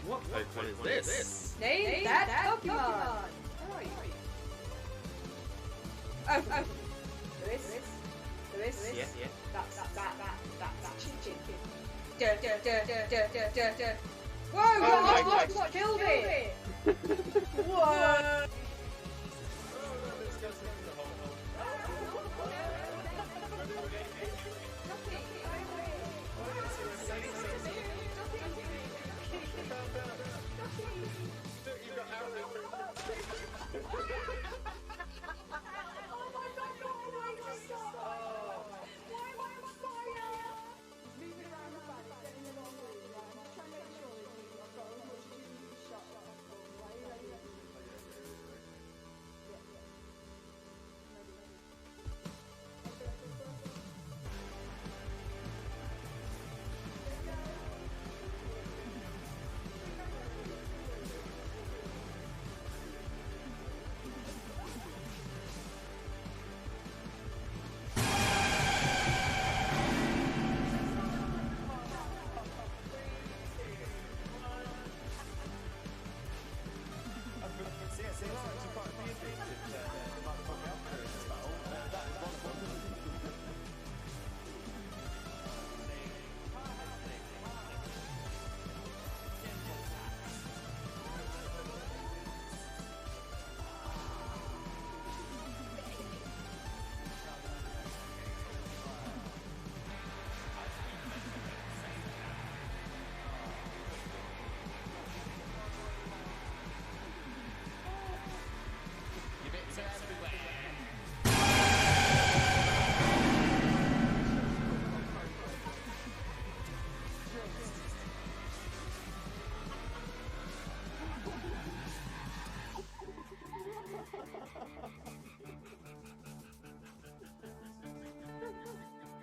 What Pokemon is this? Name that Pokemon! Where are you? Oh, Lewis. Yeah. That's Chin. Whoa, what killed it? What?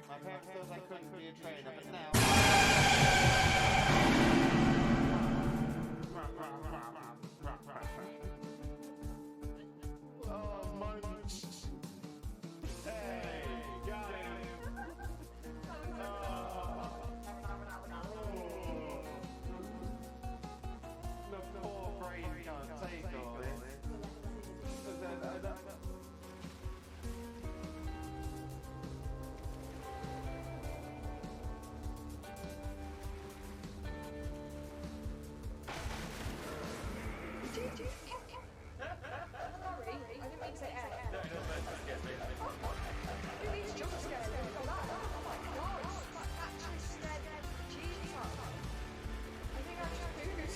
My parents thought I couldn't be a trainer, but now... Oh, Munch! Hey, got him! The poor brain can't take all this. Sorry, I didn't mean to say F. Who needs jump scares? Oh my god, that actually scared the cheese up. I think I just booed.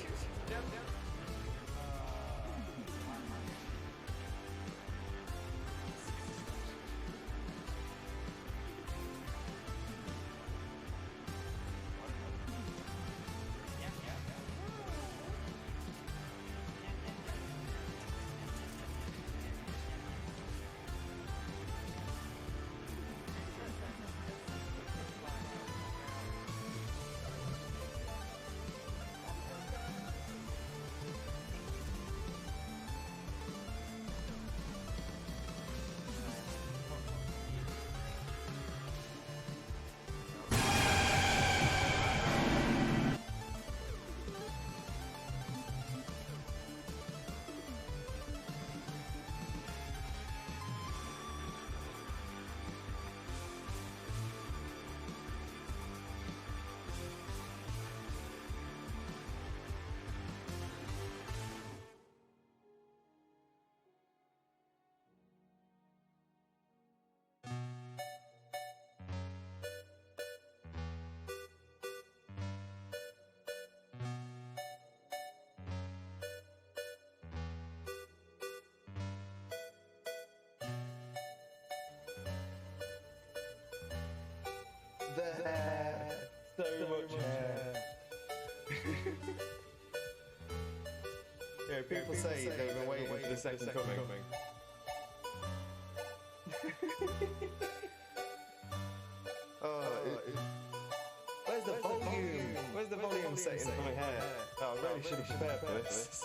There, so much hair. Yeah, people say they've been waiting for the second coming. Where's the volume? Where's the volume setting for my hair? Oh, I really should have prepared for this.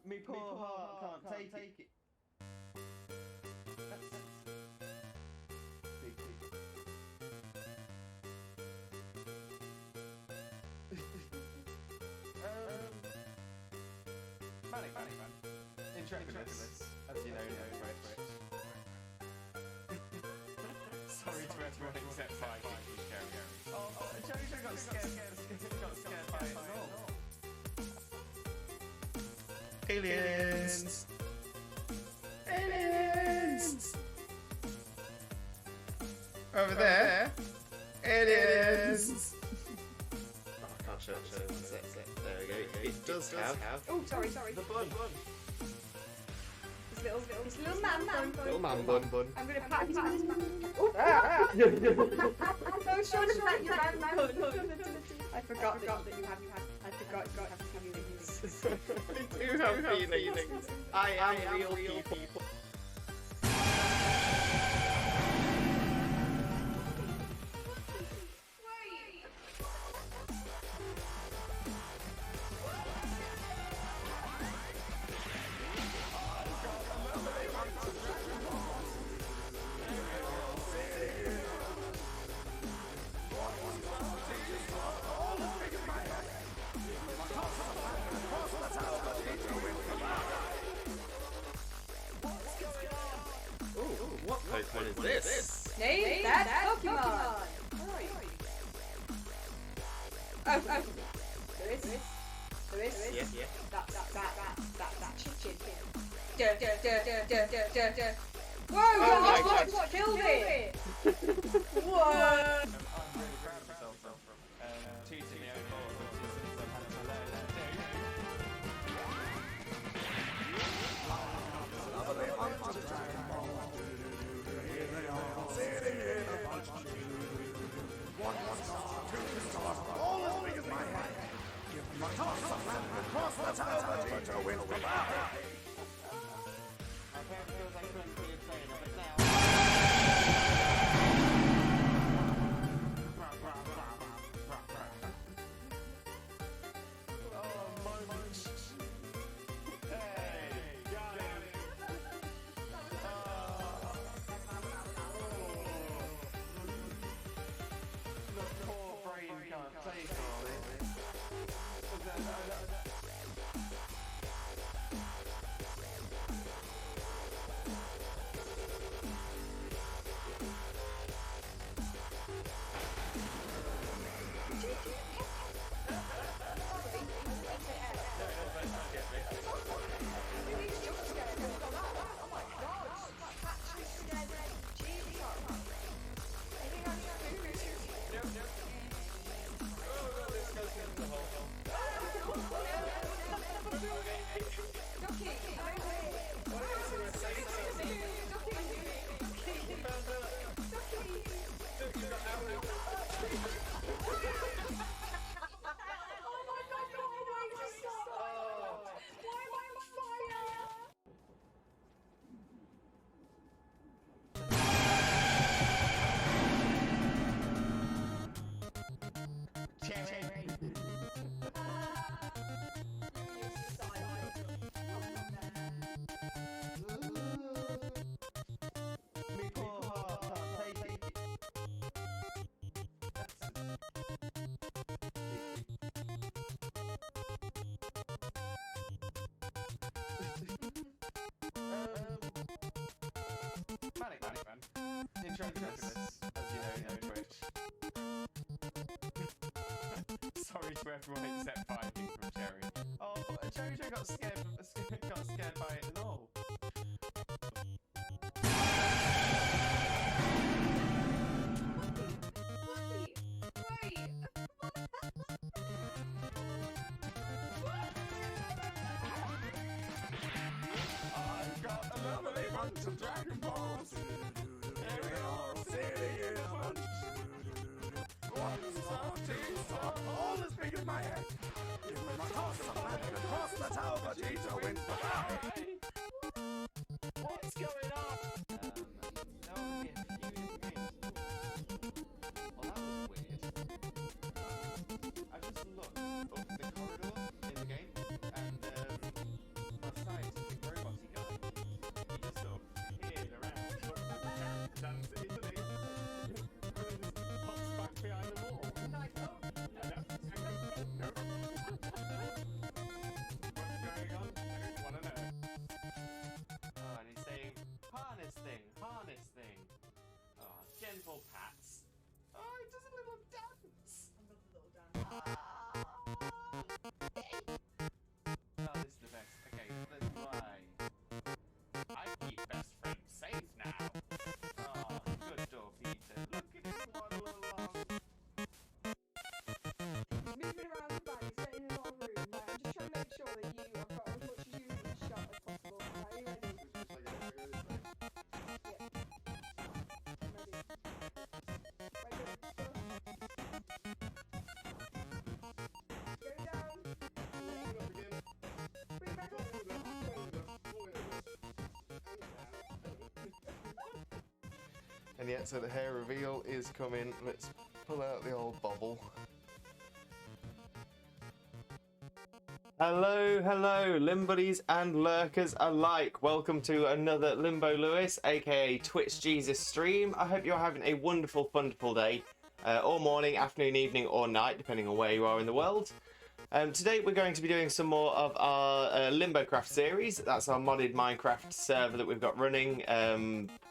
Me poor heart can't take it. That's big. Manic man. Intrepidness, as you know, right. Sorry to everyone except Viking. Oh, Jojo got scared by it all. Aliens! Over there! Aliens! Oh, I can't show it. There we go. It does have. Oh, sorry. The bun. This little man bun. Little man bun. I'm gonna pat his man. Oh, I was trying to pat your man bun. I forgot that you have. I forgot you have feelings. I do have feelings. I am real people. What Pokemon is this? Name that Pokemon! Oh. There is. Yeah. That chicken. Whoa, what killed it? What? I'm really proud of myself from cheating the own ball since I've had it to learn. Sorry to everyone except Viking from Cherry. Oh, Jojo got scared by it and all. some Dragon Balls. And we're all sitting in a bunch. One star, two star, all as big as my head. You must toss the flag across the tower, Vegeta wins the fight. What's going on? That would be a few games. Well, that was weird. I just looked up the corridor in the game, and my scientific roboty guy, he just sort of peered around, dancing, isn't he? And then just pops back behind the wall. And I go, no. What's going on? I don't want to know. Oh, and he's saying, harness thing. Oh, gentle pats. Oh, he does a little dance. Oh, this is the best. Okay, let's play. I keep best friend safe now. Oh, good door, Peter. Look at him waddle along. He's moving around the back, he's staying in a little room. Like, I'm just trying to make sure that you have got as much as you in the shot as possible. Are you ready? Yeah. And yet, so the hair reveal is coming. Let's pull out the old bobble. Hello, Limbuddies and lurkers alike. Welcome to another Limbo Lewis, aka Twitch Jesus stream. I hope you're having a wonderful, wonderful day, or morning, afternoon, evening, or night, depending on where you are in the world. Today we're going to be doing some more of our Limbo Craft series. That's our modded Minecraft server that we've got running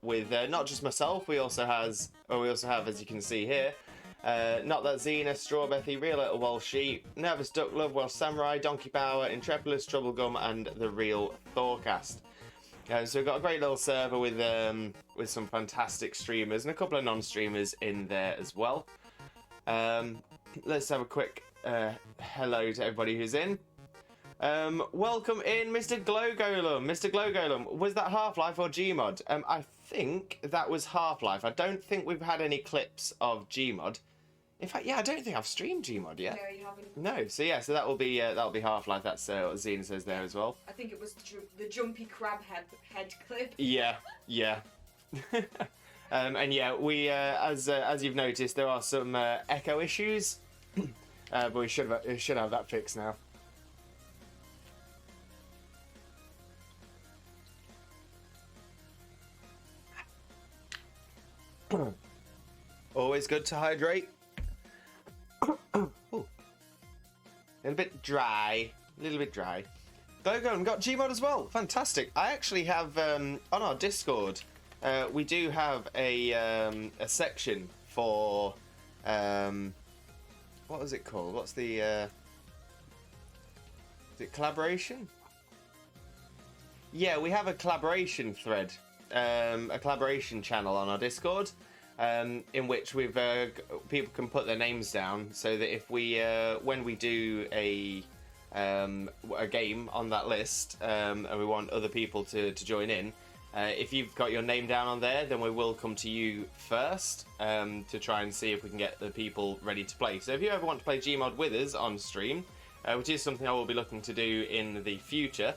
with not just myself. We also have, as you can see here, Not That Xena, Strawbethy, Real Little Welsh Sheep, Nervous Duck Love, Welsh Samurai, Donkey Power, Intrepidus, Troublegum, and the Real Thorcast. So we've got a great little server with some fantastic streamers and a couple of non-streamers in there as well. Let's have a quick hello to everybody who's in. Welcome in, Mr. Glow Golem. Mr. Glow Golem, was that Half-Life or Gmod? I think that was Half-Life. I don't think we've had any clips of Gmod. In fact, yeah, I don't think I've streamed Gmod yet. No, you haven't. No, so yeah, so that'll be Half-Life. That's what Xena says there as well. I think it was the jumpy crab head clip. Yeah. And yeah, we as you've noticed, there are some echo issues, but we should have that fixed now. Always good to hydrate. Ooh. A little bit dry. Glow got Gmod as well. Fantastic. I actually have on our Discord. We do have a section for what is it called? What's the is it collaboration? Yeah, we have a collaboration thread, a collaboration channel on our Discord, in which we've people can put their names down, so that if we when we do a game on that list, and we want other people to join in. If you've got your name down on there, then we will come to you first to try and see if we can get the people ready to play. So if you ever want to play Gmod with us on stream, which is something I will be looking to do in the future,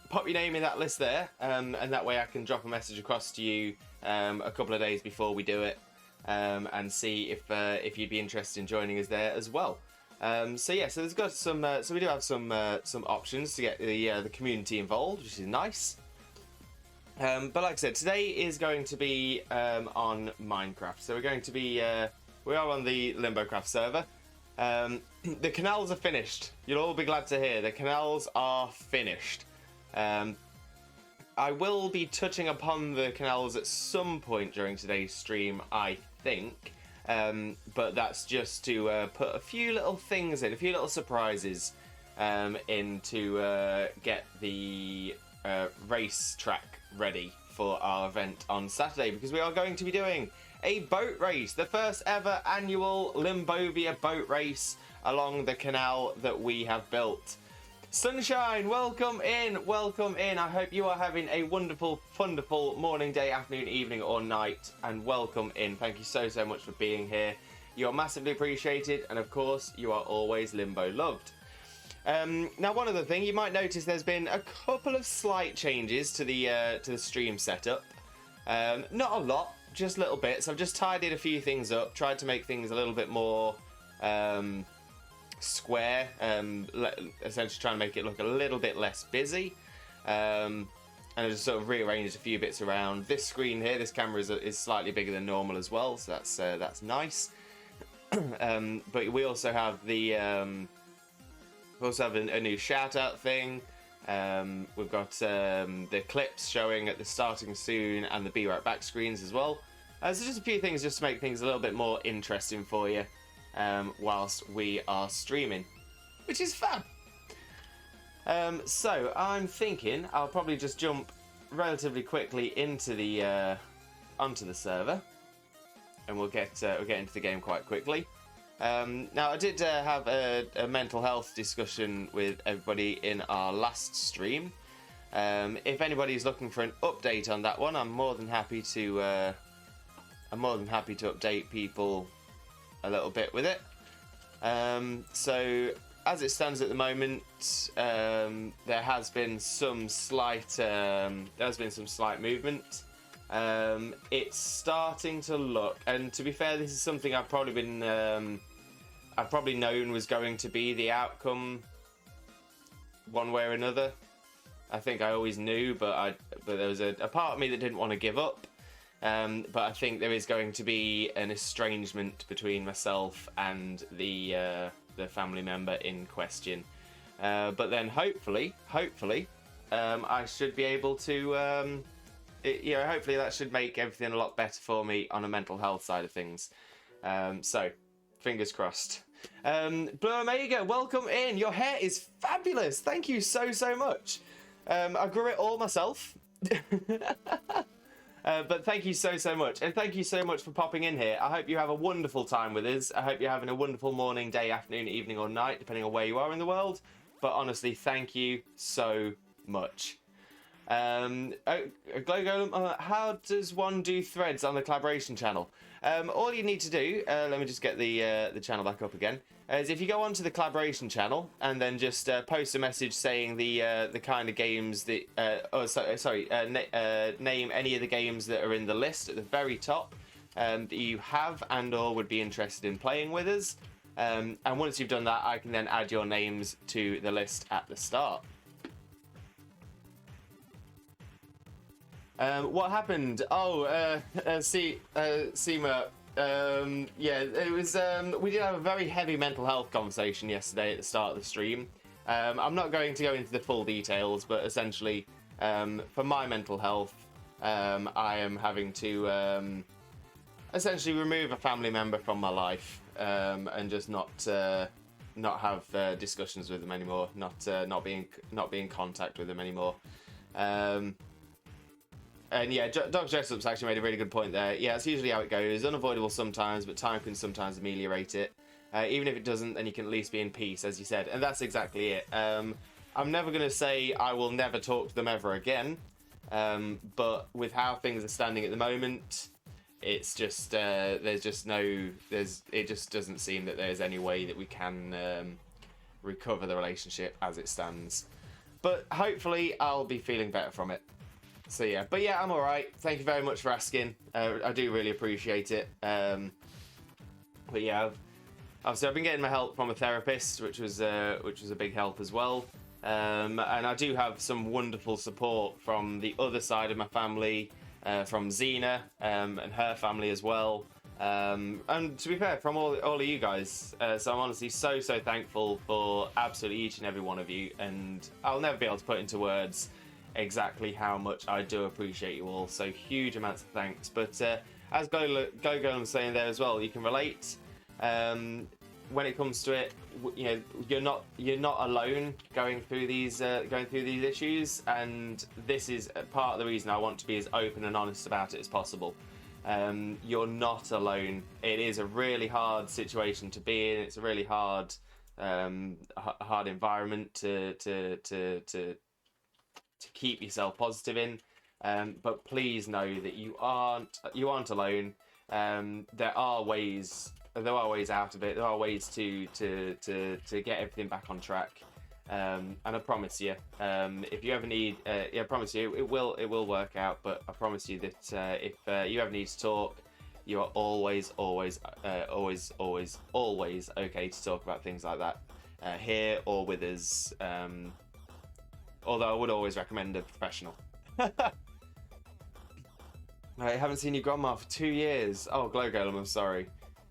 pop your name in that list there, and that way I can drop a message across to you a couple of days before we do it, and see if you'd be interested in joining us there as well. So yeah, so there's got some, so we do have some options to get the community involved, which is nice. But like I said, today is going to be on Minecraft. So we're going to be, we are on the LimboCraft server. The canals are finished. You'll all be glad to hear the canals are finished. I will be touching upon the canals at some point during today's stream, I think. But that's just to put a few little things in, a few little surprises in to get the race track ready for our event on Saturday, because we are going to be doing a boat race, the first ever annual Limbovia boat race along the canal that we have built. Sunshine, welcome in, welcome in. I hope you are having a wonderful, wonderful morning, day, afternoon, evening, or night, and welcome in. Thank you so, so much for being here. You are massively appreciated, and of course, you are always Limbo loved. Now, one other thing, you might notice there's been a couple of slight changes to the stream setup. Not a lot, just little bits. I've just tidied a few things up, tried to make things a little bit more square, essentially trying to make it look a little bit less busy. And I just sort of rearranged a few bits around. This screen here, this camera is slightly bigger than normal as well, so that's nice. But we also have a new shout out thing. We've got the clips showing at the starting soon and the be right back screens as well. So just a few things just to make things a little bit more interesting for you whilst we are streaming, which is fab. So I'm thinking I'll probably just jump relatively quickly into the onto the server, and we'll get into the game quite quickly. Now, I did have a mental health discussion with everybody in our last stream. If anybody's looking for an update on that one, I'm more than happy to update people a little bit with it. So, as it stands at the moment, there has been some slight movement. It's starting to look, and to be fair, this is something I've probably known was going to be the outcome one way or another. I think I always knew, but there was a part of me that didn't want to give up. But I think there is going to be an estrangement between myself and the family member in question. But then hopefully, I should be able to. Hopefully that should make everything a lot better for me on a mental health side of things. So, fingers crossed. Blue Omega, welcome in. Your hair is fabulous. Thank you so, so much. I grew it all myself. But thank you so, so much. And thank you so much for popping in here. I hope you have a wonderful time with us. I hope you're having a wonderful morning, day, afternoon, evening, or night, depending on where you are in the world. But honestly, thank you so much. Glow Golem, how does one do threads on the collaboration channel? All you need to do, let me just get the channel back up again, is if you go onto the collaboration channel and then just post a message saying the kind of games that, name any of the games that are in the list at the very top that you have and or would be interested in playing with us. And once you've done that, I can then add your names to the list at the start. What happened? Oh, Seema. Yeah, it was. We did have a very heavy mental health conversation yesterday at the start of the stream. I'm not going to go into the full details, but essentially, for my mental health, I am having to essentially remove a family member from my life and just not have discussions with them anymore. Not be in contact with them anymore. And yeah, Dr. Jessup's actually made a really good point there. Yeah, it's usually how it goes. Unavoidable sometimes, but time can sometimes ameliorate it. Even if it doesn't, then you can at least be in peace, as you said. And that's exactly it. I'm never going to say I will never talk to them ever again. But with how things are standing at the moment, it's just, it just doesn't seem that there's any way that we can recover the relationship as it stands. But hopefully I'll be feeling better from it. So yeah, but yeah, I'm alright. Thank you very much for asking. I do really appreciate it. But yeah, I've been getting my help from a therapist, which was a big help as well. And I do have some wonderful support from the other side of my family, from Xena and her family as well. And to be fair, from all of you guys. So I'm honestly so thankful for absolutely each and every one of you. And I'll never be able to put into words exactly how much I do appreciate you all, so huge amounts of thanks. But as Go was saying there as well, you can relate when it comes to it. You know, you're not alone going through these issues, and this is part of the reason I want to be as open and honest about it as possible. You're not alone. It is a really hard situation to be in. It's a really hard hard environment to keep yourself positive in. But please know that you aren't alone. There are ways out of it. There are ways to get everything back on track. And I promise you, if you ever need, I promise you, it will work out. But I promise you that if you ever need to talk, you are always okay to talk about things like that here or with us. Although I would always recommend a professional. I haven't seen your grandma for 2 years. Oh, Glow Golem, I'm sorry.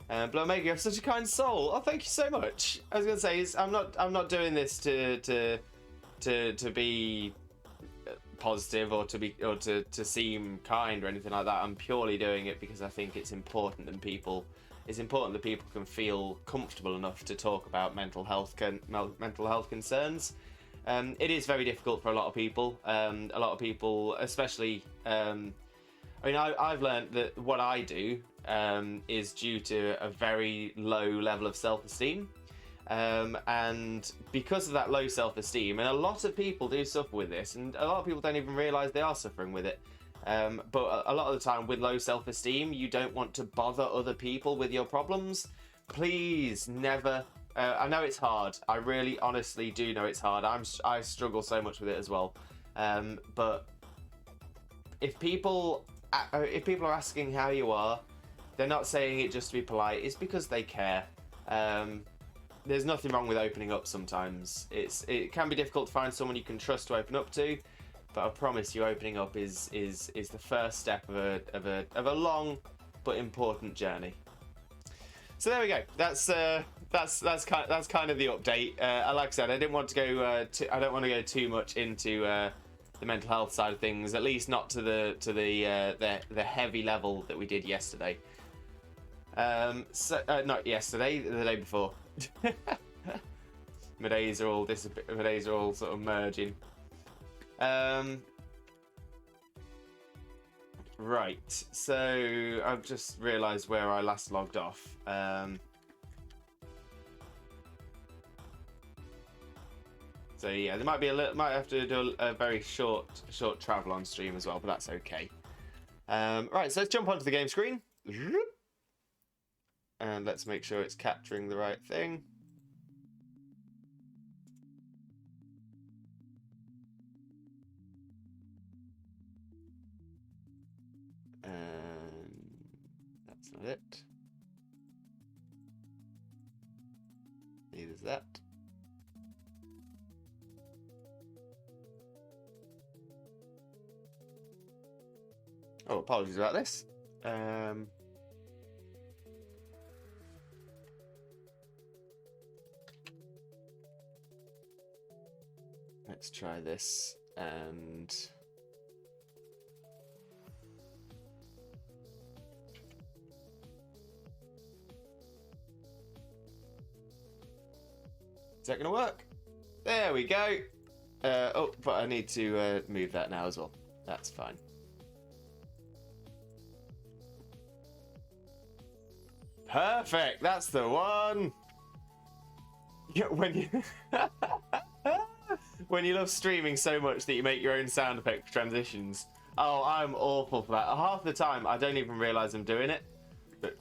But Omega, you have such a kind soul. Oh, thank you so much. I was gonna say, I'm not doing this to be positive or to seem kind or anything like that. I'm purely doing it because I think it's important that people can feel comfortable enough to talk about mental health concerns. It is very difficult for a lot of people. Especially. I mean, I've learned that what I do is due to a very low level of self-esteem. And because of that low self-esteem, and a lot of people do suffer with this, and a lot of people don't even realise they are suffering with it. But a lot of the time with low self-esteem, you don't want to bother other people with your problems. Please never... I know it's hard. I really honestly do know it's hard. I struggle so much with it as well. But if people are asking how you are, they're not saying it just to be polite. It's because they care. There's nothing wrong with opening up sometimes. It can be difficult to find someone you can trust to open up to, but I promise you, opening up is the first step of a long but important journey. So there we go. That's kind of the update. Like I said, I didn't want to go. I don't want to go too much into the mental health side of things. At least not to the heavy level that we did yesterday. Not yesterday, the day before. My days are all sort of merging. Right, so I've just realised where I last logged off. So yeah, there might have to do a very short travel on stream as well, but that's okay. Right, so let's jump onto the game screen. And let's make sure it's capturing the right thing. That's not it. Neither is that. Oh, apologies about this. Let's try this and... Is that going to work? There we go. Oh, but I need to move that now as well. That's fine. Perfect. That's the one. Yeah, when you love streaming so much that you make your own sound effect for transitions. Oh, I'm awful for that. Half the time, I don't even realise I'm doing it. But...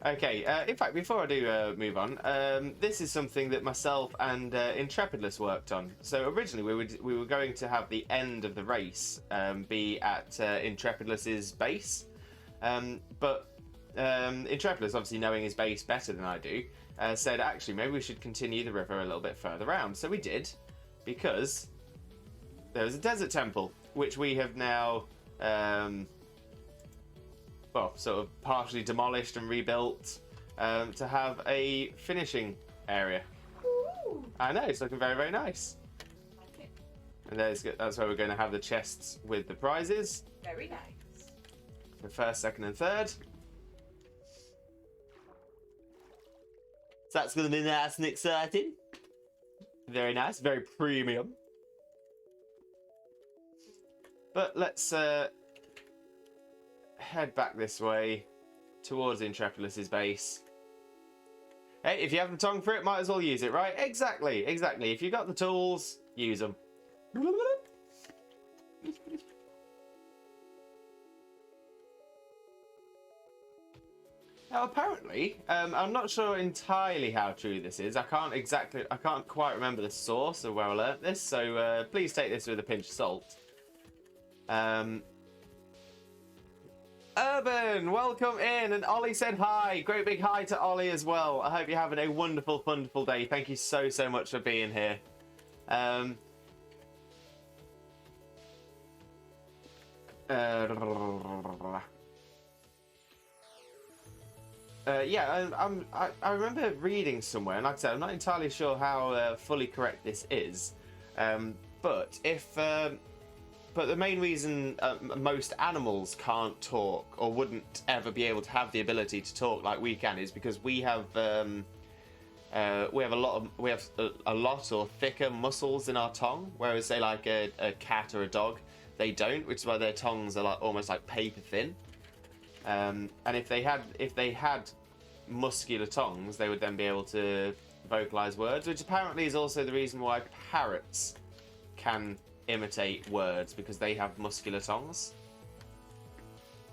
Okay, in fact, before I do move on, this is something that myself and Intrepidless worked on. So originally we were going to have the end of the race be at Intrepidless's base, but Intrepidless, obviously knowing his base better than I do, said actually maybe we should continue the river a little bit further around. So we did, because there was a desert temple, which we have now... well, sort of partially demolished and rebuilt to have a finishing area. Ooh. I know, it's looking very, very nice. Like it. And that's where we're going to have the chests with the prizes. Very nice. The first, second, and third. So that's going to be nice and exciting. Very nice, very premium. But let's head back this way towards Intrepidus's base. Hey, if you have the tongue for it, might as well use it, right? Exactly, exactly. If you got the tools, use them. Now, apparently, I'm not sure entirely how true this is. I can't quite remember the source of where I learnt this, so please take this with a pinch of salt. Urban, welcome in, and Ollie said hi. Great big hi to Ollie as well. I hope you're having a wonderful, wonderful day. Thank you so, so much for being here. Yeah, I remember reading somewhere, and like I said, I'm not entirely sure how fully correct this is, but the main reason most animals can't talk or wouldn't ever be able to have the ability to talk like we can is because we have a lot or thicker muscles in our tongue, whereas say like a cat or a dog, they don't, which is why their tongues are like almost like paper thin. And if they had muscular tongues, they would then be able to vocalize words, which apparently is also the reason why parrots can imitate words, because they have muscular tongues.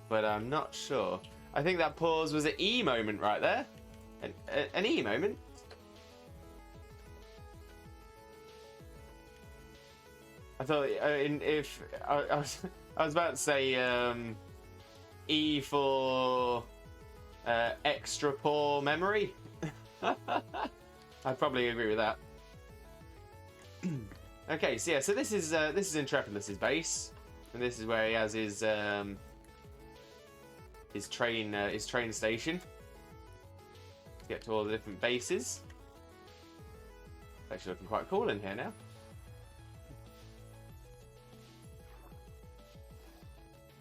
But I'm not sure. I think that pause was an E moment right there. An E moment. I thought I was about to say E for extra poor memory. I'd probably agree with that. Okay, so yeah, so this is Intrepidus's base, and this is where he has his train station. Let's get to all the different bases. It's actually looking quite cool in here now.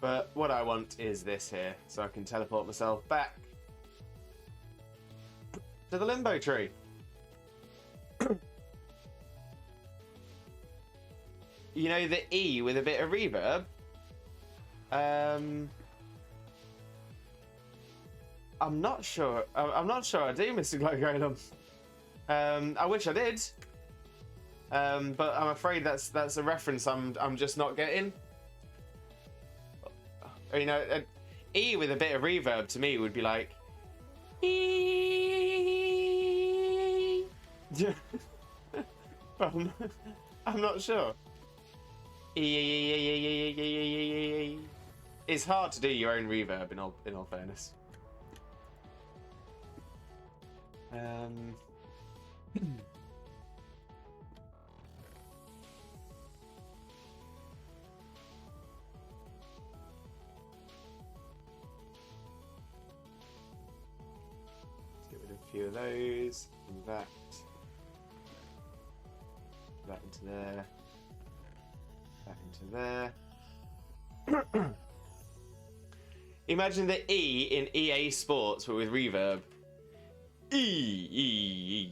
But what I want is this here, so I can teleport myself back to the Limbo tree. You know, the E with a bit of reverb? I'm not sure. I'm not sure I do, Mr. Glowgolem. I wish I did. But I'm afraid that's a reference I'm just not getting. You know, E with a bit of reverb to me would be like E. I'm not sure. It's hard to do your own reverb in all fairness. Let's get rid of a few of those. And that into there. Back into there. Imagine the E in EA Sports, but with reverb. EA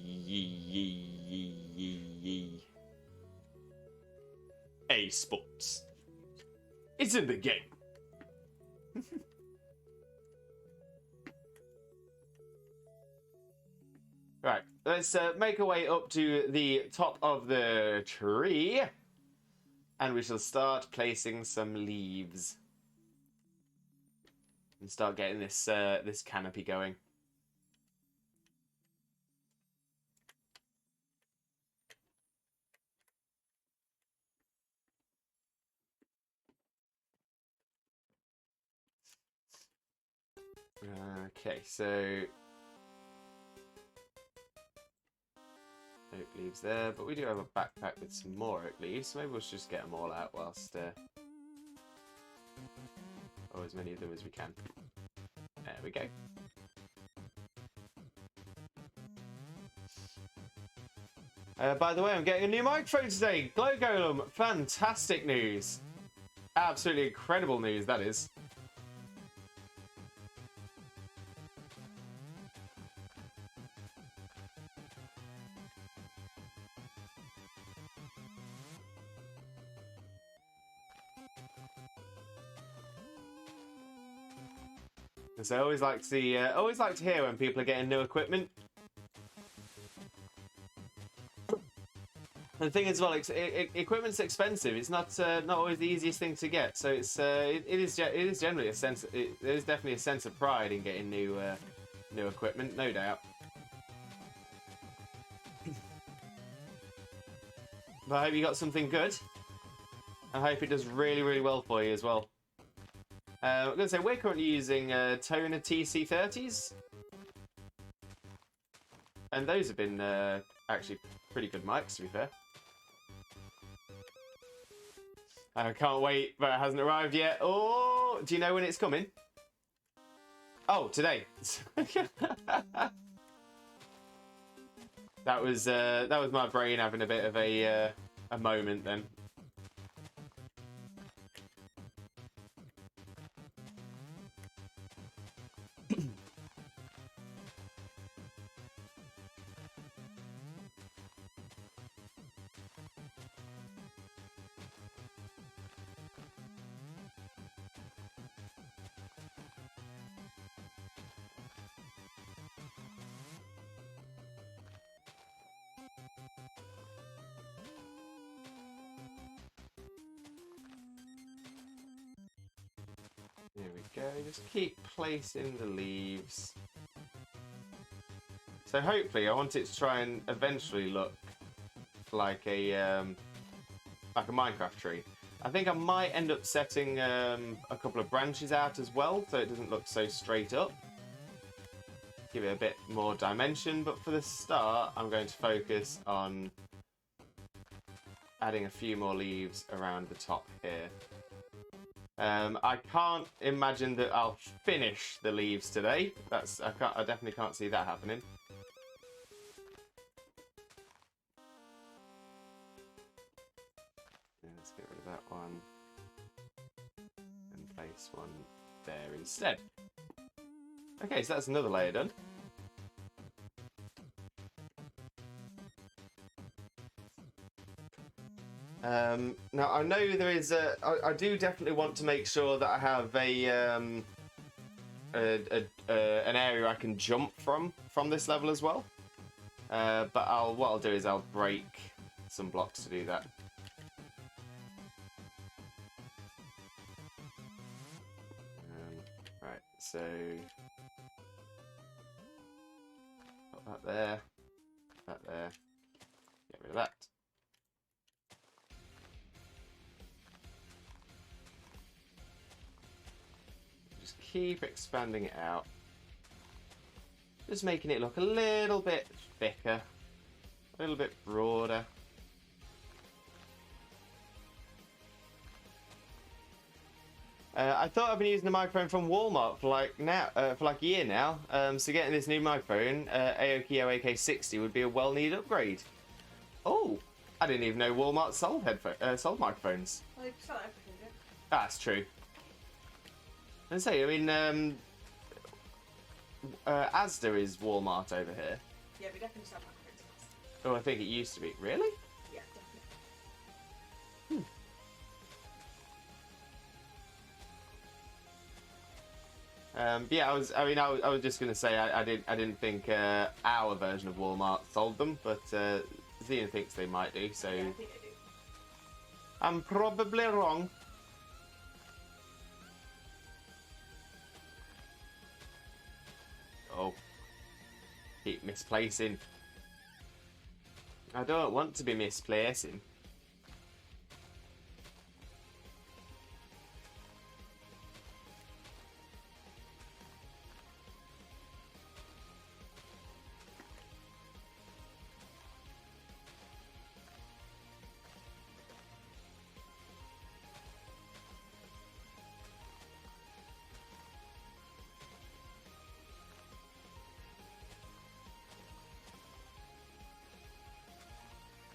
Sports. It's in the game. Right, let's make our way up to the top of the tree. And we shall start placing some leaves. And start getting this this canopy going. Okay, so oak leaves there, but we do have a backpack with some more oak leaves, so maybe we'll just get them all out whilst or as many of them as we can. There we go. By the way, I'm getting a new microphone today. Glow Golem, fantastic news. Absolutely incredible news, that is. So I always like to hear when people are getting new equipment. And the thing is, well, equipment's expensive. It's not always the easiest thing to get. So it's it is generally a sense. There's definitely a sense of pride in getting new equipment, no doubt. But I hope you got something good. I hope it does really, really well for you as well. I'm going to say we're currently using Toner TC30s. And those have been actually pretty good mics, to be fair. I can't wait, but it hasn't arrived yet. Oh, do you know when it's coming? Oh, today. That was my brain having a bit of a moment then. There we go, just keep placing the leaves. So hopefully I want it to try and eventually look like a Minecraft tree. I think I might end up setting a couple of branches out as well, so it doesn't look so straight up. Give it a bit more dimension, but for the start I'm going to focus on adding a few more leaves around the top here. I can't imagine that I'll finish the leaves today. I definitely can't see that happening. Let's get rid of that one and place one there instead. Okay, so that's another layer done. Now I know there is I do definitely want to make sure that I have an area I can jump from this level as well. But what I'll do is I'll break some blocks to do that. Right, so put that there, get rid of that. Keep expanding it out, just making it look a little bit thicker, a little bit broader. I thought I've been using the microphone from Walmart for like a year now. So getting this new microphone, Aoki AK60, would be a well-needed upgrade. Oh, I didn't even know Walmart sold microphones. Well, they sell everything, don't That's true. And say, I mean, Asda is Walmart over here. Yeah, we definitely sell microphones. Oh, I think it used to be. Really? Yeah, definitely. Yeah, I was just gonna say I didn't think our version of Walmart sold them, but Zian thinks they might do. So Yeah, I think they do. I'm probably wrong. Oh, keep misplacing. I don't want to be misplacing.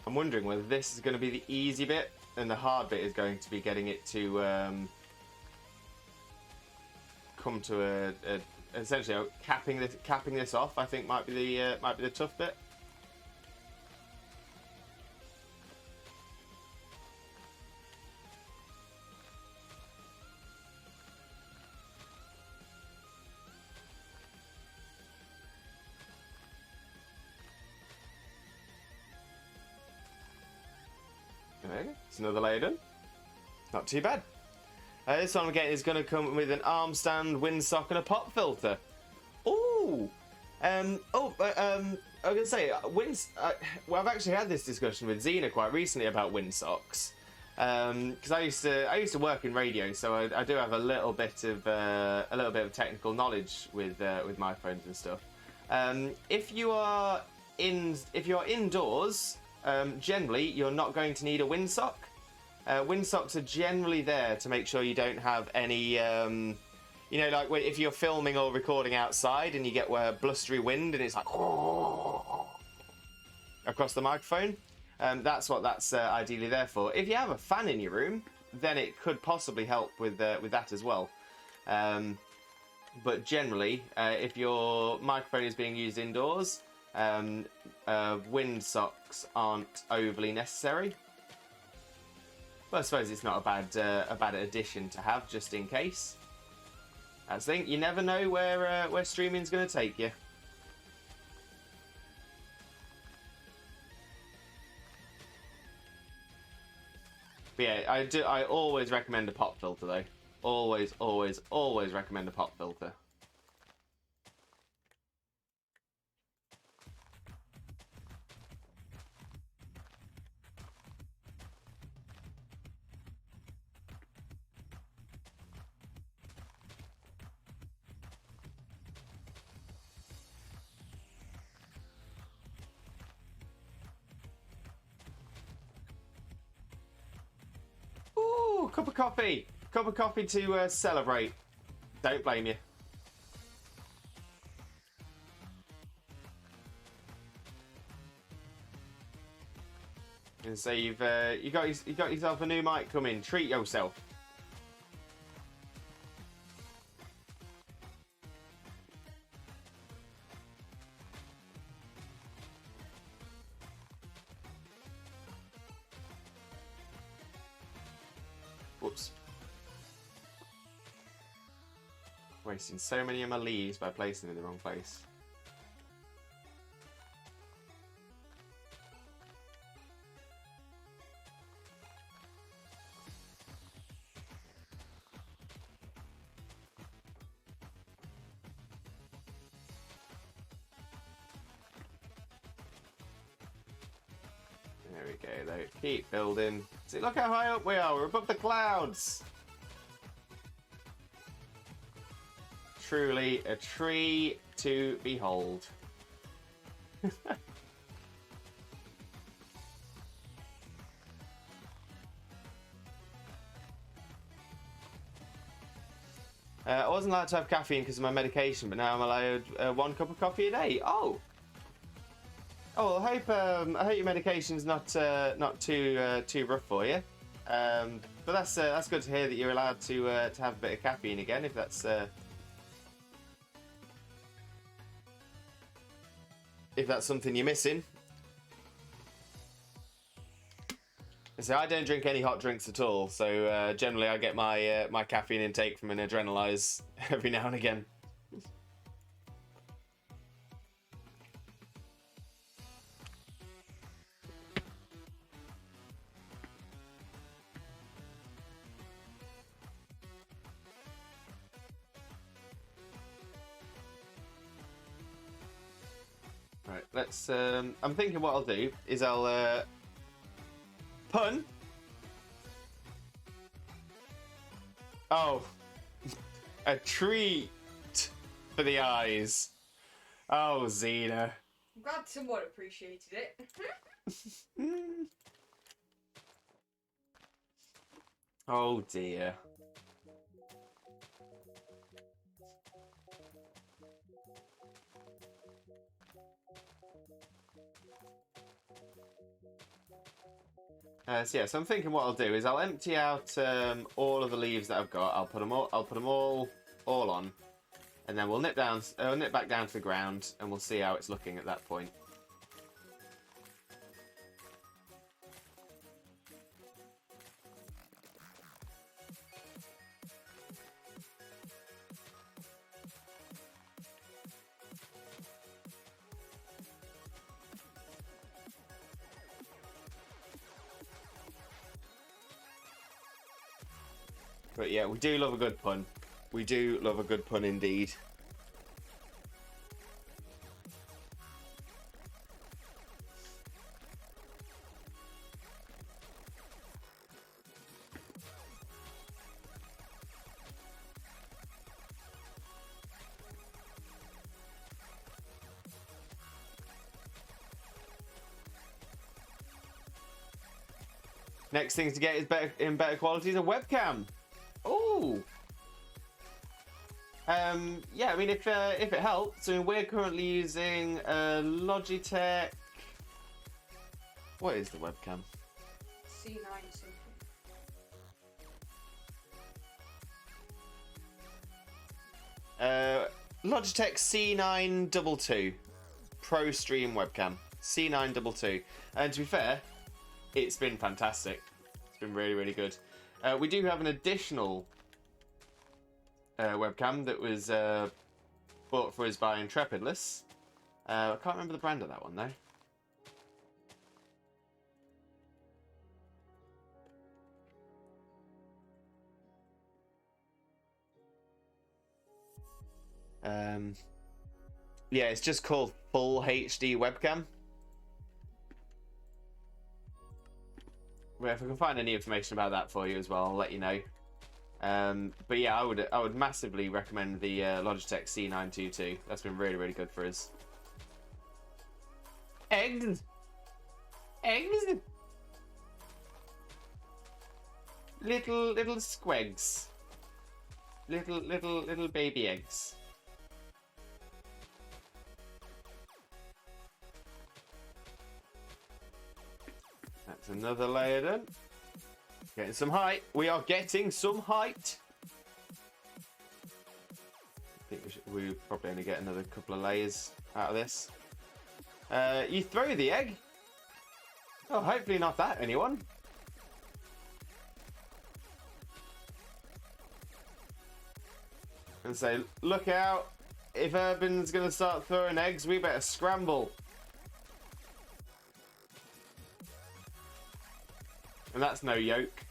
I'm wondering whether this is going to be the easy bit and the hard bit is going to be getting it to come to essentially capping this off. I think might be the tough bit. Okay, it's another layer done. Not too bad. This one again is going to come with an arm stand, windsock, and a pop filter. Ooh! I was going to say, well, I've actually had this discussion with Xena quite recently about windsocks. Because I used to work in radio, so I do have a little bit of technical knowledge with microphones and stuff. If you are indoors, generally you're not going to need a windsock. Windsocks are generally there to make sure you don't have any, like if you're filming or recording outside and you get blustery wind and it's like across the microphone. That's what that's ideally there for. If you have a fan in your room, then it could possibly help with that as well. But generally, if your microphone is being used indoors, windsocks aren't overly necessary. Well, I suppose it's not a bad addition to have, just in case. That's the thing. You never know where streaming's going to take you. But yeah, I always recommend a pop filter though. Always, always, always recommend a pop filter. Ooh, cup of coffee. Cup of coffee to celebrate. Don't blame you. And so you got yourself a new mic coming. Treat yourself. Whoops. Wasting so many of my leaves by placing them in the wrong place. There we go, though. Keep building. See, look how high up we are. We're above the clouds. Truly a tree to behold. I wasn't allowed to have caffeine because of my medication, but now I'm allowed 1 cup of coffee a day. Oh. Oh, well, I hope your medication's not too rough for you. But that's good to hear that you're allowed to have a bit of caffeine again, if that's something you're missing. So I don't drink any hot drinks at all. So generally, I get my caffeine intake from an Adrenalize every now and again. Right, let's. I'm thinking what I'll do is I'll pun. Oh, a treat for the eyes. Oh, Xena. I'm glad someone appreciated it. Oh dear. So I'm thinking what I'll do is I'll empty out all of the leaves that I've got. I'll put them all on, and then we'll nip back down to the ground, and we'll see how it's looking at that point. But yeah, we do love a good pun. We do love a good pun indeed. Next thing to get is better quality is a webcam. Oh. Yeah, I mean, if it helps, I mean, we're currently using a Logitech. What is the webcam? C9 something. Logitech C922 Pro Stream webcam. C922, and to be fair, it's been fantastic. It's been really, really good. We do have an additional webcam that was bought for us by Intrepidless. I can't remember the brand of that one though. Yeah, it's just called Full HD Webcam. Well, if I can find any information about that for you as well, I'll let you know. But yeah, I would massively recommend the Logitech C922. That's been really, really good for us. Eggs, eggs, little squegs, little baby eggs. That's another layer done. Getting some height. We are getting some height. I think we probably only get another couple of layers out of this. You throw the egg. Oh, hopefully not that, anyone. And say, look out. If Urban's going to start throwing eggs, we better scramble. And that's no yoke.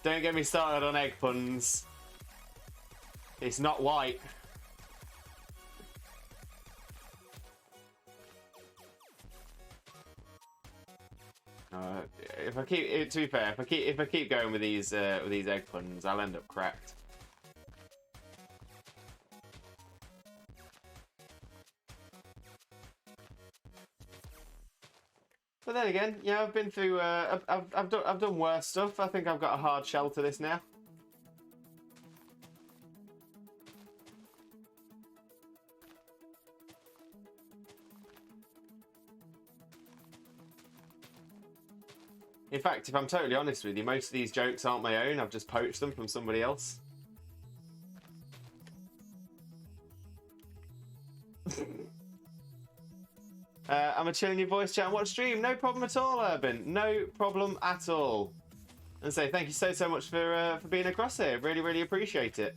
Don't get me started on egg puns. It's not white. If I keep, to be fair, if I keep going with these egg puns, I'll end up cracked. But then again, yeah, I've been through. I've done worse stuff. I think I've got a hard shell to this now. In fact, if I'm totally honest with you, most of these jokes aren't my own. I've just poached them from somebody else. I'm a chilling your voice chat and watch stream. No problem at all, Urban. No problem at all. And say thank you so much for being across here. Really, really appreciate it.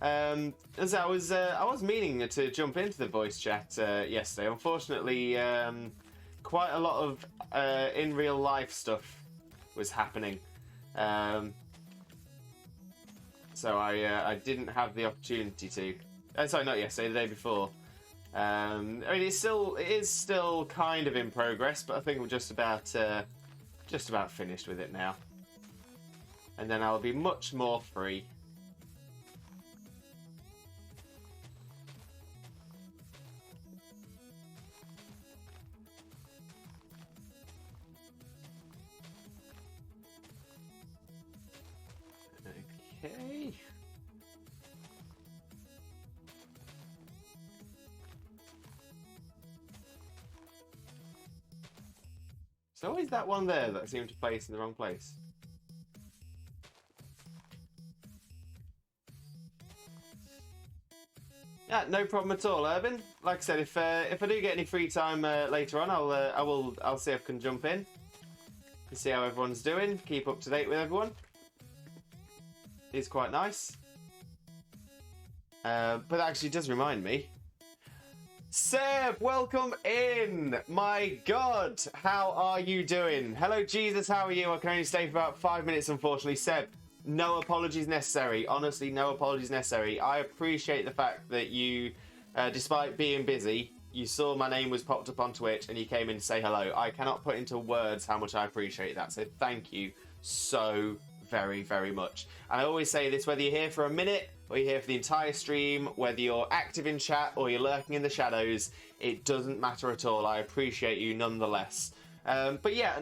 And so I was meaning to jump into the voice chat yesterday. Unfortunately, quite a lot of in real life stuff was happening. So I didn't have the opportunity to. Sorry, not yesterday. The day before. I mean, it is still kind of in progress, but I think we're just about finished with it now, and then I'll be much more free. Okay. So always that one there that I seem to place in the wrong place. Yeah, no problem at all, Urban. Like I said, if I do get any free time later on, I'll see if I can jump in and see how everyone's doing. Keep up to date with everyone. It's quite nice. But that actually does remind me. Seb, welcome in. My God, how are you doing? Hello, Jesus, how are you? I can only stay for about 5 minutes, unfortunately. Seb, no apologies necessary. Honestly, no apologies necessary. I appreciate the fact that you, despite being busy, you saw my name was popped up on Twitch and you came in to say hello. I cannot put into words how much I appreciate that. So thank you so very, very much. And I always say this, whether you're here for a minute or you're here for the entire stream, whether you're active in chat or you're lurking in the shadows, it doesn't matter at all. I appreciate you nonetheless. But yeah,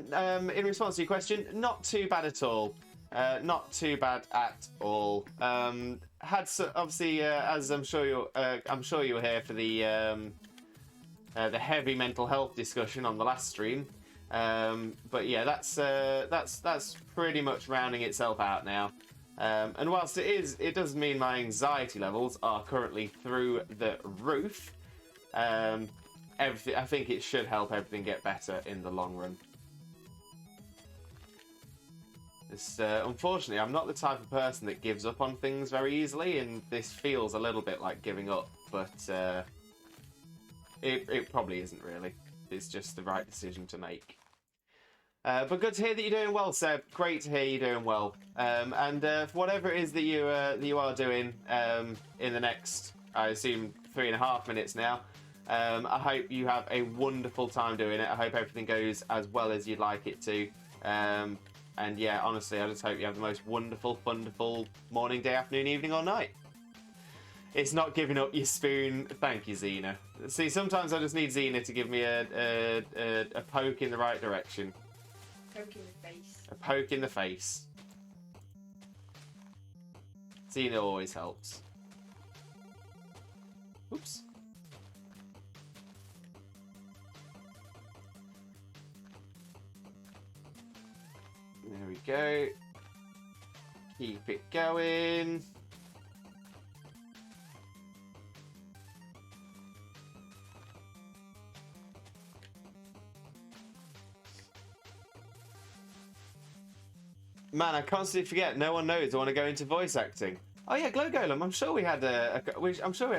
in response to your question, not too bad at all. Not too bad at all. Obviously, as I'm sure you're here for the heavy mental health discussion on the last stream. But yeah, that's pretty much rounding itself out now. And whilst it does mean my anxiety levels are currently through the roof. I think it should help everything get better in the long run. Unfortunately, I'm not the type of person that gives up on things very easily, and this feels a little bit like giving up, but it probably isn't really. It's just the right decision to make. But good to hear that you're doing well, Seb. Great to hear you're doing well. And for whatever it is that you are doing in the next, I assume, 3.5 minutes now, I hope you have a wonderful time doing it. I hope everything goes as well as you'd like it to. And yeah, honestly, I just hope you have the most wonderful, wonderful morning, day, afternoon, evening, or night. It's not giving up your spoon. Thank you, Xena. See, sometimes I just need Xena to give me a poke in the right direction. Poke in the face. A poke in the face. Xena always helps. Oops. There we go. Keep it going. Man, I constantly forget. No one knows I want to go into voice acting. Oh yeah, Glow Golem. I'm sure we had a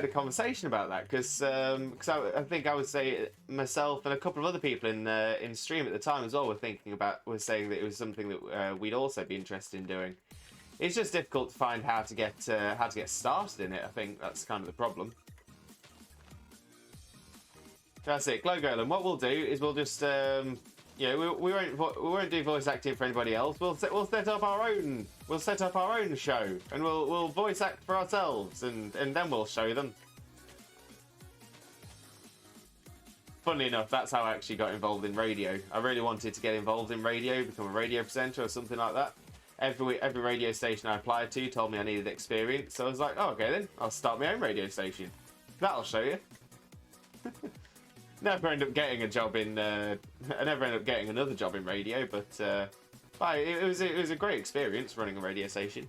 conversation about that because I think I would say myself and a couple of other people in stream at the time as well were saying that it was something that we'd also be interested in doing. It's just difficult to find how to get started in it. I think that's kind of the problem. That's it, Glow Golem. What we'll do is we'll just we won't do voice acting for anybody else. We'll set up our own show, and we'll voice act for ourselves, and then we'll show them. Funnily enough, that's how I actually got involved in radio. I really wanted to get involved in radio, become a radio presenter or something like that. Every radio station I applied to told me I needed experience, so I was like, oh, okay then, I'll start my own radio station. That'll show you. Never end up getting a job in. I never end up getting another job in radio, but it was a great experience running a radio station.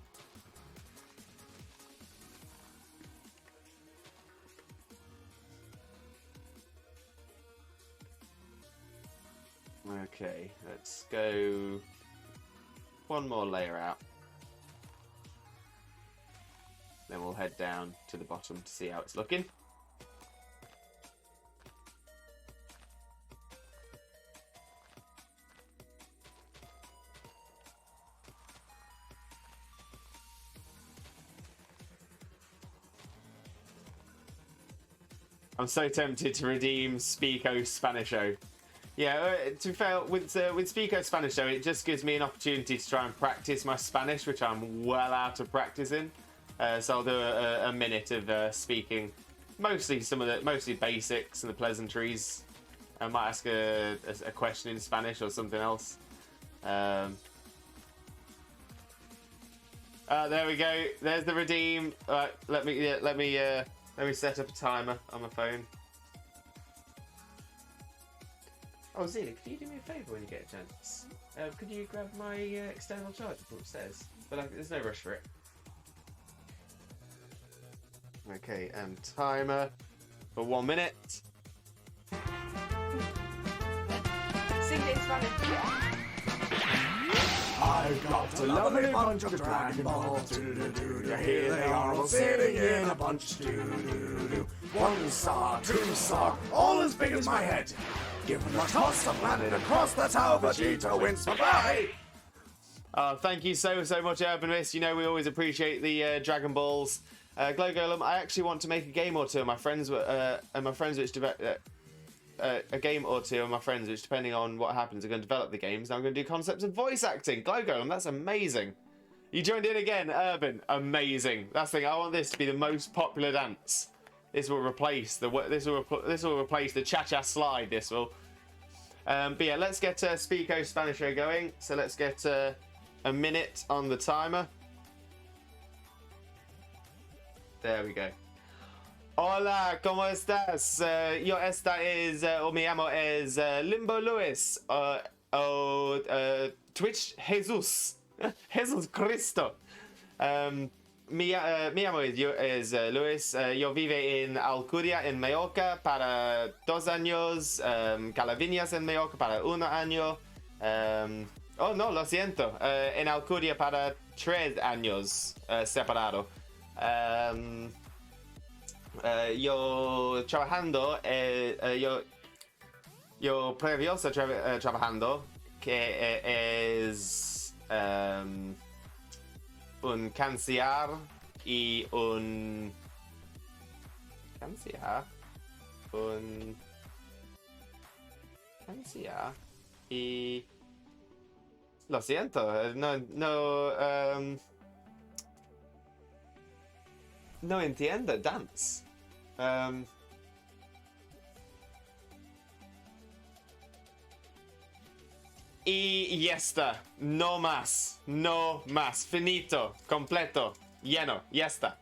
Okay, let's go one more layer out. Then we'll head down to the bottom to see how it's looking. I'm so tempted to redeem Spico Spanisho. Yeah, to be fair, with Spico Spanisho, it just gives me an opportunity to try and practice my Spanish, which I'm well out of practicing. So I'll do a minute of speaking, mostly basics and the pleasantries. I might ask a question in Spanish or something else. There we go. There's the redeem. All right, let me set up a timer on my phone. Oh, Xena, could you do me a favour when you get a chance? Could you grab my external charger from upstairs? But there's no rush for it. Okay, and timer for 1 minute. Sing it in Spanish. I I've got a lovely bunch of Dragon Balls. Do-do-do-do. Here they are all sitting in a bunch. Do-do-do-do. One star, two star, all as big as my head. Give them a toss, a planet across, that's how Vegeta wins. Bye-bye! Thank you so much, Urban Mist. You know we always appreciate the Dragon Balls. Glow Golem, I actually want to make a game or two. My friends which a game or two of my friends, which depending on what happens, are going to develop the games. Now I'm going to do concepts of voice acting. Glow Golem, that's amazing. You joined in again, Urban. Amazing. That's the thing. I want this to be the most popular dance. This will replace the replace the cha-cha slide. This will. But yeah, let's get Speako Spanisho going. So let's get a minute on the timer. There we go. Hola, ¿cómo estás? Yo o me llamo es Limbo Luis o Twitch Jesus. Jesus Cristo. Mi llamo es Luis. Yo vive en Alcudia, en Mallorca, para 2 años. Calaviñas en Mallorca para 1 año. Oh, no, lo siento. En Alcudia para 3 años separado. Yo trabajando, yo previoso trabajando, que es un canciar y un y lo siento, no entiendo dance. Y ya está. No más. No más. Finito. Completo. Lleno. Ya está.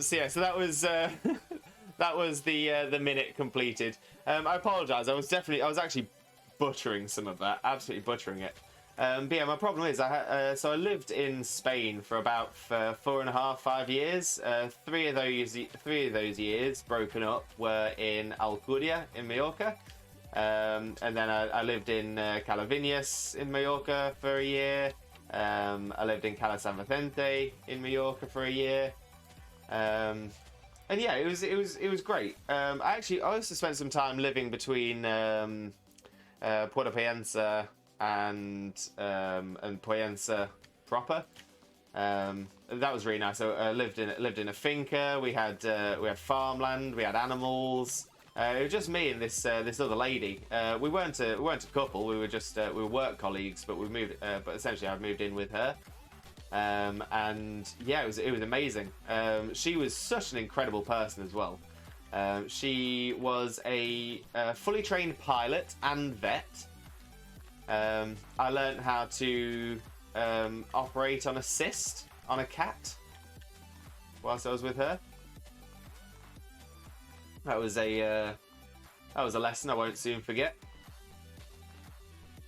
So yeah, so that was that was the minute completed. I apologize. I was actually butchering some of that. Absolutely butchering it. But yeah, my problem is so I lived in Spain for about 4.5, 5 years. 3 of those years broken up were in Alcudia in Mallorca, and then I lived in Calaviñas in Mallorca for a year. I lived in Cala San Vicente in Mallorca for a year, and yeah, it was great. I also spent some time living between Puerto Payensa and Poyensa proper. That was really nice. So I lived in a finca. We had farmland. We had animals. It was just me and this other lady. We weren't a couple. We were just we were work colleagues. But we moved. But essentially, I moved in with her. And yeah, it was amazing. She was such an incredible person as well. She was a fully trained pilot and vet. I learned how to operate on a cyst on a cat whilst I was with her. That was a lesson I won't soon forget.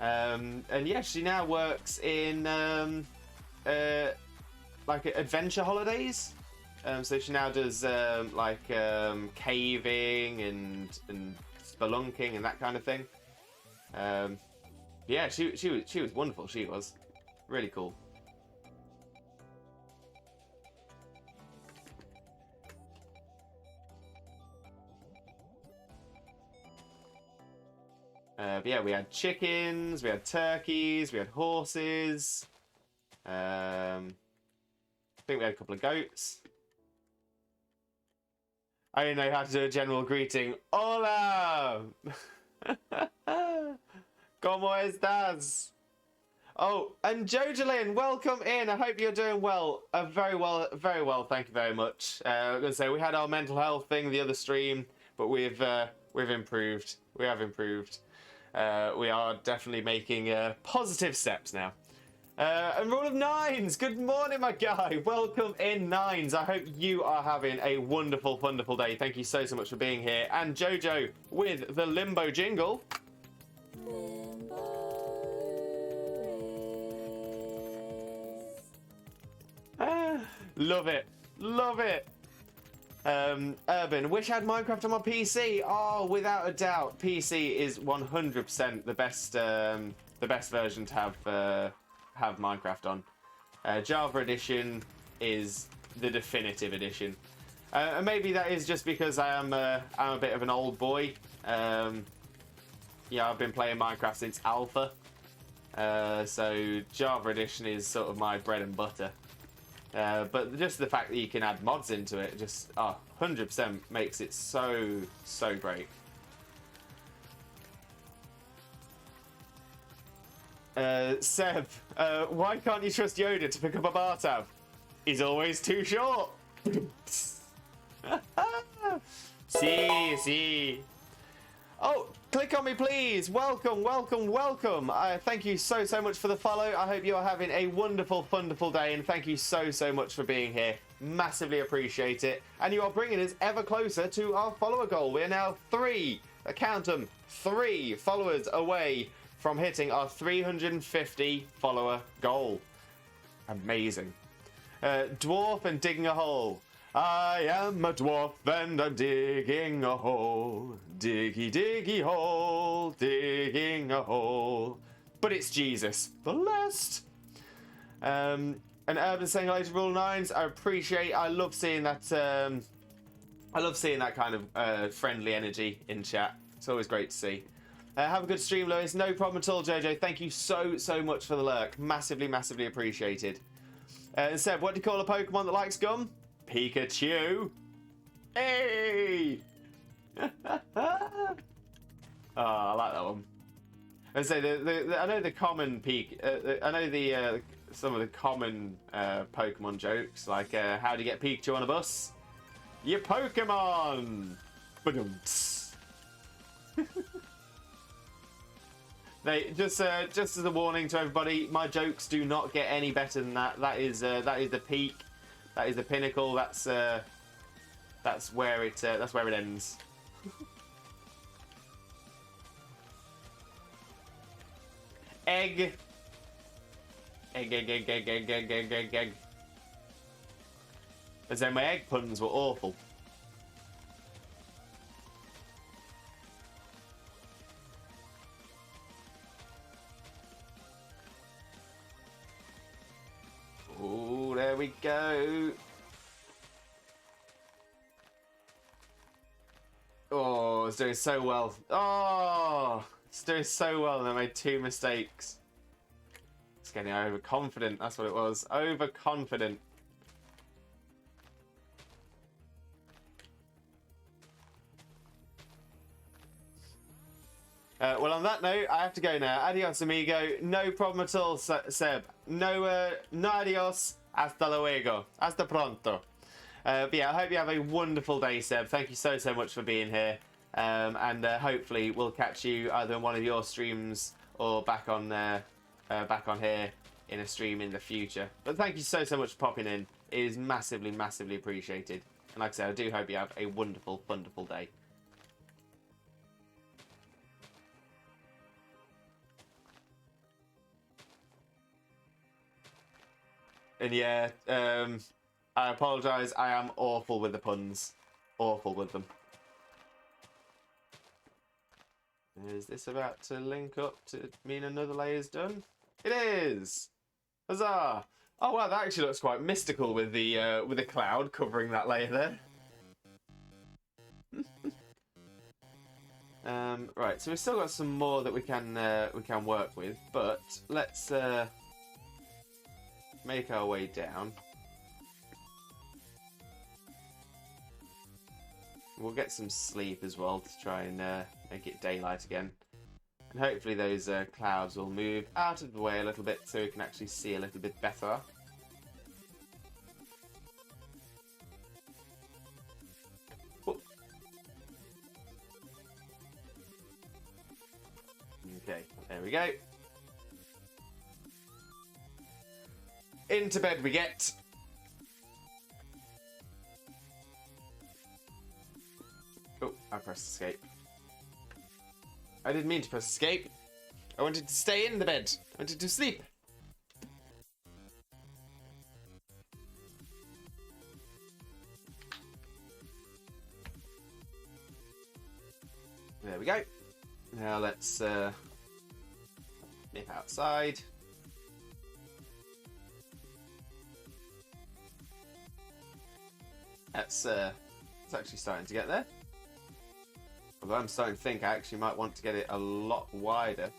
And yeah, she now works in like adventure holidays. So she now does caving and spelunking and that kind of thing. Yeah, she was wonderful. She was really cool. But yeah, we had chickens, we had turkeys, we had horses. I think we had a couple of goats. I didn't know how to do a general greeting. Hola! ¿Cómo estás? Oh, and Jojalyn, welcome in. I hope you're doing well. Very well. Thank you very much. I was going to say, we had our mental health thing the other stream, but we've improved. We have improved. We are definitely making positive steps now. And Rule of Nines, good morning, my guy. Welcome in, Nines. I hope you are having a wonderful, wonderful day. Thank you so much for being here. And Jojo with the Limbo jingle. Love it. Love it. Urban, wish I had Minecraft on my PC. Oh, without a doubt, PC is 100% the best version to have Minecraft on. Java Edition is the definitive edition. And maybe that is just because I'm a bit of an old boy. Yeah, I've been playing Minecraft since Alpha. So Java Edition is sort of my bread and butter. But just the fact that you can add mods into it, just 100% makes it so great. Seb, why can't you trust Yoda to pick up a bar tab? He's always too short. See. Oh, click on me, please. Welcome. Thank you so much for the follow. I hope you are having a wonderful day, and thank you so much for being here. Massively appreciate it. And you are bringing us ever closer to our follower goal. We're now 3 followers away from hitting our 350 follower goal. Amazing. Dwarf and digging a hole. I am a dwarf and I'm digging a hole. Diggy hole, digging a hole. But it's Jesus, the last. And Urban saying hello to Rule 9s. I love seeing that. I love seeing that kind of friendly energy in chat. It's always great to see. Have a good stream, Lewis. No problem at all, Jojo. Thank you so much for the lurk. Massively appreciated. Seb, what do you call a Pokemon that likes gum? Pikachu. Hey! I like that one. And so I know the common I know some of the common Pokemon jokes, like how do you get Pikachu on a bus? Your Pokemon. Ba-dum-ts. They just as a warning to everybody, my jokes do not get any better than that. That is the peak. That is the pinnacle. That's where it ends. Egg. As though my egg puns were awful. Oh, there we go. Oh, it's doing so well. Oh, it's doing so well, and I made 2 mistakes. It's getting overconfident. That's what it was. Overconfident. Well, on that note, I have to go now. Adios, amigo. No problem at all, Seb. No adios. Hasta luego. Hasta pronto. But yeah, I hope you have a wonderful day, Seb. Thank you so much for being here. And hopefully we'll catch you either in one of your streams or back on here in a stream in the future. But thank you so much for popping in. It is massively appreciated. And like I said, I do hope you have a wonderful day. And yeah, I apologise. I am awful with the puns. Awful with them. Is this about to link up to mean another layer's done? It is! Huzzah! Oh wow, that actually looks quite mystical with the cloud covering that layer there. Right, so we've still got some more that we can work with, but let's make our way down. We'll get some sleep as well to try and make it daylight again. And hopefully those clouds will move out of the way a little bit so we can actually see a little bit better. Whoop. Okay, there we go. Into bed we get. Oh, I pressed escape. I didn't mean to press escape. I wanted to stay in the bed. I wanted to sleep. There we go. Now let's nip outside. That's it's actually starting to get there. Although I'm starting to think I actually might want to get it a lot wider.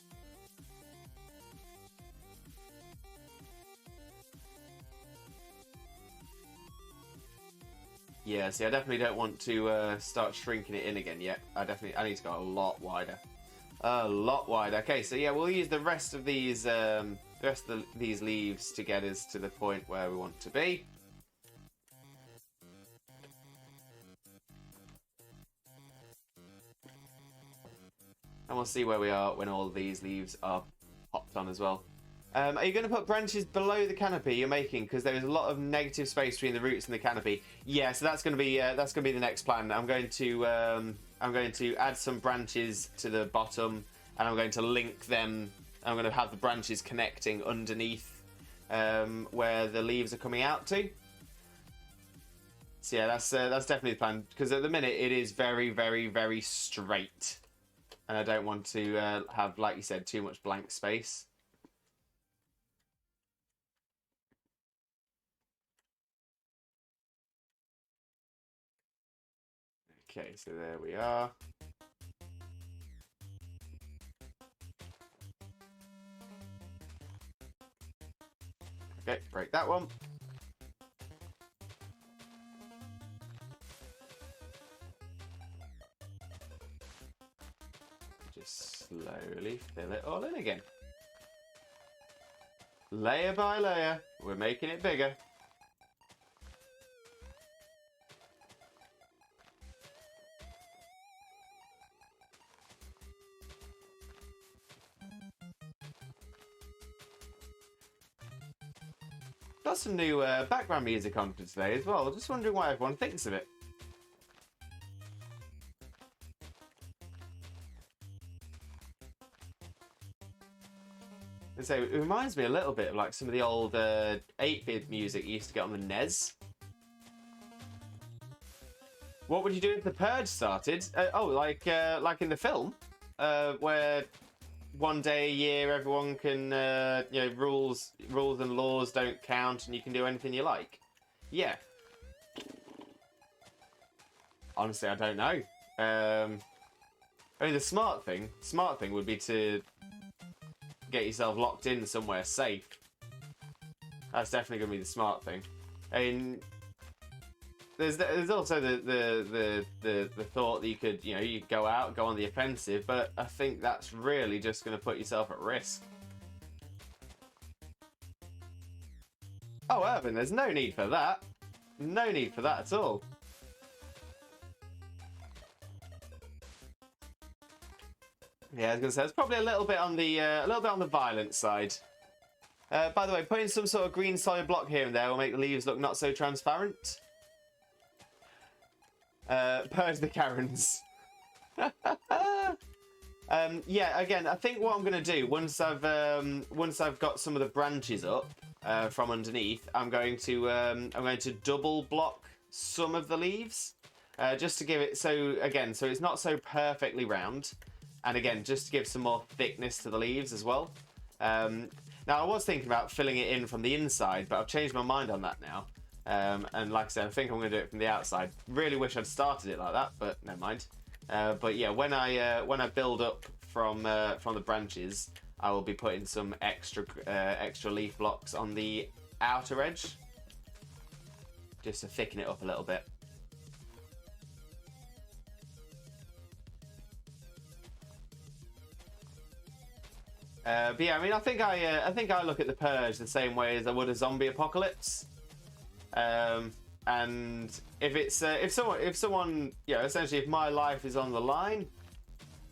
Yeah, see, I definitely don't want to start shrinking it in again yet. I need to go a lot wider. A lot wider. Okay, so yeah, we'll use the rest of these these leaves to get us to the point where we want to be. And we'll see where we are when all of these leaves are popped on as well. Are you going to put branches below the canopy you're making? Because there is a lot of negative space between the roots and the canopy. Yeah, so that's going to be the next plan. I'm going to add some branches to the bottom, and I'm going to link them. I'm going to have the branches connecting underneath where the leaves are coming out to. So yeah, that's definitely the plan. Because at the minute it is very, very, very straight, and I don't want to have, like you said, too much blank space. Okay, so there we are. Okay, break that one. Just slowly fill it all in again. Layer by layer, we're making it bigger. Got some new background music on for today as well. Just wondering why everyone thinks of it. And so it reminds me a little bit of like some of the old 8-bit music you used to get on the NES. What would you do if the Purge started? Like in the film, where one day a year everyone can, rules and laws don't count and you can do anything you like. Yeah. Honestly, I don't know. I mean, the smart thing would be to get yourself locked in somewhere safe. That's definitely going to be the smart thing. And there's also the thought that you could go out, go on the offensive, but I think that's really just going to put yourself at risk. Oh, Irvin, there's no need for that. No need for that at all. Yeah, I was going to say it's probably a little bit on the violent side. By the way, putting some sort of green solid block here and there will make the leaves look not so transparent. Purge the Karens. Yeah, again, I think what I'm going to do once I've got some of the branches up from underneath, I'm going to double block some of the leaves just to give it so it's not so perfectly round, and again just to give some more thickness to the leaves as well. Now I was thinking about filling it in from the inside, but I've changed my mind on that now. And like I said, I think I'm going to do it from the outside. Really wish I'd started it like that, but never mind. But yeah, when I build up from the branches, I will be putting some extra leaf blocks on the outer edge, just to thicken it up a little bit. But yeah, I mean, I think I look at the Purge the same way as I would a zombie apocalypse. And if someone, essentially, if my life is on the line,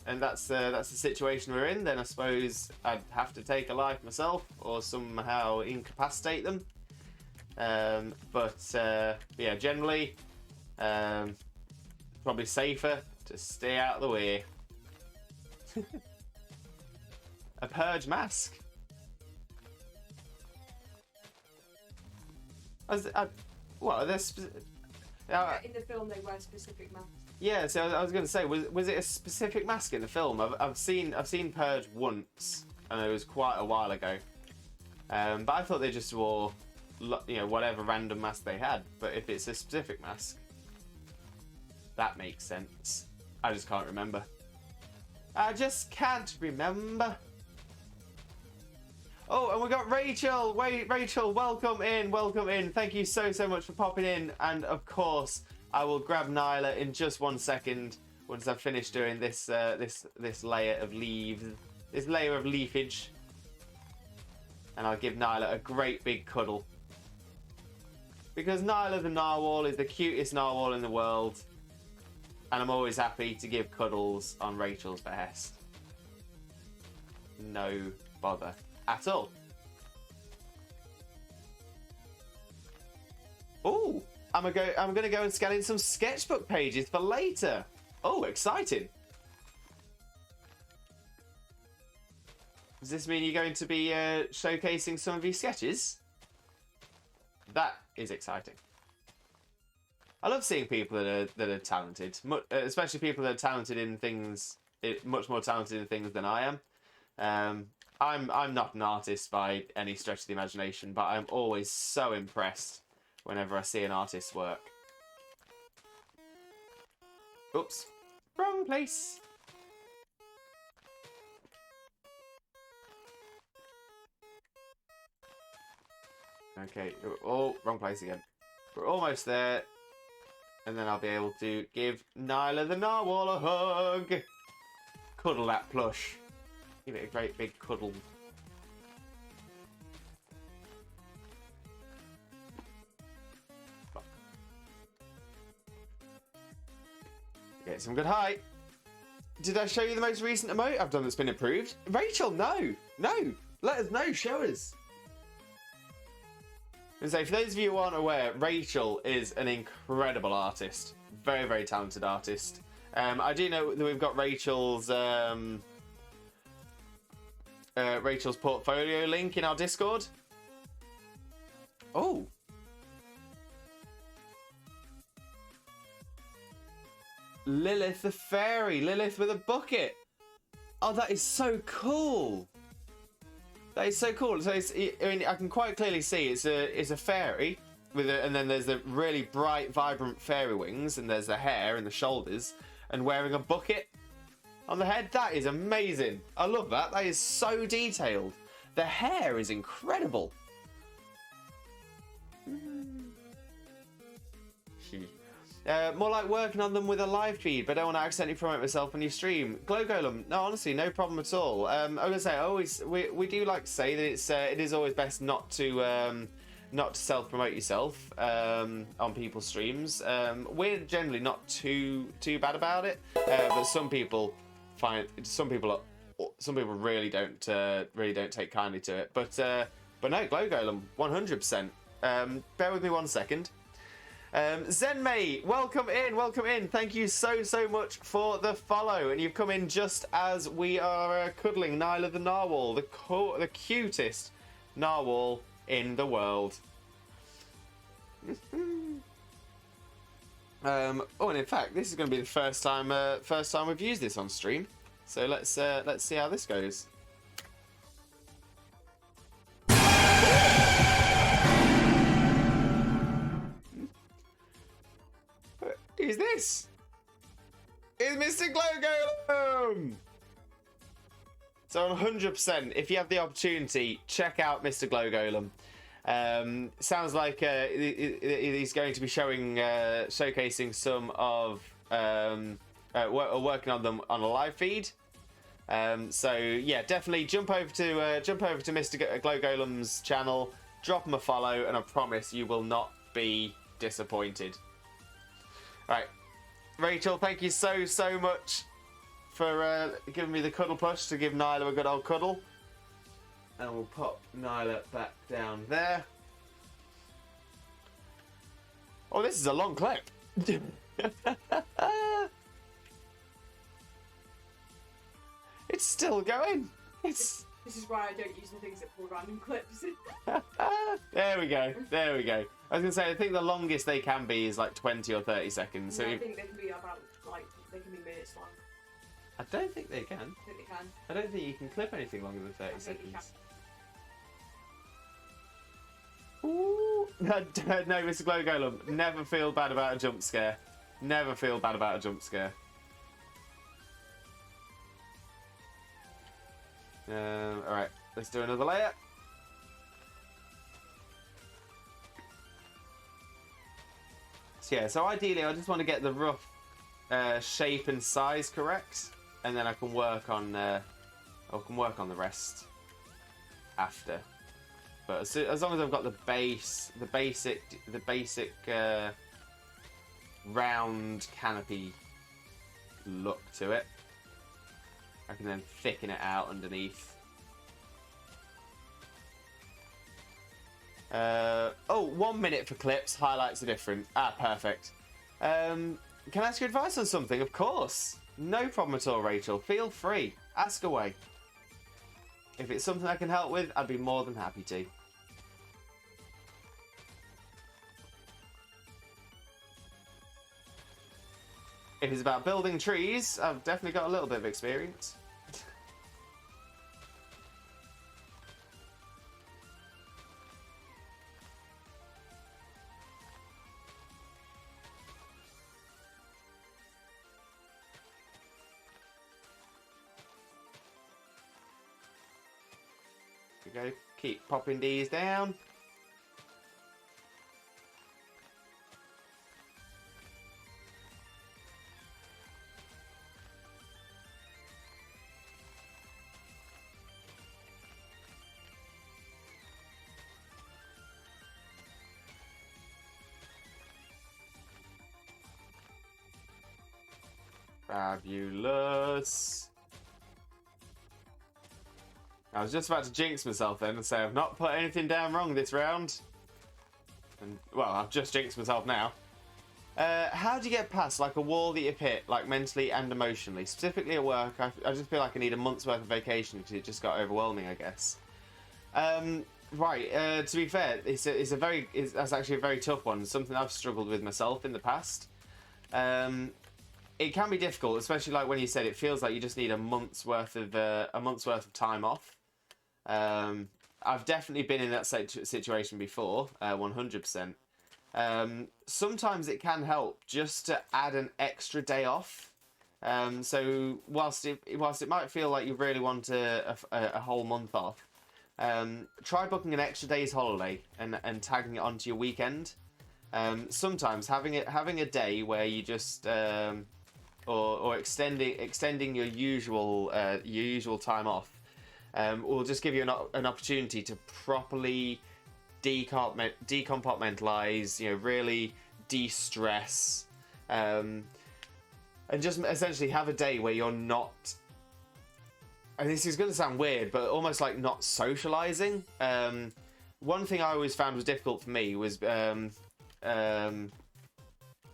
and that's the situation we're in, then I suppose I'd have to take a life myself or somehow incapacitate them. But yeah, generally, probably safer to stay out of the way. A Purge mask. Well, there's in the film they wear specific masks. Yeah, so I was going to say, was it a specific mask in the film? I've seen Purge once, and it was quite a while ago. But I thought they just wore, whatever random mask they had. But if it's a specific mask, That makes sense. I just can't remember. I just can't remember. Oh, and we got Rachel. Wait, Rachel, welcome in, welcome in. Thank you so much for popping in. And of course, I will grab Nyla in just 1 second once I've finished doing this this layer of leaves, this layer of leafage, and I'll give Nyla a great big cuddle because Nyla the narwhal is the cutest narwhal in the world, and I'm always happy to give cuddles on Rachel's behest. No bother at all. Oh, I'm gonna go and scan in some sketchbook pages for later. Oh, exciting! Does this mean you're going to be showcasing some of your sketches? That is exciting. I love seeing people that are talented, especially people that are talented in things, much more talented in things than I am. I'm not an artist by any stretch of the imagination, but I'm always so impressed whenever I see an artist's work. Oops, wrong place. Okay, oh, wrong place again. We're almost there. And then I'll be able to give Nyla the narwhal a hug. Cuddle that plush. Give it a great big cuddle. Fuck. Get some good height. Did I show you the most recent emote I've done that's been approved? Rachel, no. No. Let us know. Show us. And so, for those of you who aren't aware, Rachel is an incredible artist. Very, very talented artist. I do know that we've got Rachel's Rachel's portfolio link in our Discord. Oh. Lilith the fairy. Lilith with a bucket. Oh, that is so cool. That is so cool. So it's, I mean, I can quite clearly see it's a fairy with and then there's the really bright, vibrant fairy wings, and there's the hair and the shoulders, and wearing a bucket on the head. That is amazing. I love that. That is so detailed. The hair is incredible. More like working on them with a live feed, but I don't want to accidentally promote myself on your stream. Glow Golem, no, honestly, no problem at all. I was gonna say, we do like to say that it is always best not to self-promote yourself on people's streams. We're generally not too bad about it, but some people really don't take kindly to it. But no, Glow Golem, 100%. Bear with me 1 second. Zenmei, welcome in. Thank you so much for the follow, and you've come in just as we are cuddling Nyla the narwhal, the cutest narwhal in the world. Oh, and in fact, this is going to be the first time we've used this on stream. So let's see how this goes. Who's this? It's Mr. Glow Golem! So 100%, if you have the opportunity, check out Mr. Glow Golem. Sounds like he's going to be showcasing some of working on them on a live feed. So yeah, definitely jump over to Mr. Glow Golem's channel, drop him a follow, and I promise you will not be disappointed. Right, Rachel, thank you so much for giving me the cuddle plush to give Nyla a good old cuddle. And we'll pop Nyla back down there. Oh, this is a long clip. It's still going. This is why I don't use the things that pull random clips. There we go. I was gonna say, I think the longest they can be is like 20 or 30 seconds. So I think they can be about they can be minutes long. I don't think they can. I think they can. I don't think you can clip anything longer than 30 seconds. Ooh. No, Mr. Glow Golem, never feel bad about a jump scare. Never feel bad about a jump scare. Alright, let's do another layer. So yeah, so ideally I just want to get the rough shape and size correct, and then I can work on the rest after. But as long as I've got the basic round canopy look to it, I can then thicken it out underneath. Oh, 1 minute for clips. Highlights are different. Ah, perfect. Can I ask your advice on something? Of course. No problem at all, Rachel. Feel free. Ask away. If it's something I can help with, I'd be more than happy to. If it's about building trees, I've definitely got a little bit of experience. There we go. Keep popping these down. Fabulous. I was just about to jinx myself then and say I've not put anything down wrong this round. And, well, I've just jinxed myself now. How do you get past like a wall that you've hit, like mentally and emotionally? Specifically at work, I just feel like I need a month's worth of vacation because it just got overwhelming, I guess. Right, to be fair, that's actually a very tough one. Something I've struggled with myself in the past. It can be difficult, especially like when you said it feels like you just need a month's worth of time off. I've definitely been in that situation before, 100%. Sometimes it can help just to add an extra day off. So whilst it might feel like you really want a whole month off, try booking an extra day's holiday and tagging it onto your weekend. Sometimes having a day where you just or extending your usual time off will just give you an opportunity to properly decompartmentalize, really de-stress, and just essentially have a day where you're not, and this is going to sound weird, but almost like not socializing. One thing I always found was difficult for me was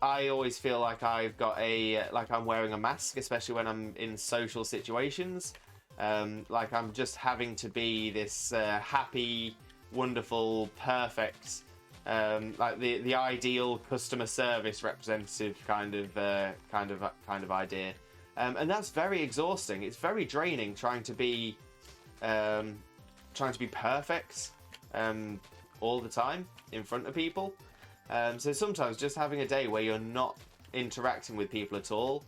I always feel like I'm wearing a mask, especially when I'm in social situations. Like I'm just having to be this happy, wonderful, perfect, like the ideal customer service representative kind of idea, and that's very exhausting. It's very draining trying to be perfect all the time in front of people. So sometimes just having a day where you're not interacting with people at all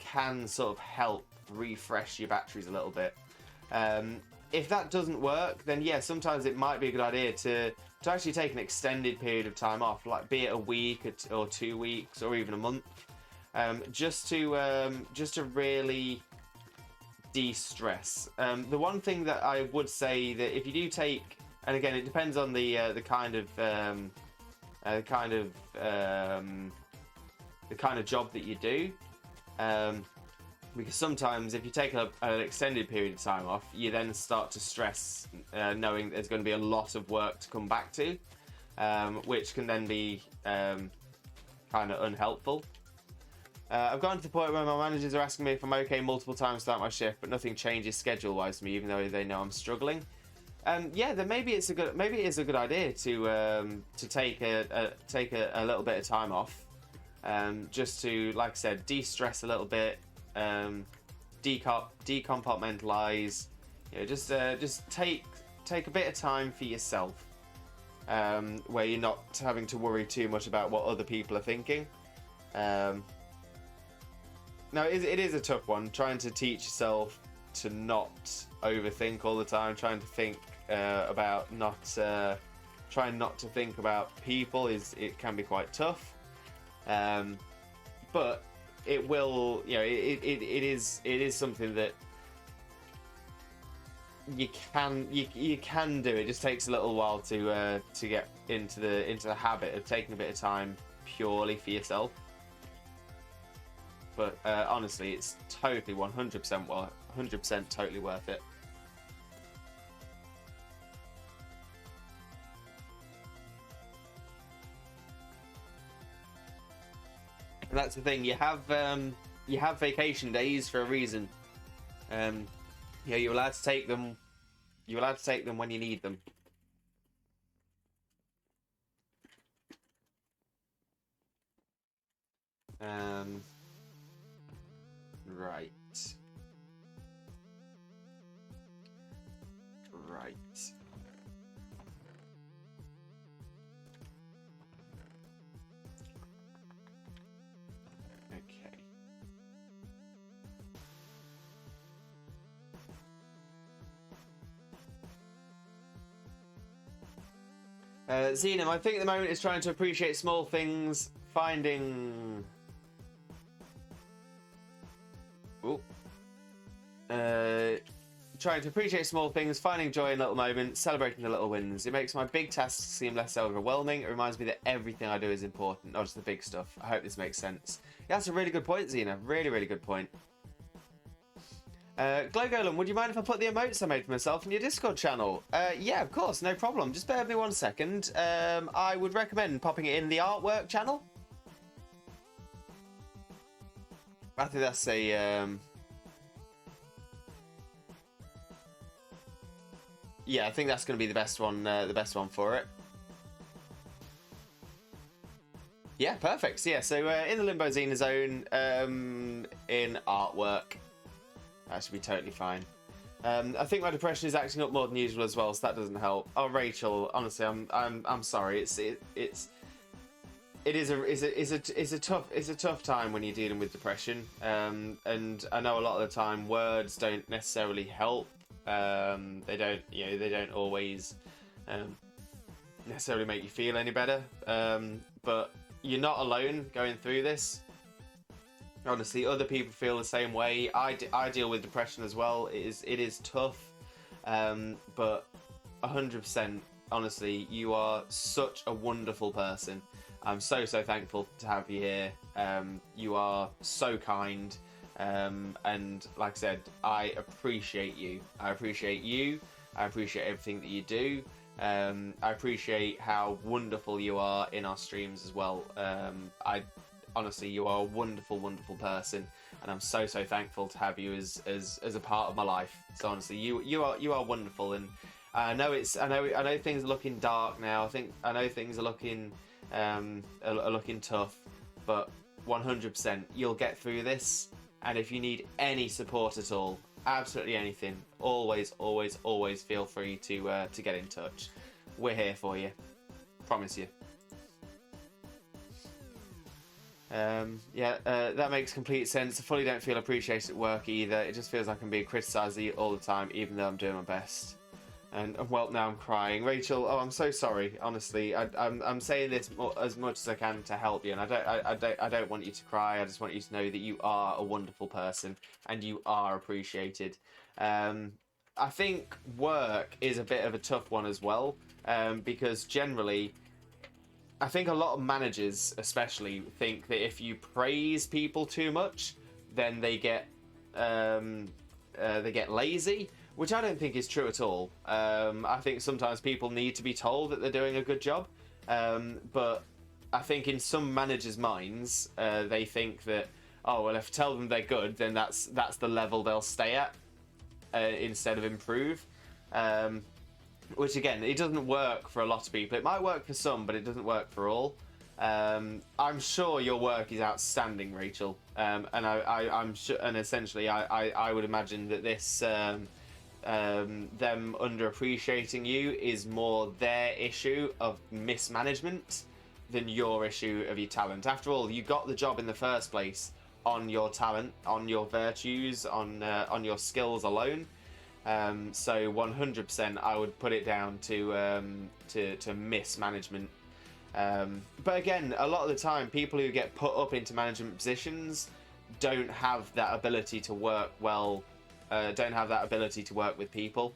can sort of help refresh your batteries a little bit. If that doesn't work, then yeah, sometimes it might be a good idea to actually take an extended period of time off, like be it a week or 2 weeks or even a month, just to really de-stress. The one thing that I would say that if you do take, and again it depends on the kind of job that you do, because sometimes if you take an extended period of time off, you then start to stress, knowing there's going to be a lot of work to come back to, which can then be kind of unhelpful. I've gotten to the point where my managers are asking me if I'm okay multiple times throughout my shift, but nothing changes schedule-wise for me, even though they know I'm struggling. Yeah, then maybe it is a good idea to take a little bit of time off, just to, like I said, de-stress a little bit, decompartmentalize. Just take a bit of time for yourself, where you're not having to worry too much about what other people are thinking. No, it is a tough one, trying to teach yourself to not overthink all the time, trying to think about not trying not to think about people it can be quite tough, but it will, you know, it is something that you can do. It just takes a little while to get into the habit of taking a bit of time purely for yourself. But honestly, it's totally 100% totally worth it. And that's the thing. You have vacation days for a reason. Yeah, you're allowed to take them. You're allowed to take them when you need them. Right. Right. Okay. Xenom, I think at the moment it's trying to appreciate small things, finding... Ooh. Trying to appreciate small things, finding joy in little moments, celebrating the little wins. It makes my big tasks seem less overwhelming. It reminds me that everything I do is important, not just the big stuff. I hope this makes sense. Yeah, that's a really good point, Xena. Really, really good point. Glow Golem, would you mind if I put the emotes I made for myself in your Discord channel? Yeah, of course, no problem. Just bear with me 1 second. I would recommend popping it in the artwork channel. I think that's a... Yeah, I think that's going to be the best one for it. Yeah, perfect. So, yeah, so in the Limbo Xena zone, in artwork, that should be totally fine. I think my depression is acting up more than usual as well, so that doesn't help. Oh, Rachel, honestly, I'm sorry. It's a tough time when you're dealing with depression. And I know a lot of the time words don't necessarily help. They don't always necessarily make you feel any better. But you're not alone going through this. Honestly, other people feel the same way. I deal with depression as well. It is tough, but 100%. Honestly, you are such a wonderful person. I'm so thankful to have you here. You are so kind. And like I said, I appreciate you. I appreciate everything that you do. I appreciate how wonderful you are in our streams as well. Honestly, you are a wonderful person, and I'm so thankful to have you as a part of my life. So honestly, you are wonderful, and I know things are looking dark now. I know things are looking tough, but 100% you'll get through this. And if you need any support at all, absolutely anything, always feel free to get in touch. We're here for you. Promise you. That makes complete sense. I fully don't feel appreciated at work either. It just feels like I'm being criticised all the time, even though I'm doing my best. And well, now I'm crying. Rachel, oh, I'm so sorry. Honestly, I'm saying this as much as I can to help you, and I don't want you to cry. I just want you to know that you are a wonderful person and you are appreciated. I think work is a bit of a tough one as well, because generally, I think a lot of managers, especially, think that if you praise people too much, then they get lazy. Which I don't think is true at all. I think sometimes people need to be told that they're doing a good job. But I think in some managers' minds, they think that, oh, well, if I tell them they're good, then that's the level they'll stay at instead of improve. Which, again, it doesn't work for a lot of people. It might work for some, but it doesn't work for all. I'm sure your work is outstanding, Rachel. And I'm sure, and essentially, I would imagine that this... them underappreciating you is more their issue of mismanagement your issue of your talent. After all, you got the job in the first place on your talent, on your virtues, on your skills alone. So 100%, I would put it down to mismanagement. But again, a lot of the time, people who get put up into management positions don't have that ability to work well. Don't have that ability to work with people.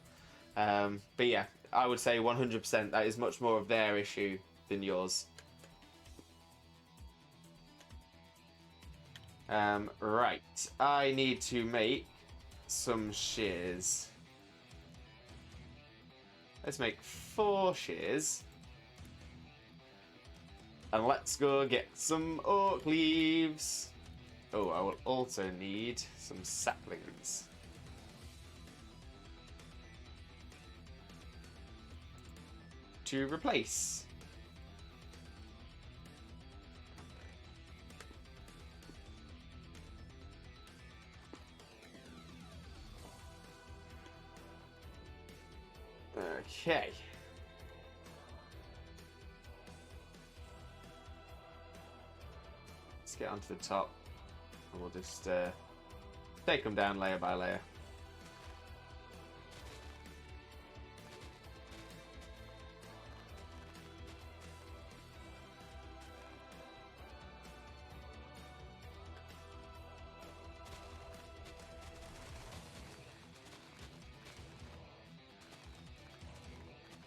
But yeah, I would say 100% that is much more of their issue than yours. Right, I need to make some shears. Let's make 4 shears. And let's go get some oak leaves. Oh, I will also need some saplings. To replace. Okay. Let's get onto the top, and we'll just take them down layer by layer.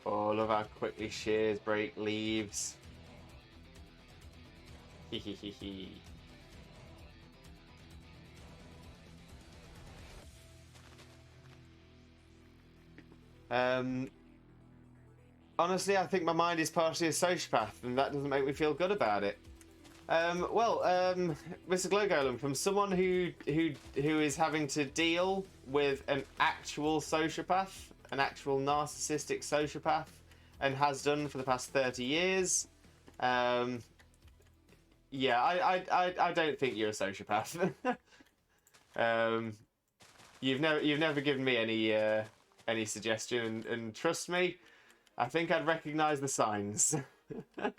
Oh, love how quickly shears break leaves. Hehehehe. Honestly, I think my mind is partially a sociopath, and that doesn't make me feel good about it. Mr. Glowgolem, from someone who is having to deal with an actual sociopath, an actual narcissistic sociopath, and has done for the past 30 years, yeah, I don't think you're a sociopath. You've never given me any suggestion, and trust me, I think I'd recognise the signs. I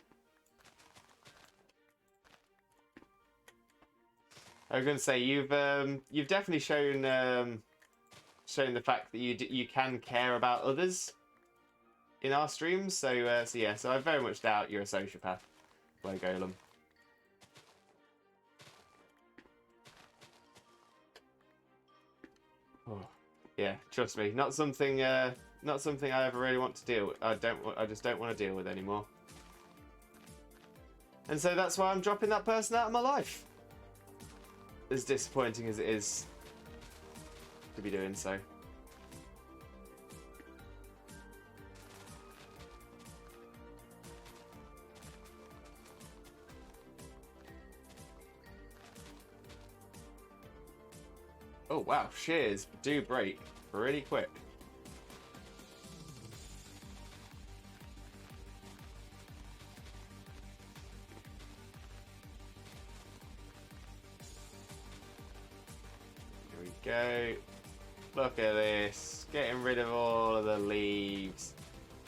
was going to say you've definitely shown the fact that you can care about others in our streams. So yeah, so I very much doubt you're a sociopath, Glowgolem. Oh, yeah, trust me, not something I ever really want to deal with. I just don't want to deal with anymore. And so that's why I'm dropping that person out of my life. As disappointing as it is to be doing so. Oh wow, shears do break pretty quick. Here we go. Look at this. Getting rid of all of the leaves.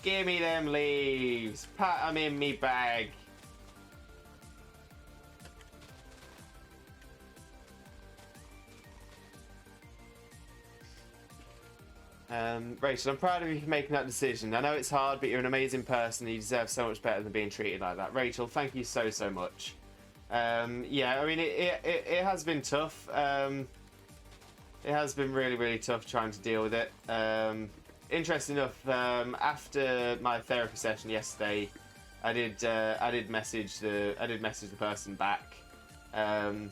Give me them leaves. Pat them in me bag. Rachel, I'm proud of you for making that decision. I know it's hard, but you're an amazing person. You deserve so much better than being treated like that. Rachel, thank you so much. Yeah, I mean, it has been tough. It has been really tough trying to deal with it. Interesting enough, after my therapy session yesterday, I did message the person back. And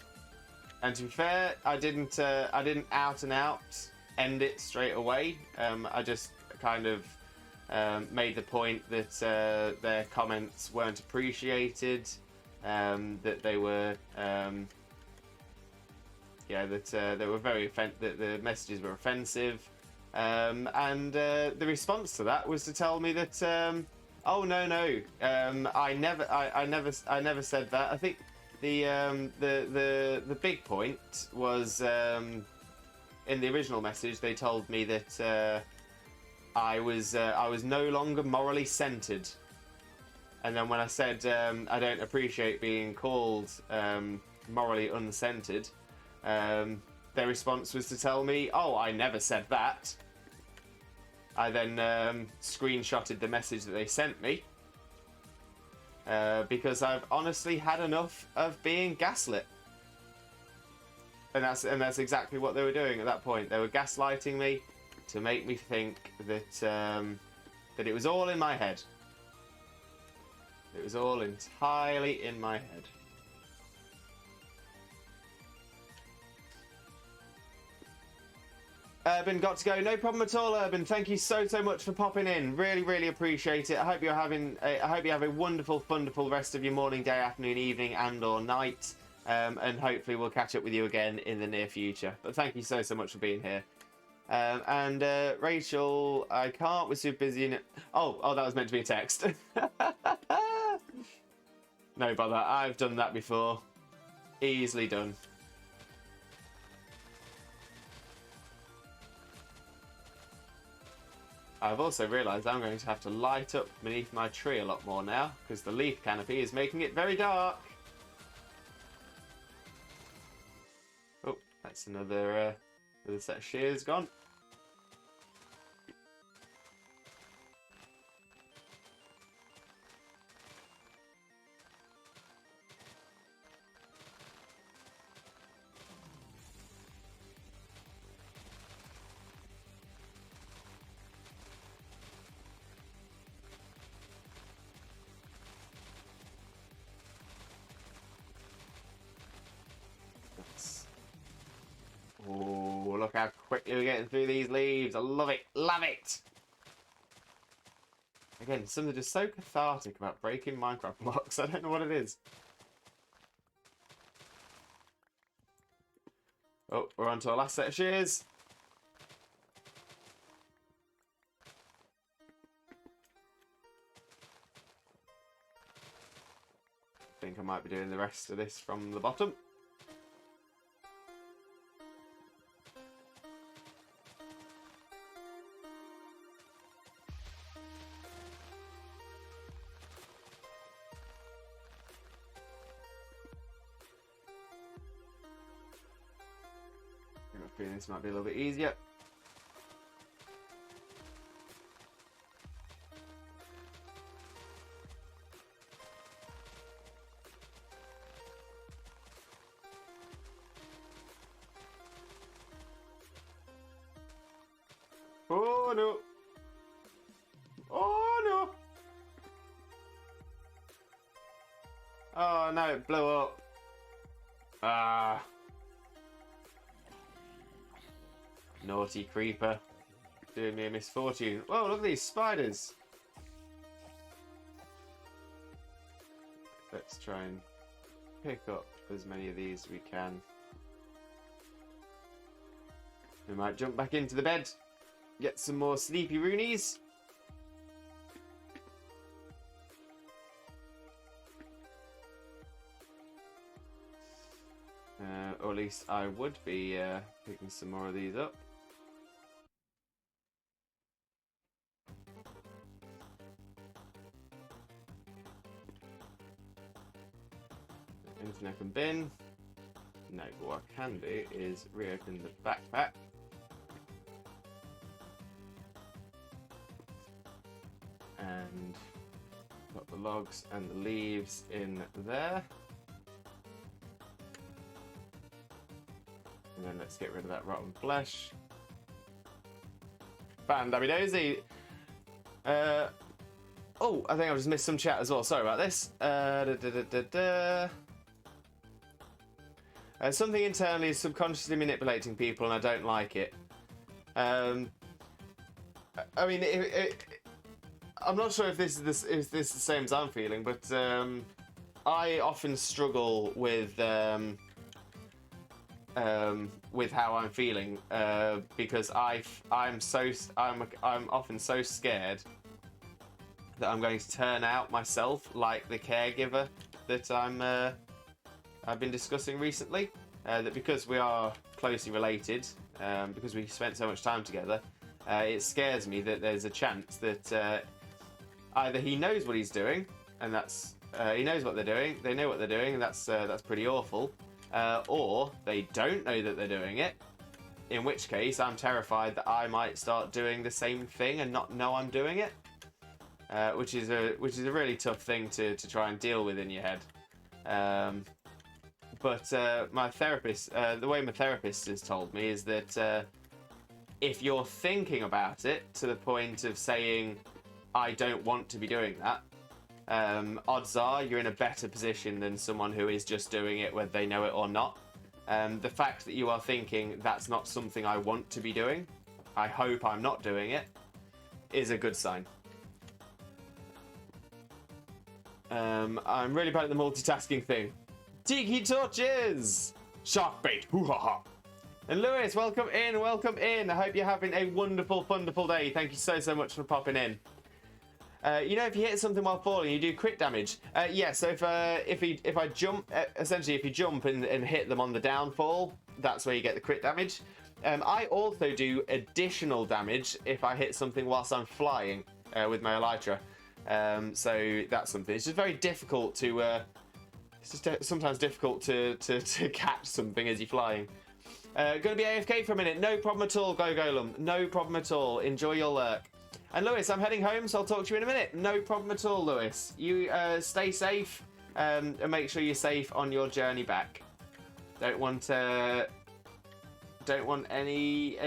to be fair, I didn't out and out end it straight away. I just kind of made the point that their comments weren't appreciated, that they were they were very that the messages were offensive, and the response to that was to tell me that oh no, I never said that. I think the big point was in the original message they told me that I was no longer morally centered. And then when I said I don't appreciate being called morally uncentered, their response was to tell me, "Oh, I never said that." I then screenshotted the message that they sent me because I've honestly had enough of being gaslit. And that's exactly what they were doing at that point. They were gaslighting me to make me think that that it was all in my head. It was all entirely in my head. Urban got to go. No problem at all, Urban. Thank you so much for popping in. Really, really appreciate it. I hope you have a wonderful, wonderful rest of your morning, day, afternoon, evening, and/or night. And hopefully we'll catch up with you again in the near future. But thank you so much for being here. And Rachel, I can't. We're super busy. Oh, that was meant to be a text. No bother. I've done that before. Easily done. I've also realised I'm going to have to light up beneath my tree a lot more now because the leaf canopy is making it very dark. Oh, that's another set of shears gone. Oh, look how quickly we're getting through these leaves. I love it. Love it. Again, something just so cathartic about breaking Minecraft blocks. I don't know what it is. Oh, we're on to our last set of shears. I think I might be doing the rest of this from the bottom. This might be a little bit easier. Oh no! Oh no! Oh no, it blew up. Ah. Naughty creeper. Doing me a misfortune. Whoa, look at these spiders. Let's try and pick up as many of these as we can. We might jump back into the bed. Get some more sleepy roonies. Or at least I would be picking some more of these up. Anything I can bin? No, but what I can do is reopen the backpack. And put the logs and the leaves in there. And then let's get rid of that rotten flesh. Bandabby-dozy. Oh, I think I've just missed some chat as well. Sorry about this. Something internally is subconsciously manipulating people, and I don't like it. I mean, I'm not sure if this is the same as I'm feeling, but I often struggle with how I'm feeling because I'm often so scared that I'm going to turn out myself like the caregiver that I've been discussing recently. That because we are closely related, because we spent so much time together, it scares me that there's a chance that either he knows what he's doing, and that's he knows what they're doing. They know what they're doing, and that's pretty awful. Or they don't know that they're doing it, in which case I'm terrified that I might start doing the same thing and not know I'm doing it, which is a really tough thing to try and deal with in your head. But my therapist, the way my therapist has told me is that if you're thinking about it to the point of saying, I don't want to be doing that, odds are you're in a better position than someone who is just doing it whether they know it or not. The fact that you are thinking, that's not something I want to be doing, I hope I'm not doing it, is a good sign. I'm really bad at the multitasking thing. Tiki torches! Shark bait! Hoo-ha-ha! And Lewis, welcome in, welcome in. I hope you're having a wonderful, wonderful day. Thank you so much for popping in. You know, if you hit something while falling, you do crit damage. Yeah, so if I jump, essentially if you jump and hit them on the downfall, that's where you get the crit damage. I also do additional damage if I hit something whilst I'm flying with my elytra. So that's something. It's just very difficult to. It's just sometimes difficult to catch something as you're flying. Going to be AFK for a minute. No problem at all, Go Golem. No problem at all. Enjoy your lurk. And Lewis, I'm heading home, so I'll talk to you in a minute. No problem at all, Lewis. You stay safe and make sure you're safe on your journey back. Don't want any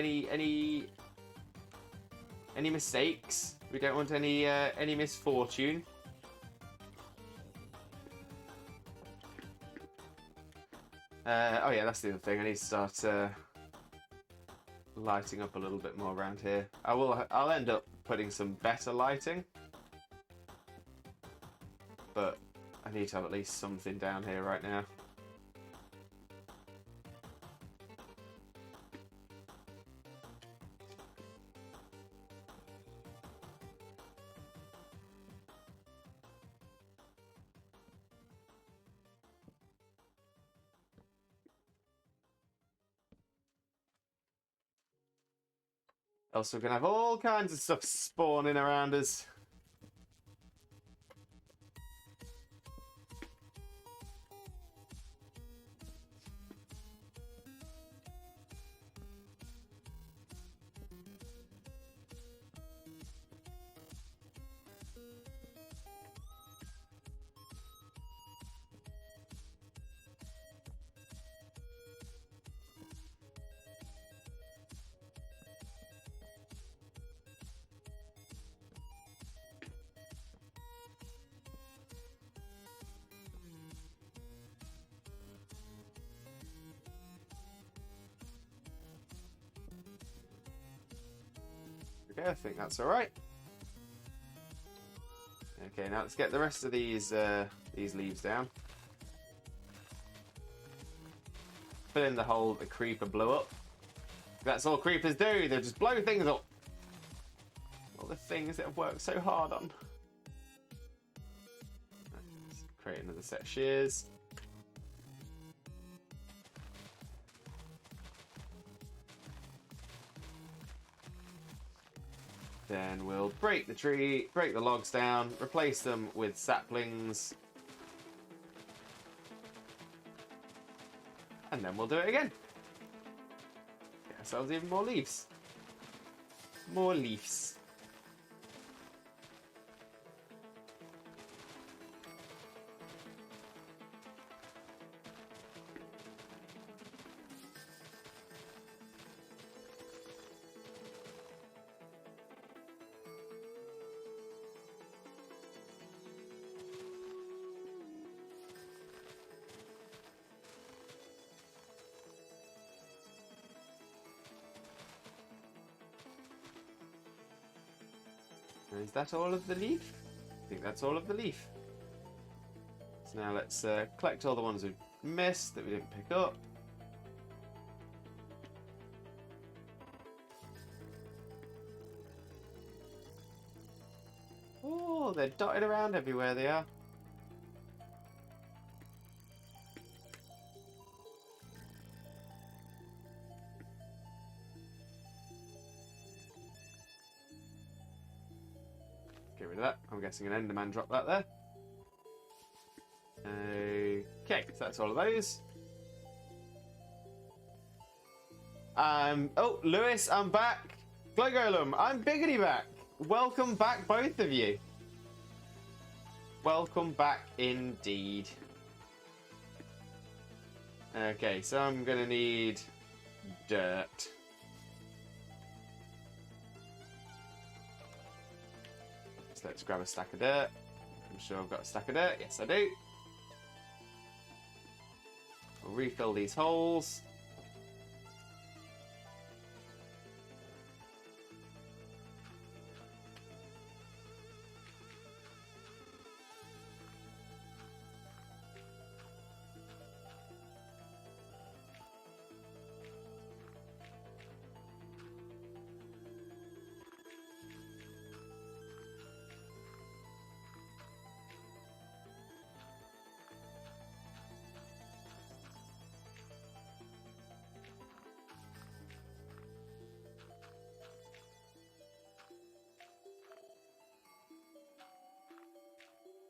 mistakes. We don't want any misfortune. Oh yeah, that's the other thing. I need to start lighting up a little bit more around here. I'll end up putting some better lighting, but I need to have at least something down here right now. Else we're going to have all kinds of stuff spawning around us. Okay, I think that's all right. Okay, now let's get the rest of these leaves down. Fill in the hole the creeper blew up. That's all creepers do. They just blow things up. All the things that I've worked so hard on. Let's create another set of shears. Then we'll break the tree, break the logs down, replace them with saplings. And then we'll do it again. Get ourselves even more leaves. More leaves. Is that all of the leaf? I think that's all of the leaf. So now let's collect all the ones we missed that we didn't pick up. Oh, they're dotted around everywhere they are. Get rid of that. I'm guessing an Enderman dropped that there. Okay, so that's all of those. Oh, Lewis, I'm back. Glow Golem, I'm Biggity back. Welcome back, both of you. Welcome back indeed. Okay, so I'm gonna need dirt. So let's grab a stack of dirt. I'm sure I've got a stack of dirt. Yes, I do. We'll refill these holes.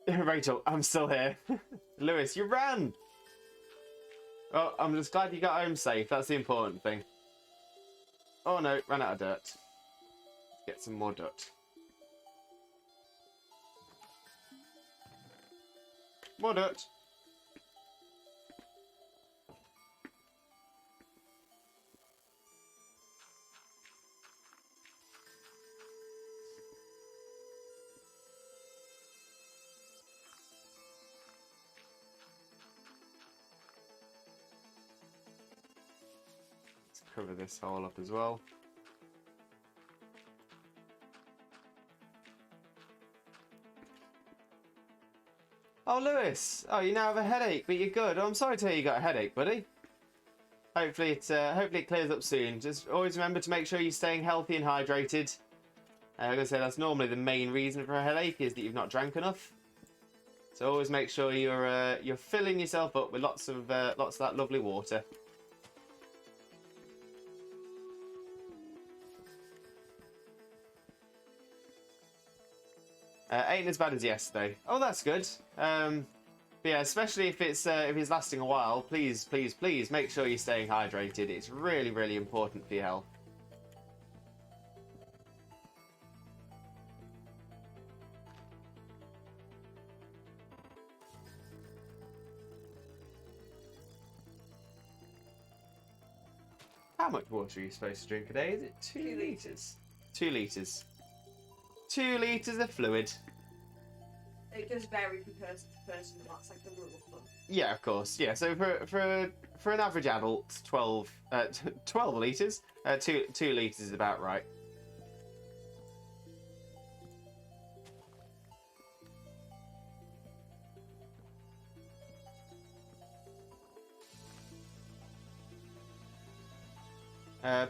Rachel, I'm still here. Lewis, you ran! Oh, I'm just glad you got home safe. That's the important thing. Oh no, ran out of dirt. Let's get some more dirt. More dirt. Cover this hole up as well. Oh, Lewis! Oh, you now have a headache, but you're good. Oh, I'm sorry to hear you got a headache, buddy. Hopefully it clears up soon. Just always remember to make sure you're staying healthy and hydrated. Like I say, that's normally the main reason for a headache is that you've not drank enough. So always make sure you're filling yourself up with lots of that lovely water. Ain't as bad as yesterday. Oh, that's good. But yeah, especially if it's lasting a while, please make sure you're staying hydrated. It's really, really important for your health. How much water are you supposed to drink a day? Is it 2 litres? 2 litres. 2 litres of fluid. It does vary from person to person, but that's like the rule of thumb. Yeah, of course. Yeah, so for an average adult, 12 litres. 2 litres is about right.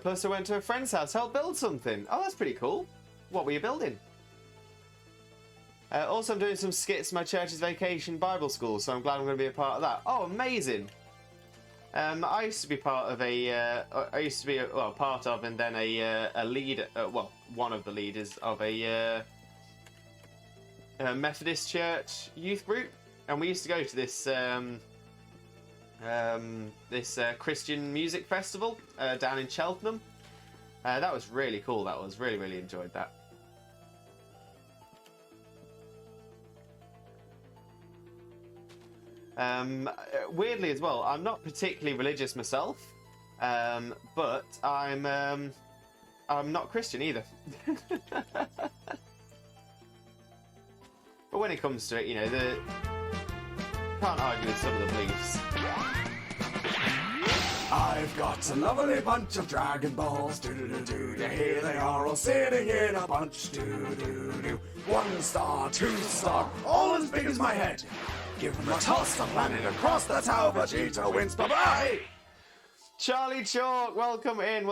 Plus, I went to a friend's house to help build something. Oh, that's pretty cool. What were you building? Also, I'm doing some skits in my church's vacation Bible school, so I'm glad I'm going to be a part of that. Oh, amazing! I used to be part of part of, and then a leader. Well, one of the leaders of a Methodist church youth group, and we used to go to this Christian music festival down in Cheltenham. That was really cool. That was really enjoyed that. Weirdly as well, I'm not particularly religious myself, but I'm not Christian either. But when it comes to it, you know, can't argue with some of the beliefs. I've got a lovely bunch of Dragon Balls, do-do-do-do. Here they are all sitting in a bunch, do-do-do. 1 star, 2 star, all as big as my head. Give them a toss, the planet across the tower, Vegeta wins, bye-bye! Charlie Chalk, welcome in.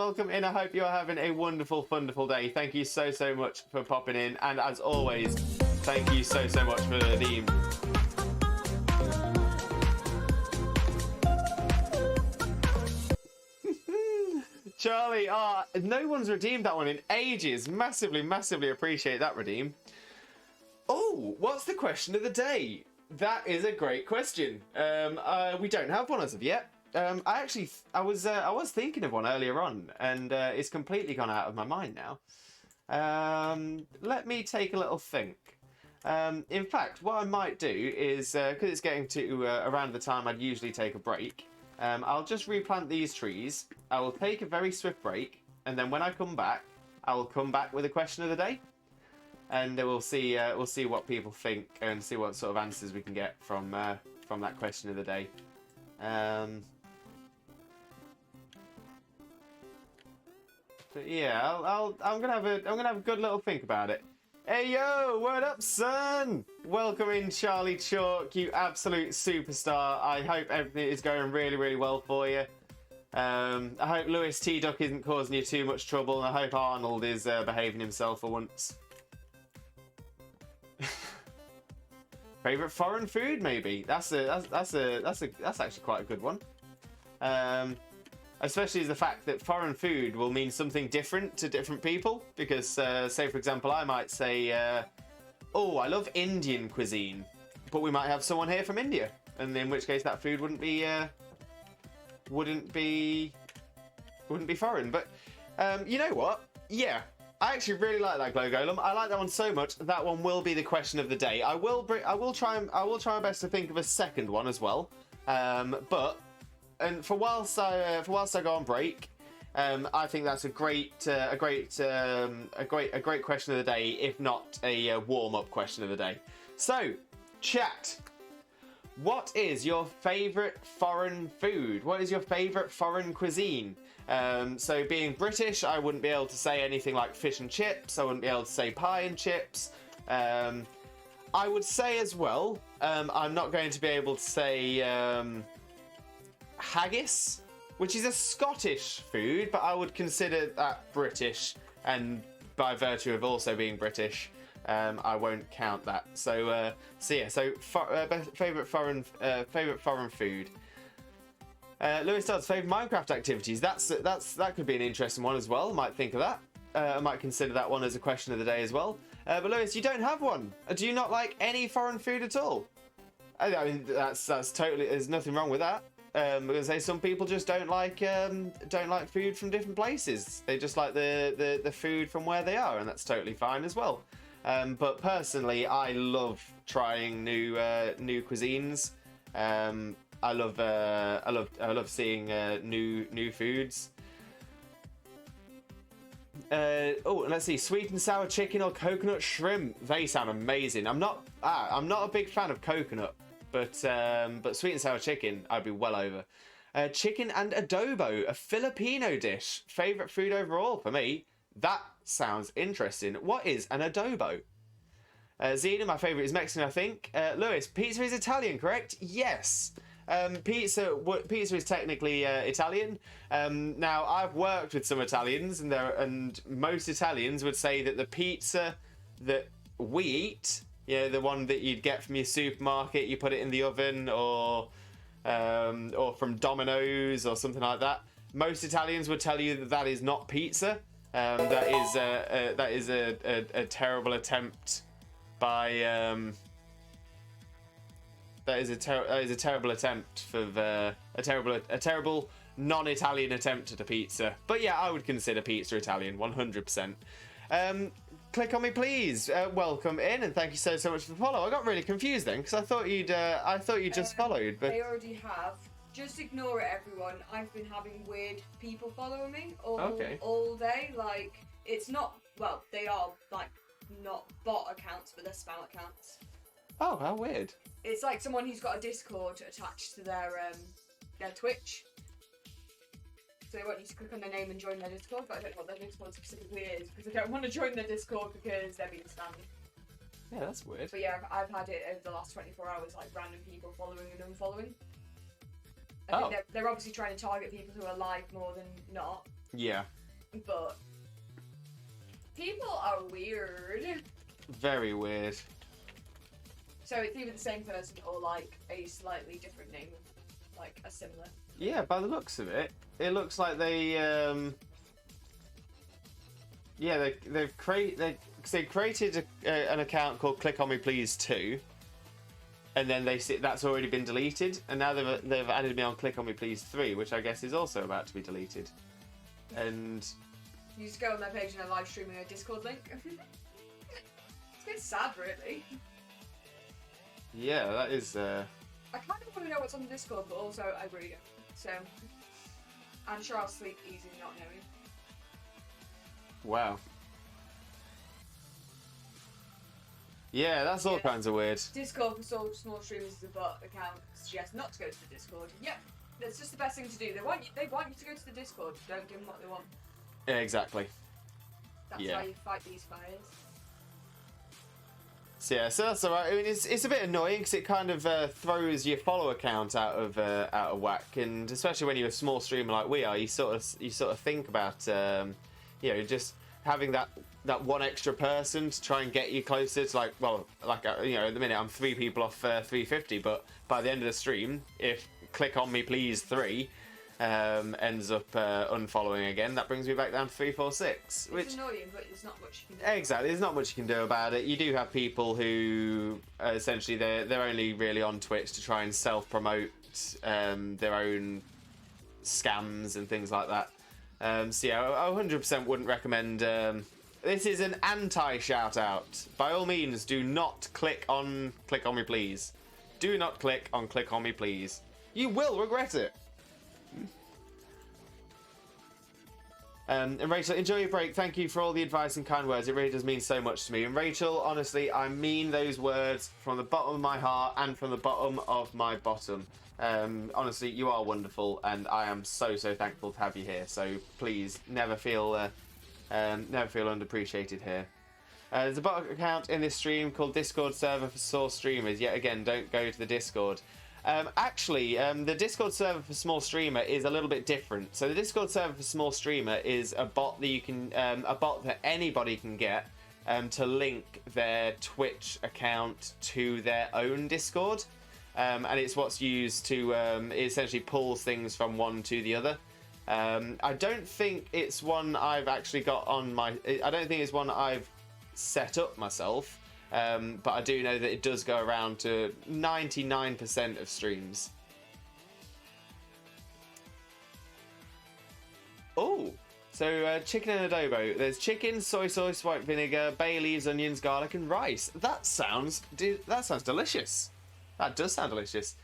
I hope you're having a wonderful day. Thank you so much for popping in, and as always, thank you so much for the theme. Charlie, no one's redeemed that one in ages. Massively appreciate that redeem. Oh, what's the question of the day? That is a great question. We don't have one as of yet. I was thinking of one earlier on, and it's completely gone out of my mind now. Let me take a little think. In fact, what I might do is, because it's getting to around the time I'd usually take a break, I'll just replant these trees. I will take a very swift break, and then when I come back, I will come back with a question of the day, and we'll see what people think and see what sort of answers we can get from that question of the day. But yeah, I'm gonna have a good little think about it. Hey yo, what up, son? Welcome in, Charlie Chalk, you absolute superstar. I hope everything is going really, really well for you. I hope Lewis T Duck isn't causing you too much trouble, and I hope Arnold is behaving himself for once. Favorite foreign food, maybe. That's actually quite a good one. Especially the fact that foreign food will mean something different to different people. Because, say for example, I might say, "Oh, I love Indian cuisine," but we might have someone here from India, and in which case that food wouldn't be foreign. But you know what? Yeah. I actually really like that Glow Golem. I like that one so much. That one will be the question of the day. I will try my best to think of a second one as well. But for whilst I go on break, I think that's a great question of the day, if not a warm-up question of the day. So, chat. What is your favourite foreign food? What is your favourite foreign cuisine? So being British, I wouldn't be able to say anything like fish and chips. I wouldn't be able to say pie and chips. I would say as well, I'm not going to be able to say haggis, which is a Scottish food, but I would consider that British, and by virtue of also being British, I won't count that. So favorite foreign food. Lewis Dodd's favourite Minecraft activities. That could be an interesting one as well. I might think of that. I might consider that one as a question of the day as well. But Lewis, you don't have one. Do you not like any foreign food at all? I mean, that's totally. There's nothing wrong with that. I'm gonna say some people just don't like food from different places. They just like the food from where they are, and that's totally fine as well. But personally, I love trying new cuisines. I love seeing new foods. Oh, let's see, sweet and sour chicken or coconut shrimp. They sound amazing. I'm not a big fan of coconut, but sweet and sour chicken, I'd be well over. Chicken and adobo, a Filipino dish. Favorite food overall for me. That sounds interesting. What is an adobo? Zena, my favorite is Mexican, I think. Lewis, pizza is Italian, correct? Yes. Pizza is technically Italian. Now, I've worked with some Italians, and most Italians would say that the pizza that we eat, the one that you'd get from your supermarket, you put it in the oven, or from Domino's or something like that. Most Italians would tell you that is not pizza. That is a terrible attempt by. That is a terrible attempt for a terrible non-Italian attempt at a pizza. But yeah, I would consider pizza Italian, 100%. Click on me, please. Welcome in, and thank you so much for the follow. I got really confused then because I thought you'd just followed, but they already have. Just ignore it, everyone. I've been having weird people following me all day. Like, it's not. Well, they are like not bot accounts, but they're spam accounts. Oh, how weird. It's like someone who's got a Discord attached to their Twitch. So they want you to click on their name and join their Discord, but I don't know what their Discord specifically is, because I don't want to join their Discord because they're being spammy. Yeah, that's weird. But yeah, I've had it over the last 24 hours, like random people following and unfollowing. I think they're obviously trying to target people who are live more than not. Yeah. But people are weird. Very weird. So it's either the same person or like a slightly different name, like a similar. Yeah, by the looks of it, it looks like they they've created an account called Click on Me Please 2, and then they see that's already been deleted, and now they've added me on Click on Me Please 3, which I guess is also about to be deleted. And You just go on their page and they're live streaming a Discord link. It's a bit sad, really. yeah, that is. I kind of want to know what's on the Discord, but also I really don't. So I'm sure I'll sleep easy not knowing. Wow. Yeah, that's all kinds of weird. Discord for small streamers is a bot account. Suggests not to go to the Discord. Yep, that's just the best thing to do. They want you to go to the Discord. Don't give them what they want. Yeah, exactly. That's Yeah. how you fight these fires. So yeah, so that's alright. I mean, it's a bit annoying because it kind of throws your follow account out of whack, and especially when you're a small streamer like we are, you sort of think about you know, just having that one extra person to try and get you closer to you know, at the minute I'm 3 people off 350, but by the end of the stream, if Click on Me Please 3 ends up unfollowing again, that brings me back down to 346. It's annoying, but there's not much you can do. Exactly, there's not much you can do about it. You do have people who essentially they're only really on Twitch to try and self-promote their own scams and things like that. So yeah, I 100% wouldn't recommend. This is an anti-shout out. By all means, do not click on Me Please. Do not click on Click on Me Please. You will regret it. And Rachel, enjoy your break. Thank you for all the advice and kind words. It really does mean so much to me. And Rachel, honestly, I mean those words from the bottom of my heart and from the bottom of my bottom. Honestly, you are wonderful, and I am so thankful to have you here. So please, never feel underappreciated here. There's a bot account in this stream called Discord server for small streamers. Yet again, don't go to the Discord. Actually, the Discord server for small streamer is a little bit different. So the Discord server for small streamer is a bot that you can, a bot that anybody can get to link their Twitch account to their own Discord, and it's what's used to it essentially pulls things from one to the other. I don't think it's one I've actually got on my. I don't think it's one I've set up myself. But I do know that it does go around to 99% of streams. Oh, so chicken and adobo. There's chicken, soy sauce, white vinegar, bay leaves, onions, garlic, and rice. That sounds delicious. That does sound delicious.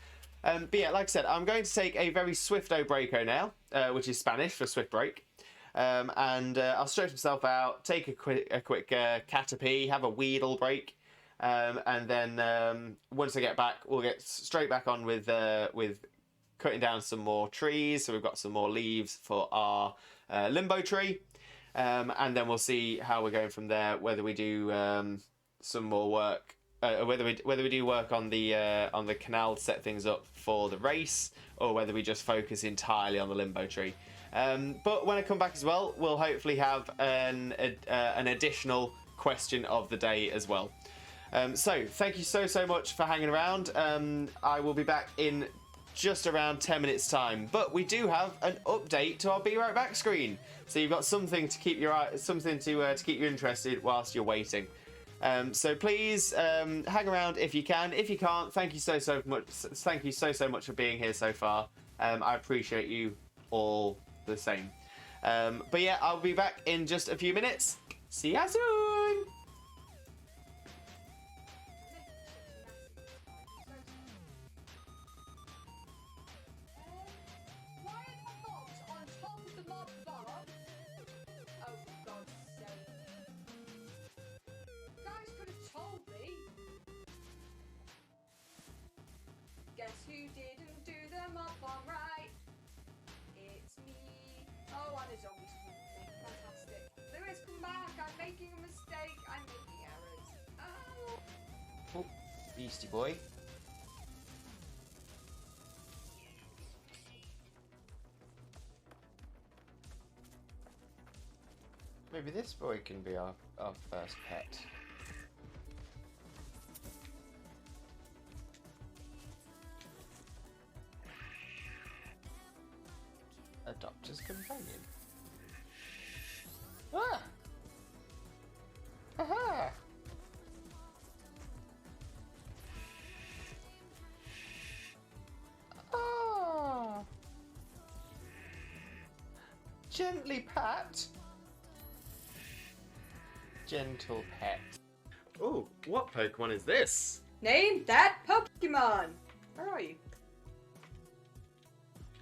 But yeah, like I said, I'm going to take a very swifto breako now, which is Spanish for swift break. And I'll stretch myself out, take a quick Canopies, have a Weedle break, and then once I get back, we'll get straight back on with cutting down some more trees. So we've got some more leaves for our Limbo tree, and then we'll see how we're going from there. Whether we do some more work, whether we do work on the canal to set things up for the race, or whether we just focus entirely on the Limbo tree. But when I come back as well, we'll hopefully have an additional question of the day as well. So thank you so much for hanging around. I will be back in just around 10 minutes time, but we do have an update to our Be Right Back screen, so you've got something to keep to keep you interested whilst you're waiting. So please hang around if you can. If you can't, thank you so much. Thank you so much for being here so far. I appreciate you all the same. But yeah, I'll be back in just a few minutes. See ya soon. Why are the mobs on top of the mob bar? Oh, for God's sake. You guys could have told me. Guess who didn't do the mob bomb right? It's me. Oh, and a zombie's coming. Fantastic. Lewis, come back. I'm making a mistake. I'm making errors. Oh. Oh, Beastie Boy. Maybe this boy can be our first pet. A doctor's companion. Ah! Aha! Gently pat. Gentle pet. Oh, what Pokemon is this? Name that Pokemon. Where are you?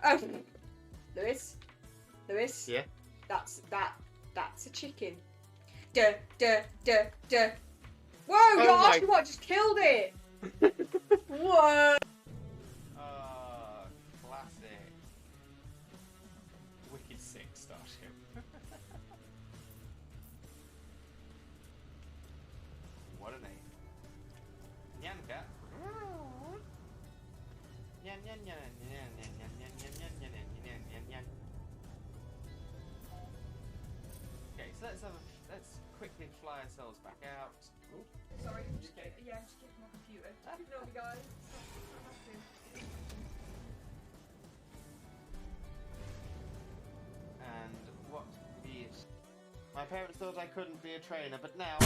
Oh, Lewis. Lewis. Yeah. That's a chicken. Duh. Whoa, you're my- asking what just killed it. Whoa. Classic. Wicked sick Starship. What a name. Nyanka. Nyan nyan nyan nyan nyan nyan nyan nyan nyan nyan nyan nyan nyan. Okay, so let's quickly fly ourselves back out. Ooh. Sorry, Okay. yeah, just kicked my computer. Ignore me, guys. And what is... My parents thought I couldn't be a trainer, but now...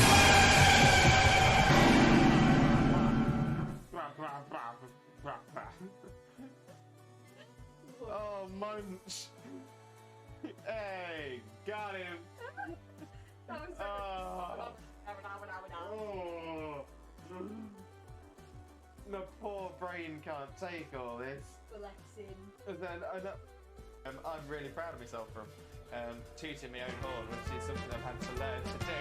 Oh, Munch! Hey, got him! That was so Oh. Oh. My poor brain can't take all this. relaxing. And then I'm really proud of myself for tooting my own horn, which is something I've had to learn to do.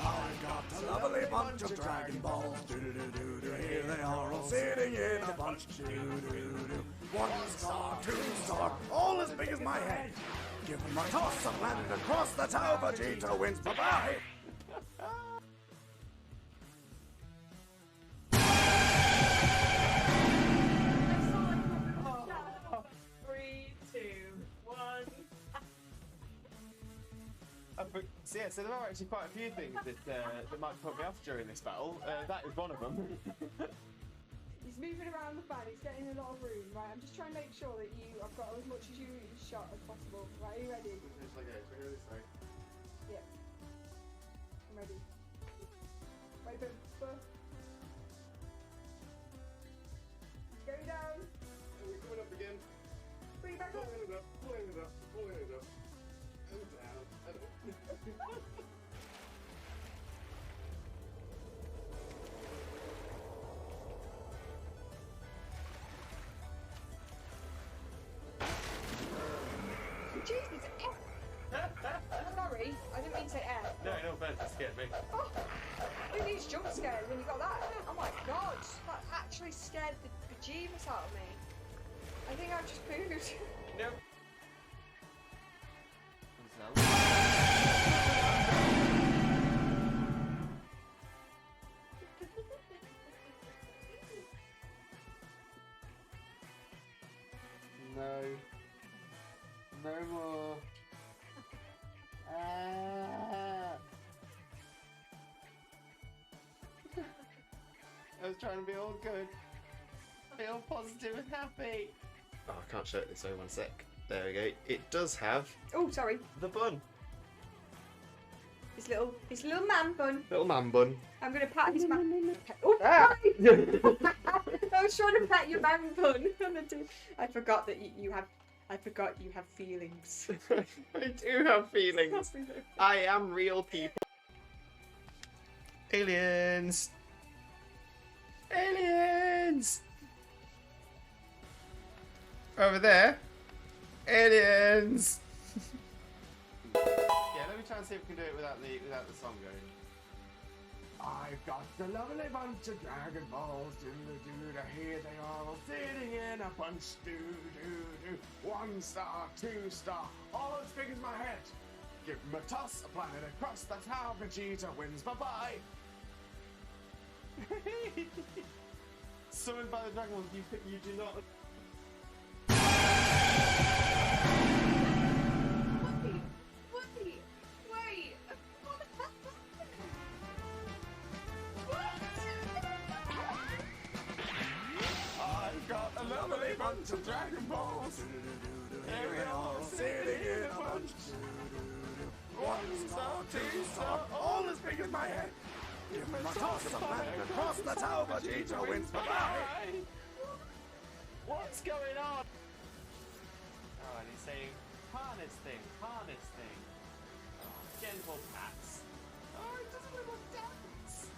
I've got a lovely bunch of Dragon Balls. Do-do-do-do-do. Here they are all sitting in a bunch. Do-do-do-do. 1 star, 2 star, all as big as my head. Give them a toss and landed across the tower. Vegeta wins. Bye-bye. Three, two, one. So yeah, so there are actually quite a few things that might put me off during this battle. That is one of them. He's moving around the fan, he's getting a lot of room, right? I'm just trying to make sure that I've got as much as you shot as possible. Right, are you ready? Yeah. I'm ready. Wait, but go down. We're coming up again. Bring it back up. Pulling it up, pulling it up, pulling it up. And down, and up. Jesus, sorry, I didn't mean to say F. No, no offense, that scared me. Oh, who needs jump scares when you got that? Oh my god, that actually scared the bejeebus out of me. I think I've just pooed. No. No. No more. Ah. I was trying to be all good. Feel positive and happy. Oh, I can't show it this way, 1 sec. There we go. It does have Oh, sorry. the bun. His little man bun. Little man bun. I'm gonna pat his man. Oh, Ah. sorry. I was trying to pat your man bun. I forgot that you have. I forgot you have feelings. I do have feelings. I am real people. Aliens! Aliens! Over there. Aliens! Yeah, let me try and see if we can do it without the song going. I've got a lovely bunch of Dragon Balls. Do-do-do-do. Here they are all sitting in a bunch. Do-do-do. 1 star, 2 star, all as big as my head. Give them a toss, a planet across. That's how Vegeta wins. Bye-bye. Summoned by the Dragon Balls, you do not... Wait. I've got a lovely bunch of Dragon Balls. Here they are all sitting in a bunch. 1 star, 2 star, all as big as my head. Give them a toss, a planet across the tower. Vegeta wins. Bye-bye. What's going on? Oh, and he's saying, harness thing, harness thing. Gentle pats. Oh, it doesn't want to dance.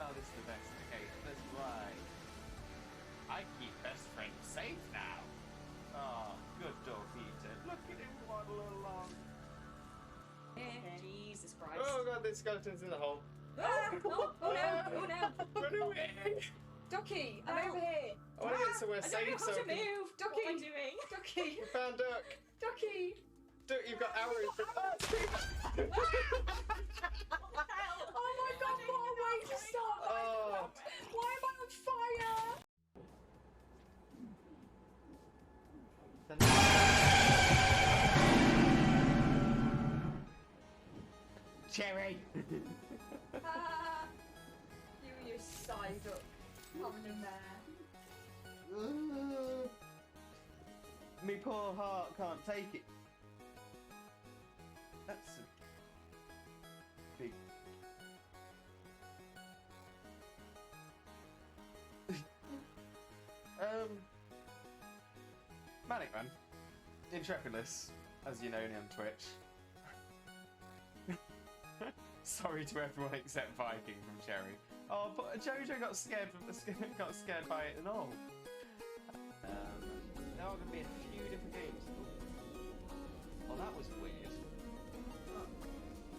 Oh, this is the best. Okay, that's why. I keep best friends safe now. Oh, good dog, Peter. Look at him waddle along. Jesus Christ. Oh god, this skeleton's in the hole. Ah, oh no, oh no. Run away! Ducky, I'm over here. I want to get somewhere I safe don't know so how I to can... move. Ducky. What am I doing? Ducky. We found Duck. Ducky. Duck, you've got arrows for... Oh my god, what a way to start. Oh. Why am I on fire? Cherry! Ah, you side up. Coming in there. Me poor heart can't take it. That's a big... Manic Man. Intrepidless, as you know me on Twitch. Sorry to everyone except Viking from Cherry. Oh, but Jojo got scared by it and all. There are going to be a few different games. Oh, that was weird.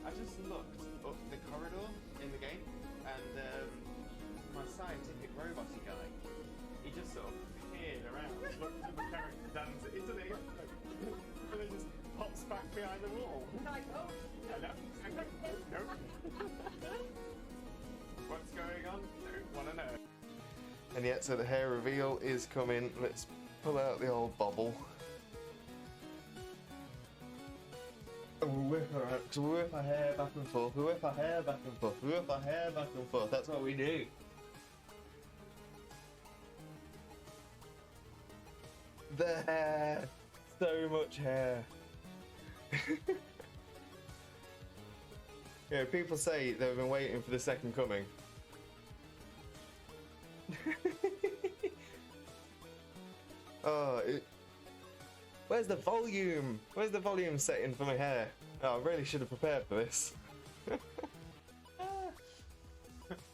I just looked up the corridor in the game, and my scientific roboty guy, he just sort of peered around, looked at the character dancing, isn't he? And then just pops back behind the wall. Like, oh. No. What's going on? Don't want to know. And yet, so the hair reveal is coming. Let's pull out the old bobble. And we'll whip her out. So we whip our hair back and forth. We whip our hair back and forth. We whip our hair back and forth. That's what we do. The hair. So much hair. Yeah, people say they've been waiting for the second coming. Oh, where's the volume? Where's the volume setting for my hair? Oh, I really should have prepared for this.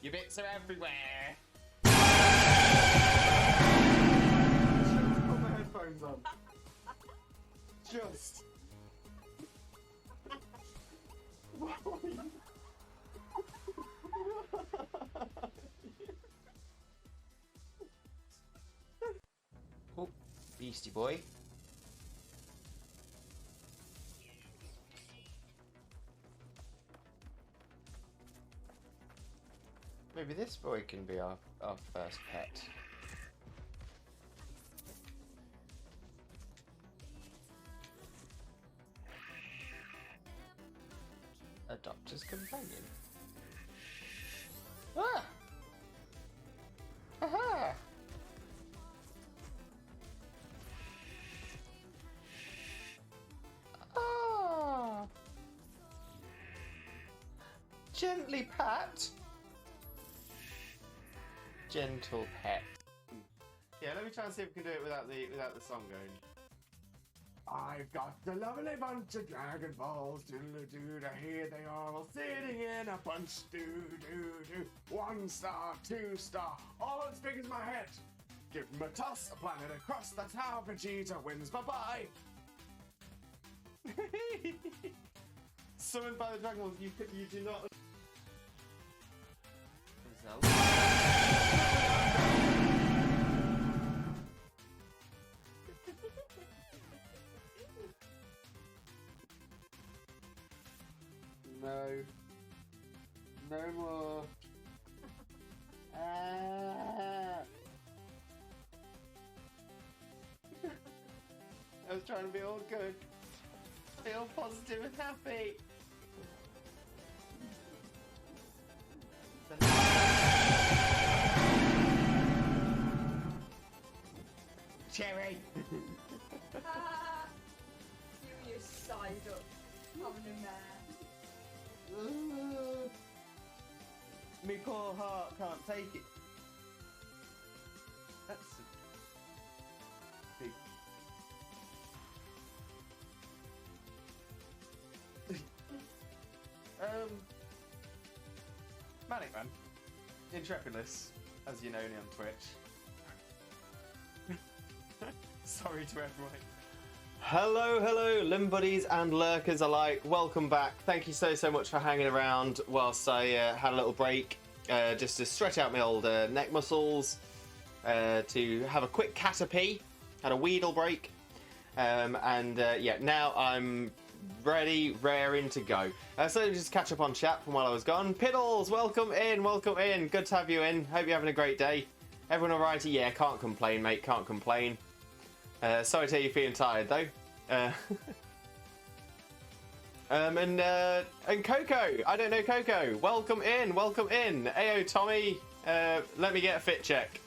Your bits are everywhere. Just put my headphones on. Just. Oh, Beastie Boy. Maybe this boy can be our first pet. A doctor's companion. Ah! Aha! Ah! Gently pat. Gentle pet. Yeah, let me try and see if we can do it without the song going. I've got a lovely bunch of Dragon Balls, doodle-doo, here they are all sitting in a bunch, doo-doo-doo. 1 star, 2 star, all as big as my head. Give them a toss, a planet across, that's how Vegeta wins, bye-bye. Summoned by the Dragon Balls, you do not... No. No more. I was trying to be all good. Feel positive and happy. Cherry! Ah, you side up. Coming in there. Me poor heart can't take it. That's Manic Man. Intrepidless, as you know me on Twitch. Sorry to everyone. Hello, hello, Limbuddies and lurkers alike. Welcome back. Thank you so much for hanging around whilst I had a little break, just to stretch out my old neck muscles, to have a quick Canopy, had a Weedle break, and yeah, now I'm ready, raring to go. So just catch up on chat from while I was gone. Piddles, welcome in, welcome in. Good to have you in. Hope you're having a great day. Everyone alrighty? Yeah, can't complain, mate, can't complain. Sorry to hear you're feeling tired, though. And Coco, I don't know Coco. Welcome in, welcome in. Ayo, Tommy, let me get a fit check.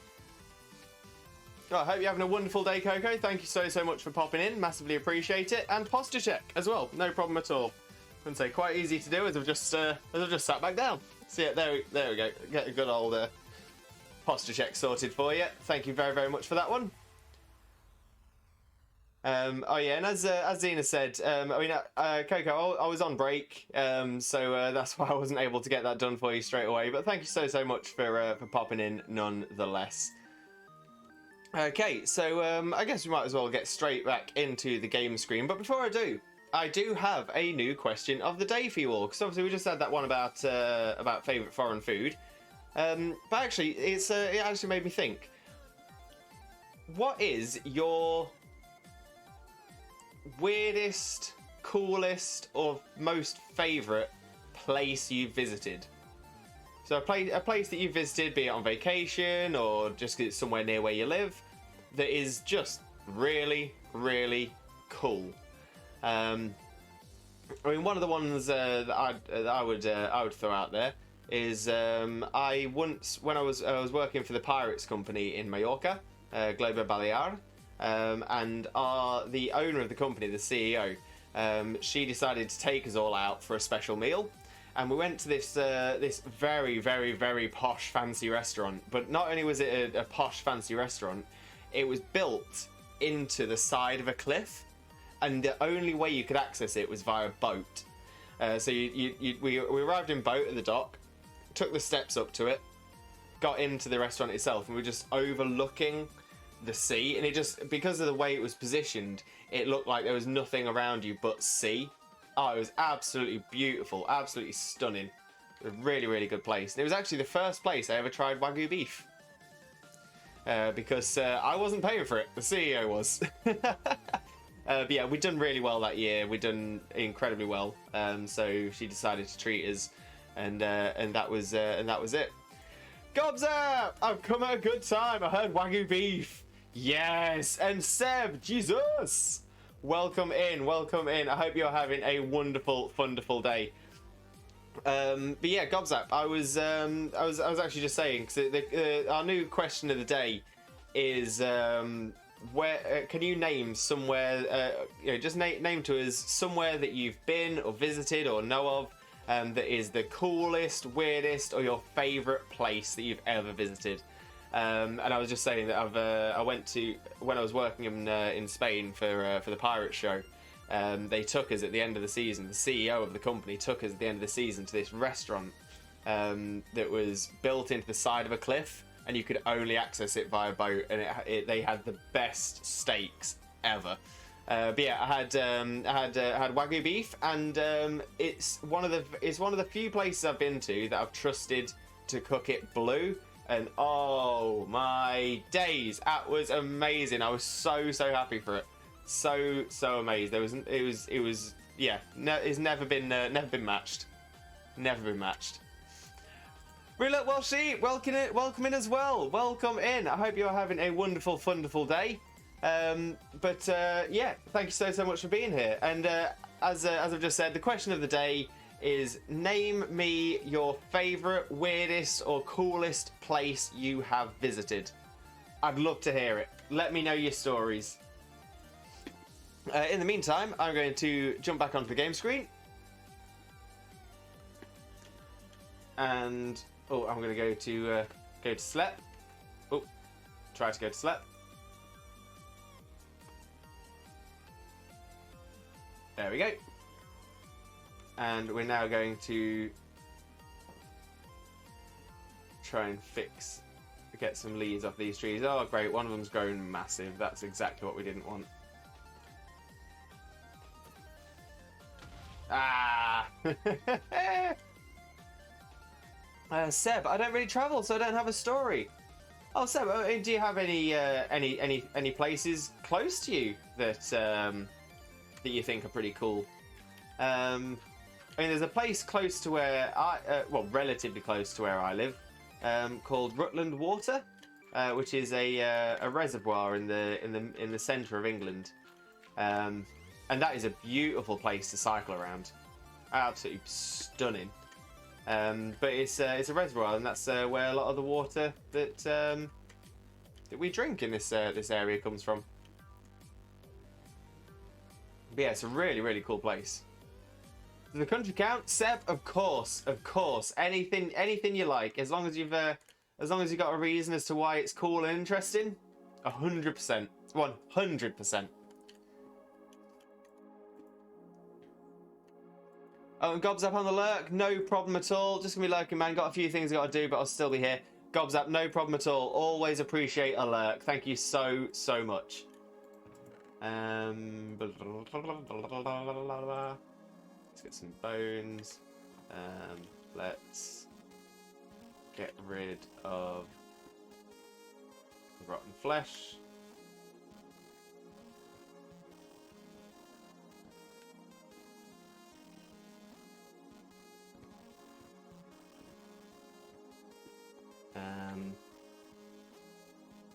Oh, I hope you're having a wonderful day, Coco. Thank you so much for popping in. Massively appreciate it. And posture check as well. No problem at all. Couldn't say quite easy to do as I've just sat back down. So yeah, there we go. Get a good old posture check sorted for you. Thank you very much for that one. Oh yeah, and as Zena said, Coco, I was on break, so that's why I wasn't able to get that done for you straight away. But thank you so much for popping in nonetheless. Okay, so I guess we might as well get straight back into the game screen. But before I do have a new question of the day for you all, because obviously we just had that one about favourite foreign food. But actually, it actually made me think. What is your weirdest, coolest, or most favourite place you've visited? So a place that you visited, be it on vacation or just somewhere near where you live, that is just really cool. I mean, one of the ones that I would throw out there is I once, when I was working for the Pirates Company in Mallorca, Globo Balear, and the owner of the company, the CEO, she decided to take us all out for a special meal. And we went to this very posh fancy restaurant. But not only was it a posh fancy restaurant, it was built into the side of a cliff, and the only way you could access it was via boat. So we arrived in boat at the dock, took the steps up to it, got into the restaurant itself, and we were just overlooking the sea. And it just, because of the way it was positioned, it looked like there was nothing around you but sea. Oh, it was absolutely beautiful, absolutely stunning. A really good place. And it was actually the first place I ever tried Wagyu beef. Because I wasn't paying for it, the CEO was. But yeah, we'd done really well that year. We'd done incredibly well. So she decided to treat us, and that was it. Gobza! I've come at a good time. I heard Wagyu beef. Yes, and Seb, Jesus. Welcome in, welcome in. I hope you're having a wonderful day. But yeah, Gobzap, I was actually just saying, because our new question of the day is where can you name somewhere? Just name to us somewhere that you've been or visited or know of that is the coolest, weirdest, or your favourite place that you've ever visited. And I was just saying that I went to, when I was working in Spain for the Pirates show, they took us at the end of the season. The CEO of the company took us at the end of the season to this restaurant that was built into the side of a cliff, and you could only access it via boat. And they had the best steaks ever. But yeah, I had Wagyu beef, and it's one of the few places I've been to that I've trusted to cook it blue. And oh my days, that was amazing. I was so happy for it, so amazed. It was yeah. It's never been matched. Never been matched. Real Welshie, welcome in as well. Welcome in. I hope you're having a wonderful day. Yeah, thank you so much for being here. And as I've just said, the question of the day is, name me your favourite, weirdest or coolest place you have visited. I'd love to hear it. Let me know your stories. In the meantime, I'm going to jump back onto the game screen. And I'm going to go to Slep. Try to go to Slep. There we go. And we're now going to try and get some leaves off these trees. Oh, great. One of them's grown massive. That's exactly what we didn't want. Ah! Seb, I don't really travel, so I don't have a story. Oh, Seb, do you have any places close to you that that you think are pretty cool? I mean, there's a place close to where relatively close to where I live, called Rutland Water, which is a reservoir in the centre of England, and that is a beautiful place to cycle around. Absolutely stunning. But it's a reservoir, and that's where a lot of the water that we drink in this area comes from. But yeah, it's a really, really cool place. Does the country count? Seb, of course. Anything you like, as long as you've got a reason as to why it's cool and interesting. 100%, 100%. Oh, and Gob's up on the lurk, no problem at all. Just gonna be lurking, man. Got a few things I gotta do, but I'll still be here. Gob's up, no problem at all. Always appreciate a lurk. Thank you so much. Let's get some bones. Let's get rid of the rotten flesh.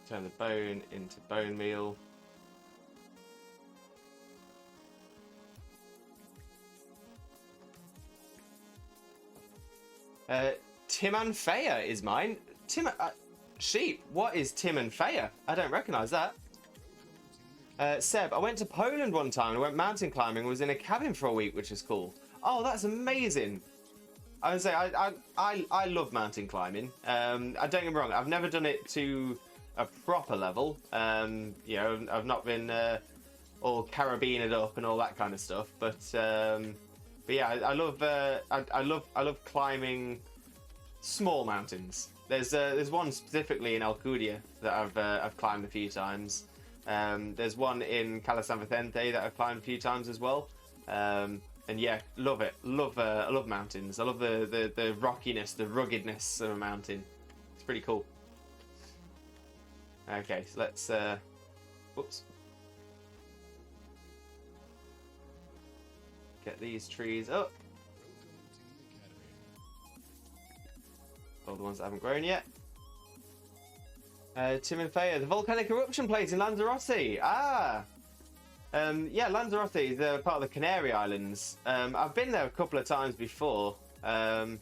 Turn the bone into bone meal. Tim and Faya is mine. Sheep. What is Tim and Faya? I don't recognise that. Seb, I went to Poland one time and went mountain climbing and was in a cabin for a week, which is cool. Oh, that's amazing. I would say I love mountain climbing. Don't get me wrong, I've never done it to a proper level. You know, I've not been all Caribbeaned up and all that kind of stuff. But yeah, I love climbing small mountains. There's one specifically in Alcudia that I've climbed a few times. There's one in Cala San Vicente that I've climbed a few times as well. And yeah, love it. I love mountains. I love the rockiness, the ruggedness of a mountain. It's pretty cool. Okay, so let's whoops. Get these trees up. All the ones that haven't grown yet. Tim and Faya, the volcanic eruption place in Lanzarote. Yeah, Lanzarote is part of the Canary Islands. I've been there a couple of times before. I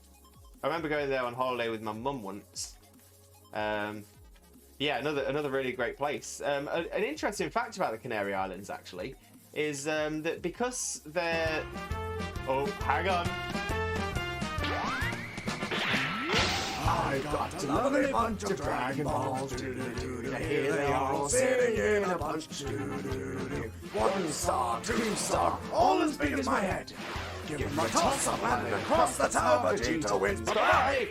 remember going there on holiday with my mum once. Yeah, another really great place. An interesting fact about the Canary Islands, actually, is that because they're... Oh, hang on. I got a lovely bunch of Dragon Balls. Here they are all sitting in a bunch. 1 star, 2 star, all as big as my head. Give them a toss-up landing across the tower. Vegeta wins. Bye!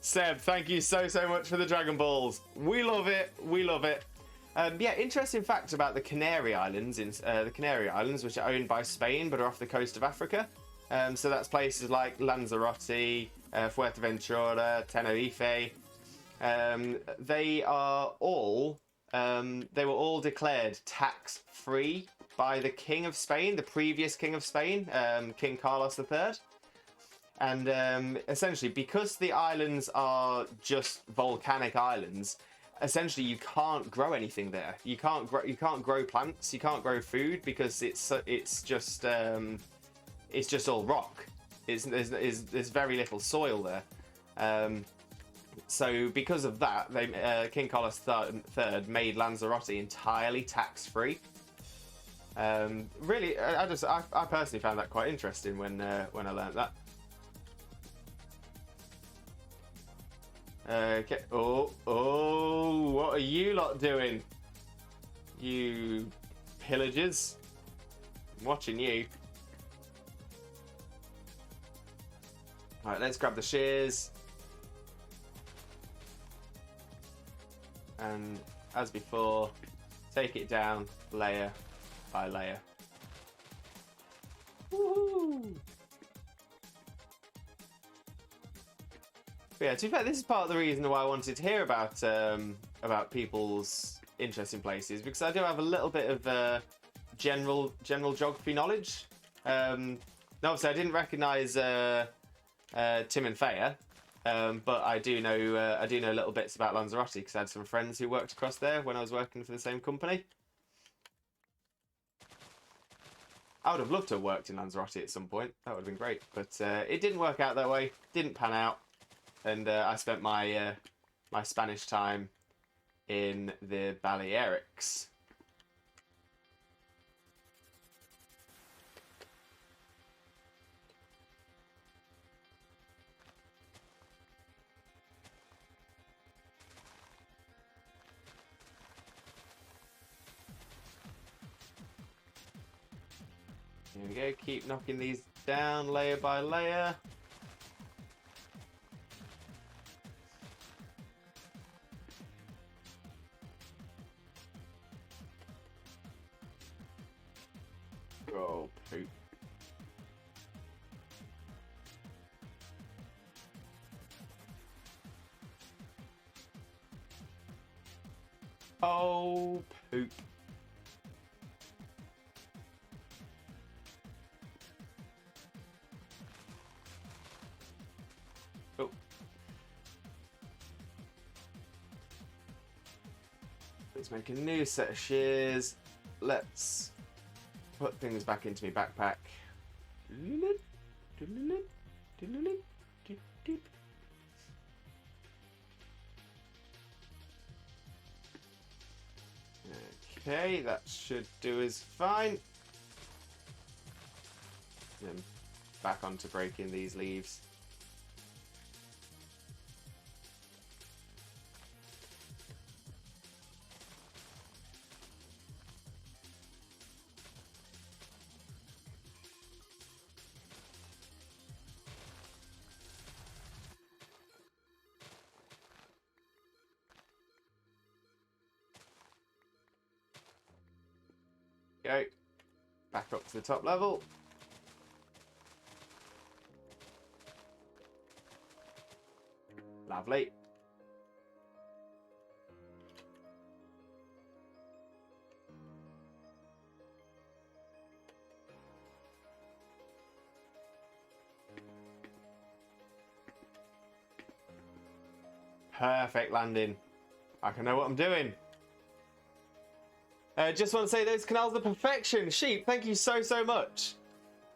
Seb, thank you so much for the Dragon Balls. We love it. We love it. Yeah, interesting fact about the Canary Islands. The Canary Islands, which are owned by Spain but are off the coast of Africa. So that's places like Lanzarote, Fuerteventura, Tenerife. They were all declared tax-free by the King of Spain, the previous King of Spain, King Carlos III. And essentially, because the islands are just volcanic islands, essentially you can't grow anything there. You can't grow plants. You can't grow food because it's just all rock. There's very little soil there. So because of that, King Carlos III made Lanzarote entirely tax-free. Really, I personally found that quite interesting when I learned that. Okay. Oh! What are you lot doing? You pillagers! I'm watching you. Alright, let's grab the shears. And as before, take it down layer by layer. Woohoo! But yeah, to be fair, this is part of the reason why I wanted to hear about people's interest in places, because I do have a little bit of general geography knowledge. Now, obviously, I didn't recognise Tim and Thea, but I do know little bits about Lanzarote because I had some friends who worked across there when I was working for the same company. I would have loved to have worked in Lanzarote at some point. That would have been great, but it didn't work out that way. Didn't pan out, and I spent my my Spanish time in the Balearics. Here we go, keep knocking these down layer by layer. Oh, poop. Oh, poop. Oh. Let's make a new set of shears. Let's put things back into my backpack. Okay, that should do us fine. Then back onto breaking these leaves. Go. Back up to the top level. Lovely. Perfect landing. I can know what I'm doing. Just want to say those canals are perfection. Sheep, thank you so much.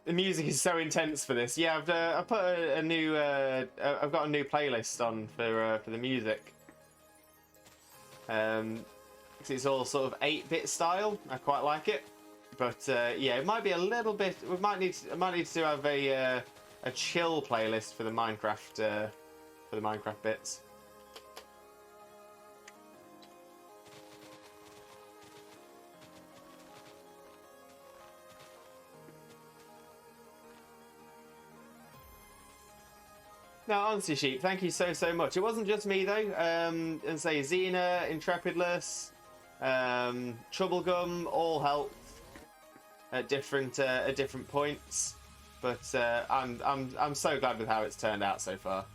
The music is so intense for this. Yeah, I've put a new I've got a new playlist on for the music. 'Cause it's all sort of 8-bit style. I quite like it, but yeah, it might be a little bit. I might need to have a chill playlist for the Minecraft bits. No, honestly, Sheep, thank you so much. It wasn't just me though. And say Xena, Intrepidless, Troublegum, all helped at different points. But I'm so glad with how it's turned out so far.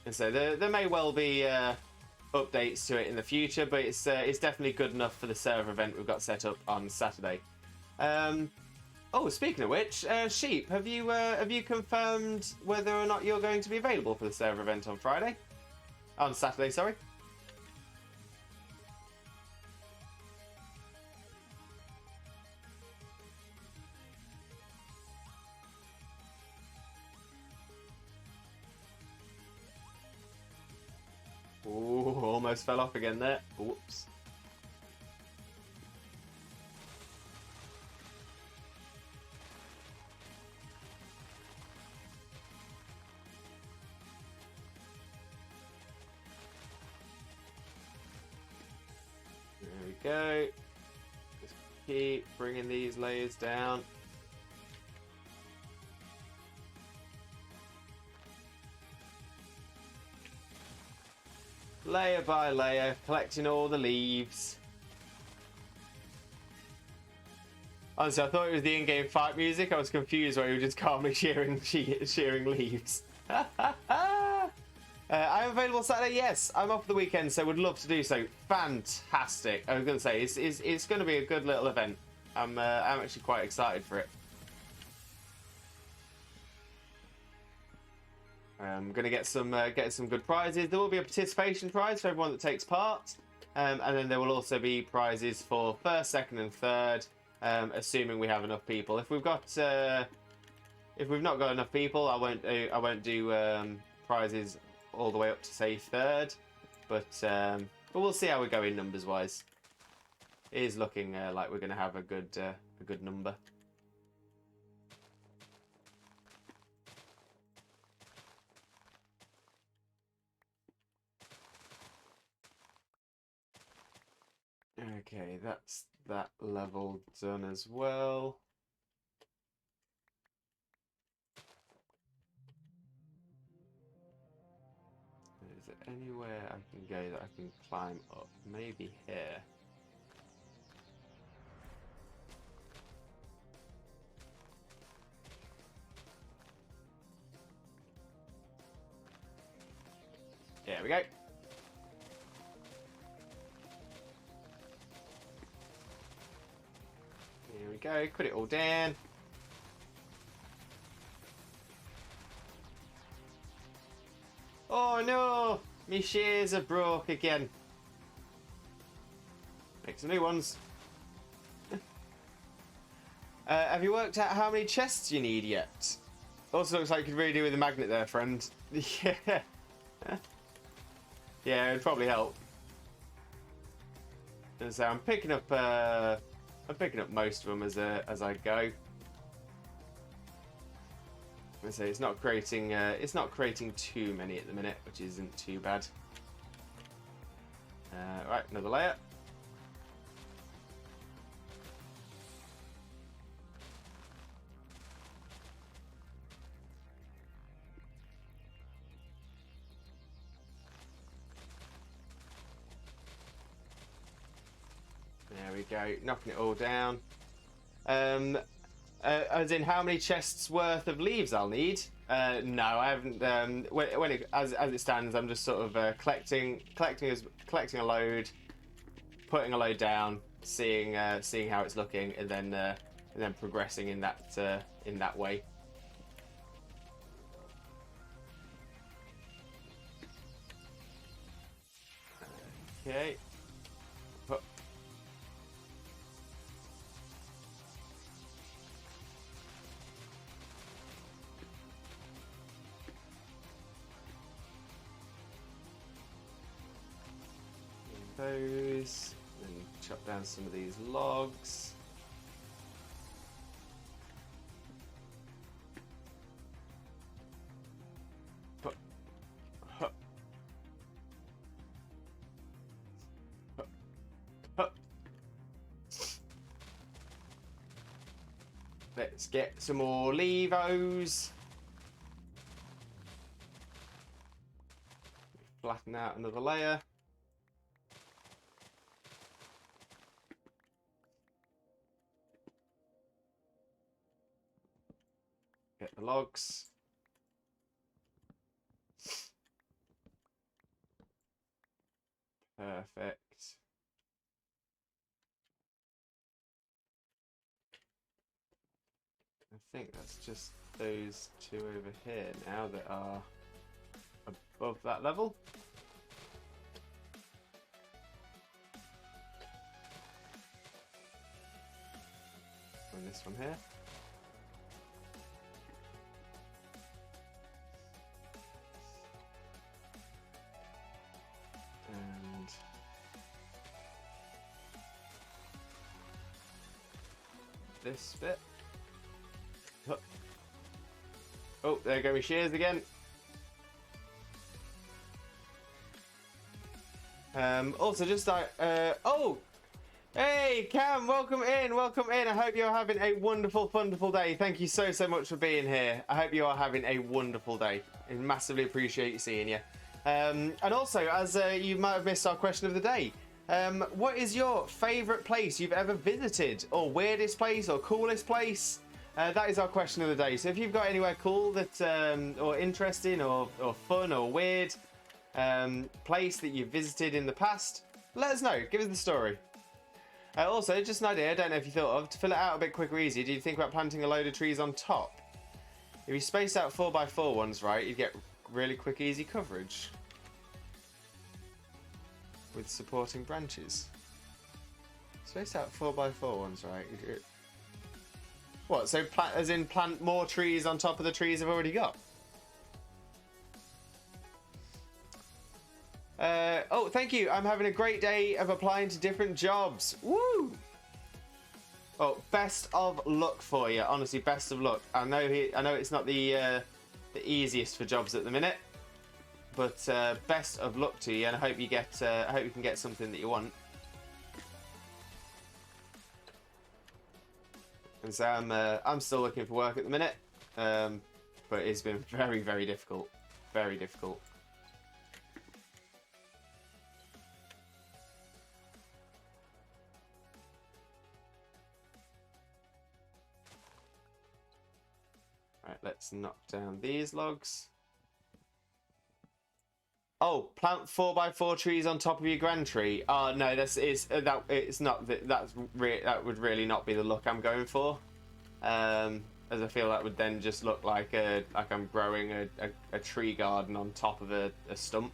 And so there may well be updates to it in the future, but it's definitely good enough for the server event we've got set up on Saturday. Oh, speaking of which, Sheep, have you confirmed whether or not you're going to be available for the server event on Friday? On Saturday, sorry. Ooh, almost fell off again there. Whoops. There we go. Just keep bringing these layers down. Layer by layer, collecting all the leaves. Honestly, I thought it was the in-game fight music. I was confused where you were just calmly shearing leaves. I'm available Saturday. Yes, I'm off the weekend, so would love to do so. Fantastic. I was going to say it's going to be a good little event. I'm actually quite excited for it. I'm going to get some good prizes. There will be a participation prize for everyone that takes part, and then there will also be prizes for first, second, and third, assuming we have enough people. If we've not got enough people, I won't do prizes all the way up to say third, but we'll see how we go in numbers wise. It is looking like we're going to have a good number. Okay, that's that level done as well. Is there anywhere I can go that I can climb up? Maybe here. There we go. Here we go, put it all down. Oh no! My shears are broke again. Make some new ones. Have you worked out how many chests you need yet? Also looks like you could really do with a magnet there, friend. Yeah. Yeah, it'd probably help. And so I'm picking up most of them as I go. So it's not creating too many at the minute, which isn't too bad. Right, another layer. There we go, knocking it all down. As in how many chests worth of leaves I'll need? No, I haven't. As it stands, I'm just sort of collecting a load, putting a load down, seeing how it's looking, and then progressing in that way. Okay. Those, and chop down some of these logs. Hup, hup, hup, hup. Let's get some more levos. Flatten out another layer. Get the logs. Perfect. I think that's just those two over here now that are above that level. And this one here. And this bit. Oh, there go my shears again. Also, just oh, Hey, Cam, welcome in, welcome in. I hope you're having a wonderful, wonderful day. Thank you so, so much for being here. I hope you are having a wonderful day. I massively appreciate seeing you. And also, as you might have missed our question of the day, what is your favourite place you've ever visited? Or weirdest place or coolest place? That is our question of the day. So if you've got anywhere cool that, or interesting or fun or weird place that you've visited in the past, let us know. Give us the story. Also, just an idea, I don't know if you thought of, to fill it out a bit quicker, easier, do you think about planting a load of trees on top? If you space out 4x4 ones right, you get really quick, easy coverage. With supporting branches. Space out 4x4 ones right. What, so as in plant more trees on top of the trees I've already got? Oh, thank you. I'm having a great day of applying to different jobs. Woo! Oh, best of luck for you. Honestly, best of luck. I know it's not the easiest for jobs at the minute, but best of luck to you, and I hope you get. I hope you can get something that you want. And so I'm still looking for work at the minute, but it's been very, very difficult. Very difficult. Right, let's knock down these logs. Oh, plant 4x4 trees on top of your grand tree. Oh no, it's not that would really not be the look I'm going for. As I feel that would then just look like I'm growing a tree garden on top of a stump.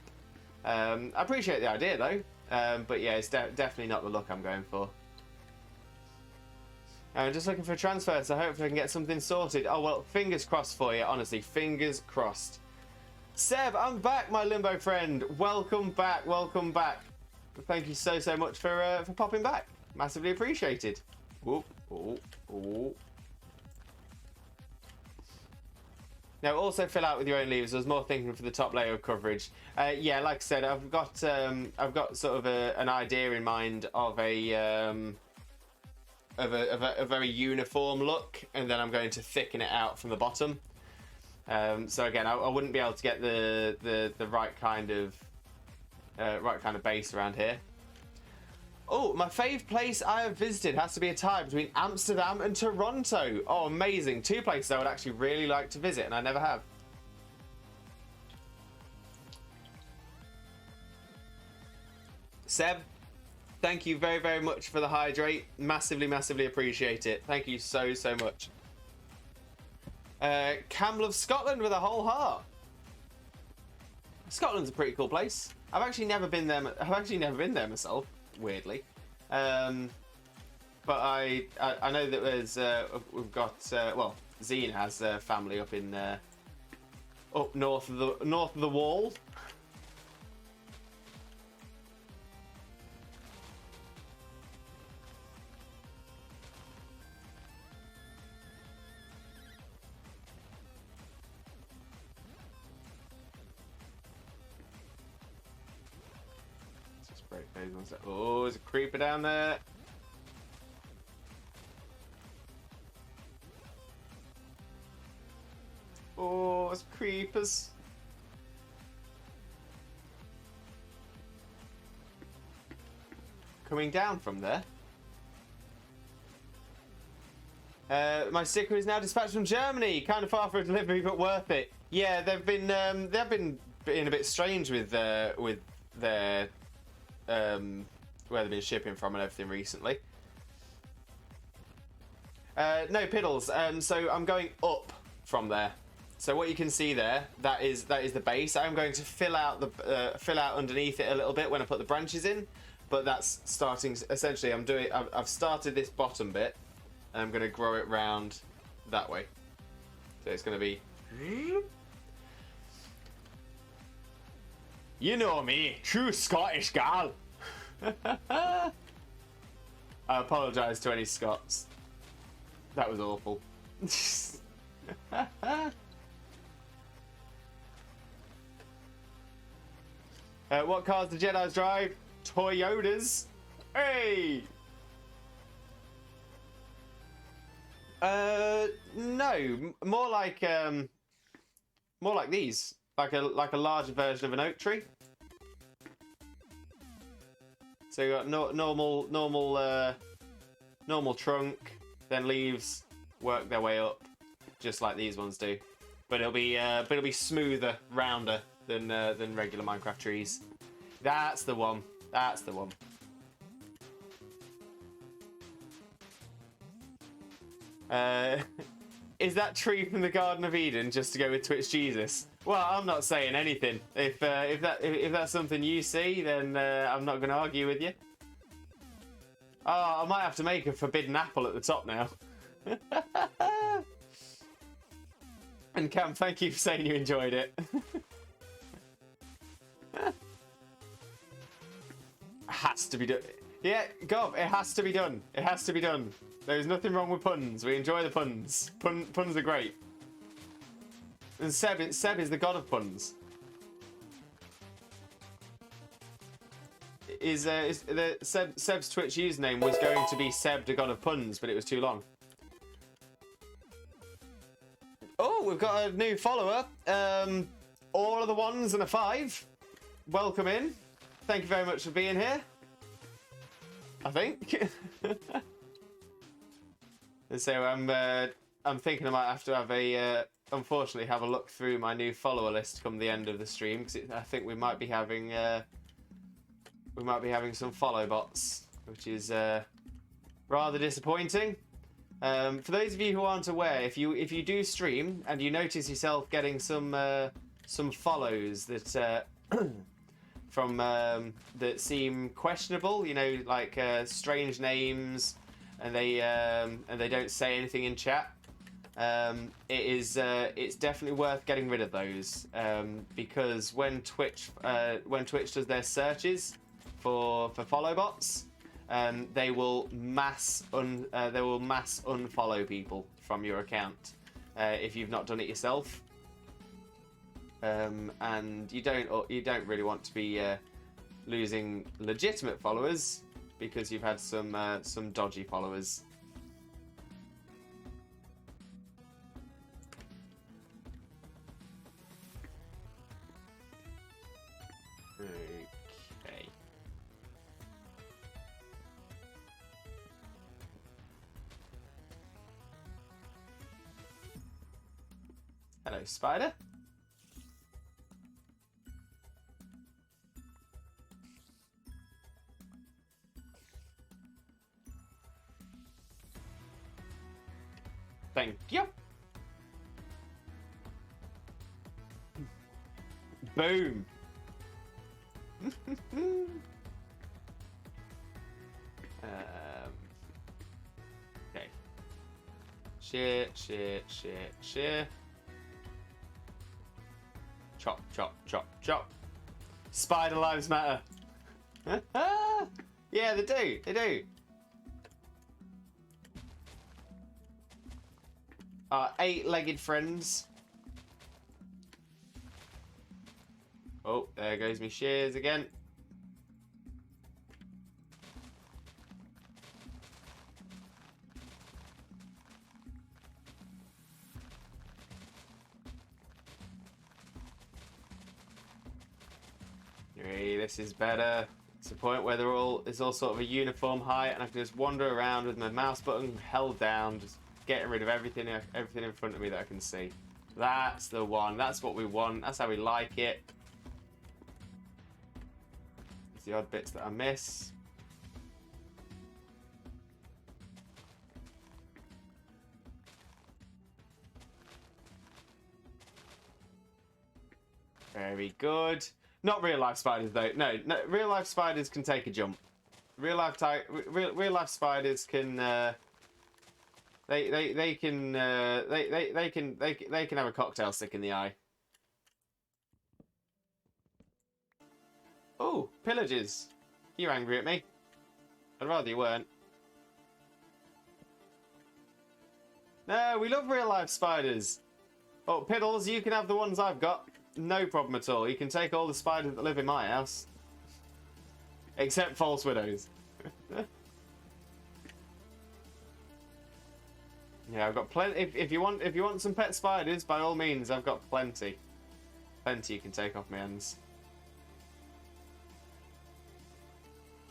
I appreciate the idea though, but yeah, it's definitely not the look I'm going for. I'm just looking for a transfer, so hopefully I can get something sorted. Oh, well, fingers crossed for you, honestly. Fingers crossed. Seb, I'm back, my Limbo friend. Welcome back, welcome back. Thank you so, so much for popping back. Massively appreciated. Ooh, ooh, ooh. Now, also fill out with your own levers. There's more thinking for the top layer of coverage. Yeah, like I said, I've got sort of an idea in mind of a very uniform look, and then I'm going to thicken it out from the bottom. So again, I wouldn't be able to get the right kind of base around here. Oh, my fave place I have visited has to be a tie between Amsterdam and Toronto. Oh, amazing. Two places I would actually really like to visit, and I never have. Seb, thank you very, very much for the hydrate. Massively, massively appreciate it. Thank you so, so much. Cam loves Scotland with a whole heart. Scotland's a pretty cool place. I've actually never been there. Myself, weirdly. But I know that there's we've got well, Zine has family up in up north of the wall. Oh, there's a creeper down there. Oh, there's creepers. Coming down from there. My sticker is now dispatched from Germany. Kind of far for a delivery, but worth it. Yeah, they've been being a bit strange with their where they've been shipping from and everything recently. No piddles. So I'm going up from there. So what you can see there, that is the base. I'm going to fill out underneath it a little bit when I put the branches in, but that's starting. Essentially, I've started this bottom bit, and I'm going to grow it round that way. So it's going to be. You know me, true Scottish gal. I apologise to any Scots. That was awful. What cars do Jedis drive? Toyotas. Hey! No, more like these, like a larger version of an oak tree. So you got normal trunk, then leaves work their way up, just like these ones do. But it'll be smoother, rounder than regular Minecraft trees. That's the one. That's the one. Is that tree from the Garden of Eden just to go with Twitch Jesus? Well, I'm not saying anything. If that's something you see, then I'm not going to argue with you. Oh, I might have to make a forbidden apple at the top now. And Cam, thank you for saying you enjoyed it. Has to be done. Yeah, Gov, it has to be done. It has to be done. There's nothing wrong with puns. We enjoy the puns. Puns are great. And Seb is the god of puns. Seb's Twitch username was going to be Seb, the god of puns, but it was too long. Oh, we've got a new follower. All of the ones and a 5. Welcome in. Thank you very much for being here. I think. And so I'm thinking I might have to have unfortunately have a look through my new follower list come the end of the stream, because I think we might be having some follow bots, which is rather disappointing. For those of you who aren't aware, if you do stream and you notice yourself getting some follows that from that seem questionable, you know, like strange names, and they don't say anything in chat, it's definitely worth getting rid of those, because when Twitch does their searches for follow bots, they will mass unfollow people from your account if you've not done it yourself, and you don't really want to be losing legitimate followers because you've had some dodgy followers. Okay. Hello, spider. Thank you. Boom. Okay. Share. Chop. Spider lives matter. Yeah, they do. Our 8-legged friends. Oh, there goes me shears again. Hey, this is better. It's a point where it's all sort of a uniform height, and I can just wander around with my mouse button held down, just getting rid of everything in front of me that I can see. That's the one. That's what we want. That's how we like it. It's the odd bits that I miss. Very good. Not real life spiders though. No, real life spiders can take a jump. Real life spiders can. They can have a cocktail stick in the eye. Oh, pillages! You're angry at me. I'd rather you weren't. No, we love real life spiders. Oh, Piddles, you can have the ones I've got. No problem at all. You can take all the spiders that live in my house. Except false widows. Yeah, I've got plenty. If you want some pet spiders, by all means, I've got plenty. Plenty you can take off my hands.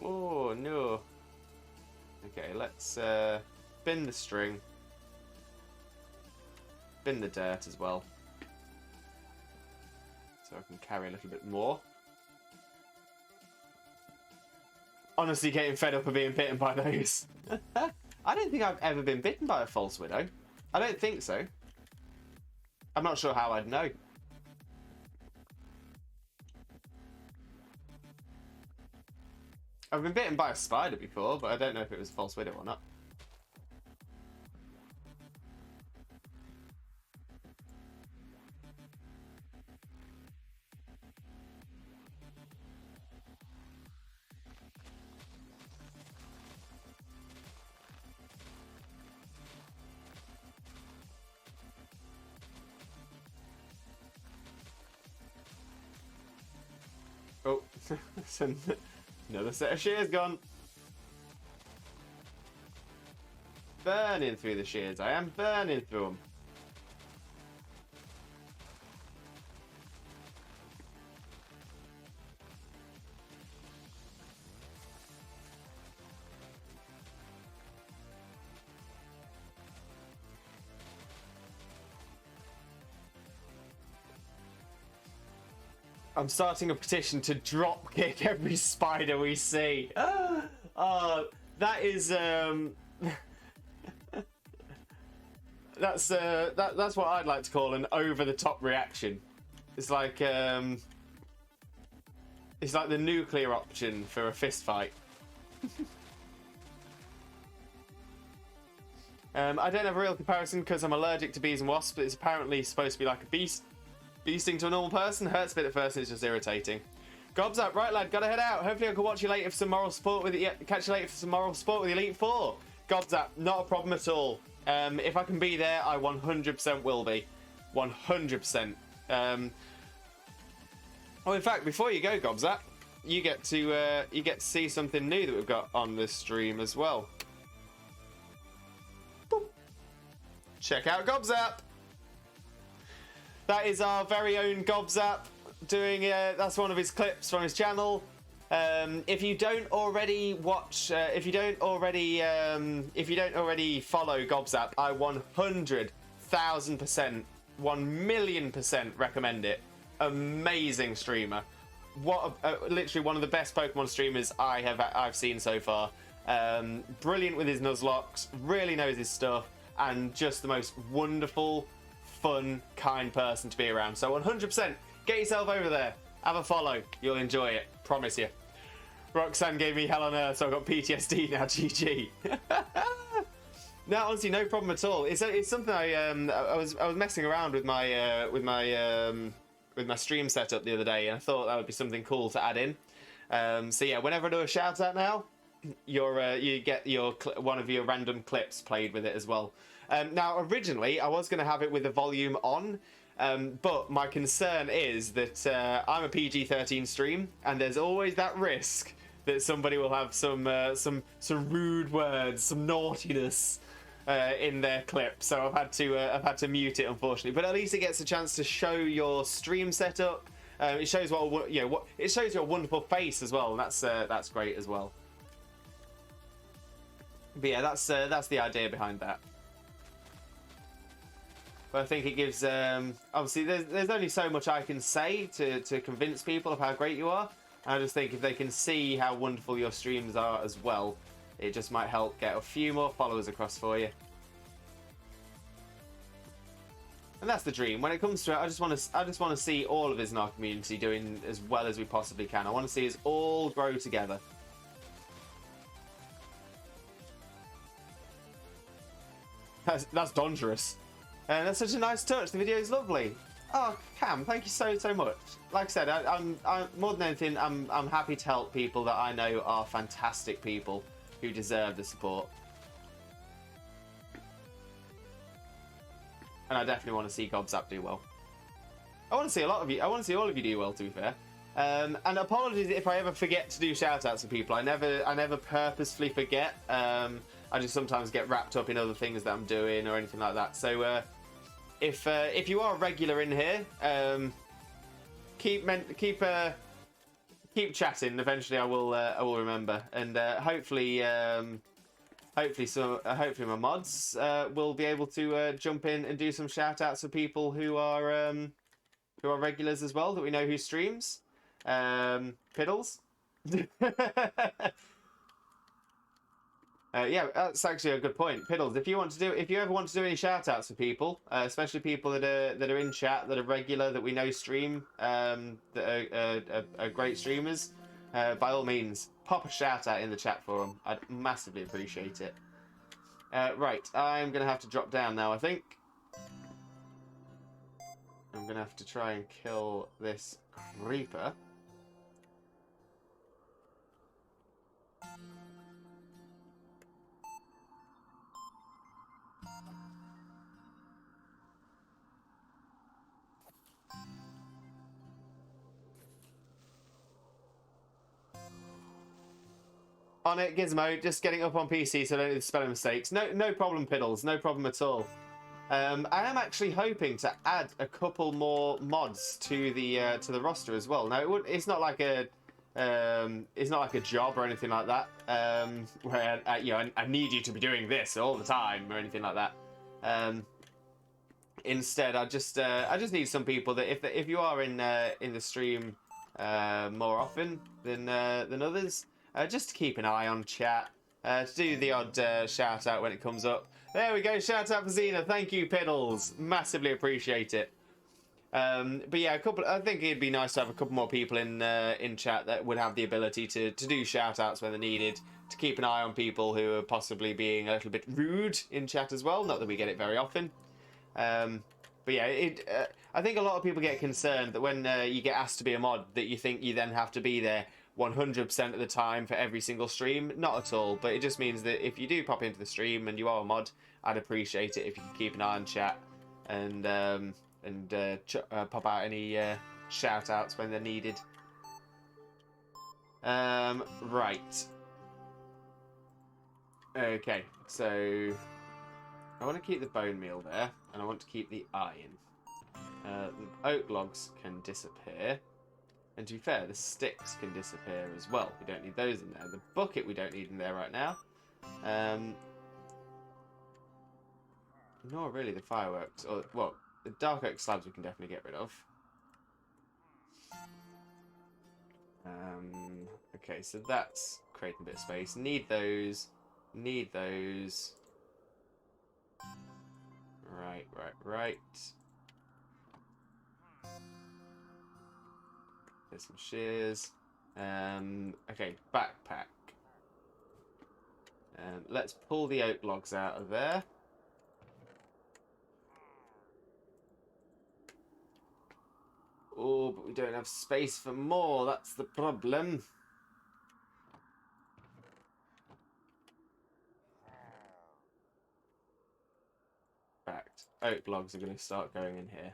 Oh no. Okay, let's bin the string. Bin the dirt as well. So I can carry a little bit more. Honestly, getting fed up of being bitten by those. I don't think I've ever been bitten by a false widow. I don't think so. I'm not sure how I'd know. I've been bitten by a spider before, but I don't know if it was a false widow or not. Oh, another set of shears gone. Burning through the shears. I am burning through them. I'm starting a petition to drop kick every spider we see. That is that's what I'd like to call an over-the-top reaction. It's like the nuclear option for a fist fight. I don't have a real comparison because I'm allergic to bees and wasps, but it's apparently supposed to be like a beast. Beasting to a normal person hurts a bit at first and it's just irritating. Gobs up, right lad, gotta head out. Hopefully I can watch you later for some moral support with catch you later for some moral support with the Elite Four. Gobs up, not a problem at all. If I can be there, I 100% will be. 100%. Well, in fact, before you go, Gobs up, you get to see something new that we've got on this stream as well. Boop. Check out Gobs up. That is our very own Gobzap doing. That's one of his clips from his channel. If you don't already watch, if you don't already follow Gobzap, I 100,000%, 1,000,000% recommend it. Amazing streamer. Literally one of the best Pokemon streamers I've seen so far. Brilliant with his Nuzlocke, really knows his stuff, and just the most wonderful, fun, kind person to be around. So 100% get yourself over there, have a follow, you'll enjoy it, promise you. Roxanne gave me hell on earth, so I've got PTSD now. GG. No, honestly, no problem at all. It's something I was messing around with my stream setup the other day, and I thought that would be something cool to add in. So yeah, whenever I do a shout out now, you get one of your random clips played with it as well. Now, originally, I was going to have it with the volume on, but my concern is that I'm a PG-13 stream, and there's always that risk that somebody will have some rude words, some naughtiness in their clip. So I've had to mute it, unfortunately. But at least it gets a chance to show your stream setup. It shows it shows your wonderful face as well, and that's great as well. But yeah, that's the idea behind that. But I think it gives, obviously, there's only so much I can say to convince people of how great you are. I just think if they can see how wonderful your streams are as well, it just might help get a few more followers across for you. And that's the dream. When it comes to it, I just want to see all of us in our community doing as well as we possibly can. I want to see us all grow together. That's dangerous. And that's such a nice touch. The video is lovely. Oh, Cam, thank you so much. Like I said, I'm more than anything, I'm happy to help people that I know are fantastic people who deserve the support. And I definitely want to see Gobzap do well. I want to see a lot of you. I want to see all of you do well, to be fair. And apologies if I ever forget to do shout outs to people. I never purposefully forget. I just sometimes get wrapped up in other things that I'm doing or anything like that. So if you are a regular in here, keep chatting. Eventually, I will remember, and hopefully my mods will be able to jump in and do some shout outs for people who are regulars as well that we know who streams. Piddles. Yeah, that's actually a good point. Piddles, if you ever want to do any shout outs for people, especially people that are in chat, that are regular, that we know stream, that are great streamers, by all means, pop a shout out in the chat for them. I'd massively appreciate it. Right, I'm going to have to drop down now, I think. I'm going to have to try and kill this creeper. On it, Gizmo, just getting up on PC so I don't do spelling mistakes. No problem, Piddles. No problem at all. I am actually hoping to add a couple more mods to the roster as well. Now, it's not like a job or anything like that, where I need you to be doing this all the time or anything like that. Instead, I just need some people that if you are in the stream more often than others. Just to keep an eye on chat, to do the odd shout out when it comes up. There we go, shout out for Xena. Thank you, Piddles. Massively appreciate it. But yeah, I think it'd be nice to have a couple more people in chat that would have the ability to do shout outs when they're needed, to keep an eye on people who are possibly being a little bit rude in chat as well. Not that we get it very often. But yeah, I think a lot of people get concerned that when you get asked to be a mod, that you think you then have to be there 100% of the time for every single stream. Not at all, but it just means that if you do pop into the stream and you are a mod, I'd appreciate it if you could keep an eye on chat and pop out any shout outs when they're needed. Right. Okay, so I want to keep the bone meal there, and I want to keep the iron. The oak logs can disappear. And to be fair, the sticks can disappear as well. We don't need those in there. The bucket we don't need in there right now. Nor really the fireworks. Or, well, the dark oak slabs we can definitely get rid of. Okay, so that's creating a bit of space. Need those. Need those. Right. There's some shears. Okay, backpack. Let's pull the oak logs out of there. Oh, but we don't have space for more. That's the problem. In fact, oak logs are going to start going in here.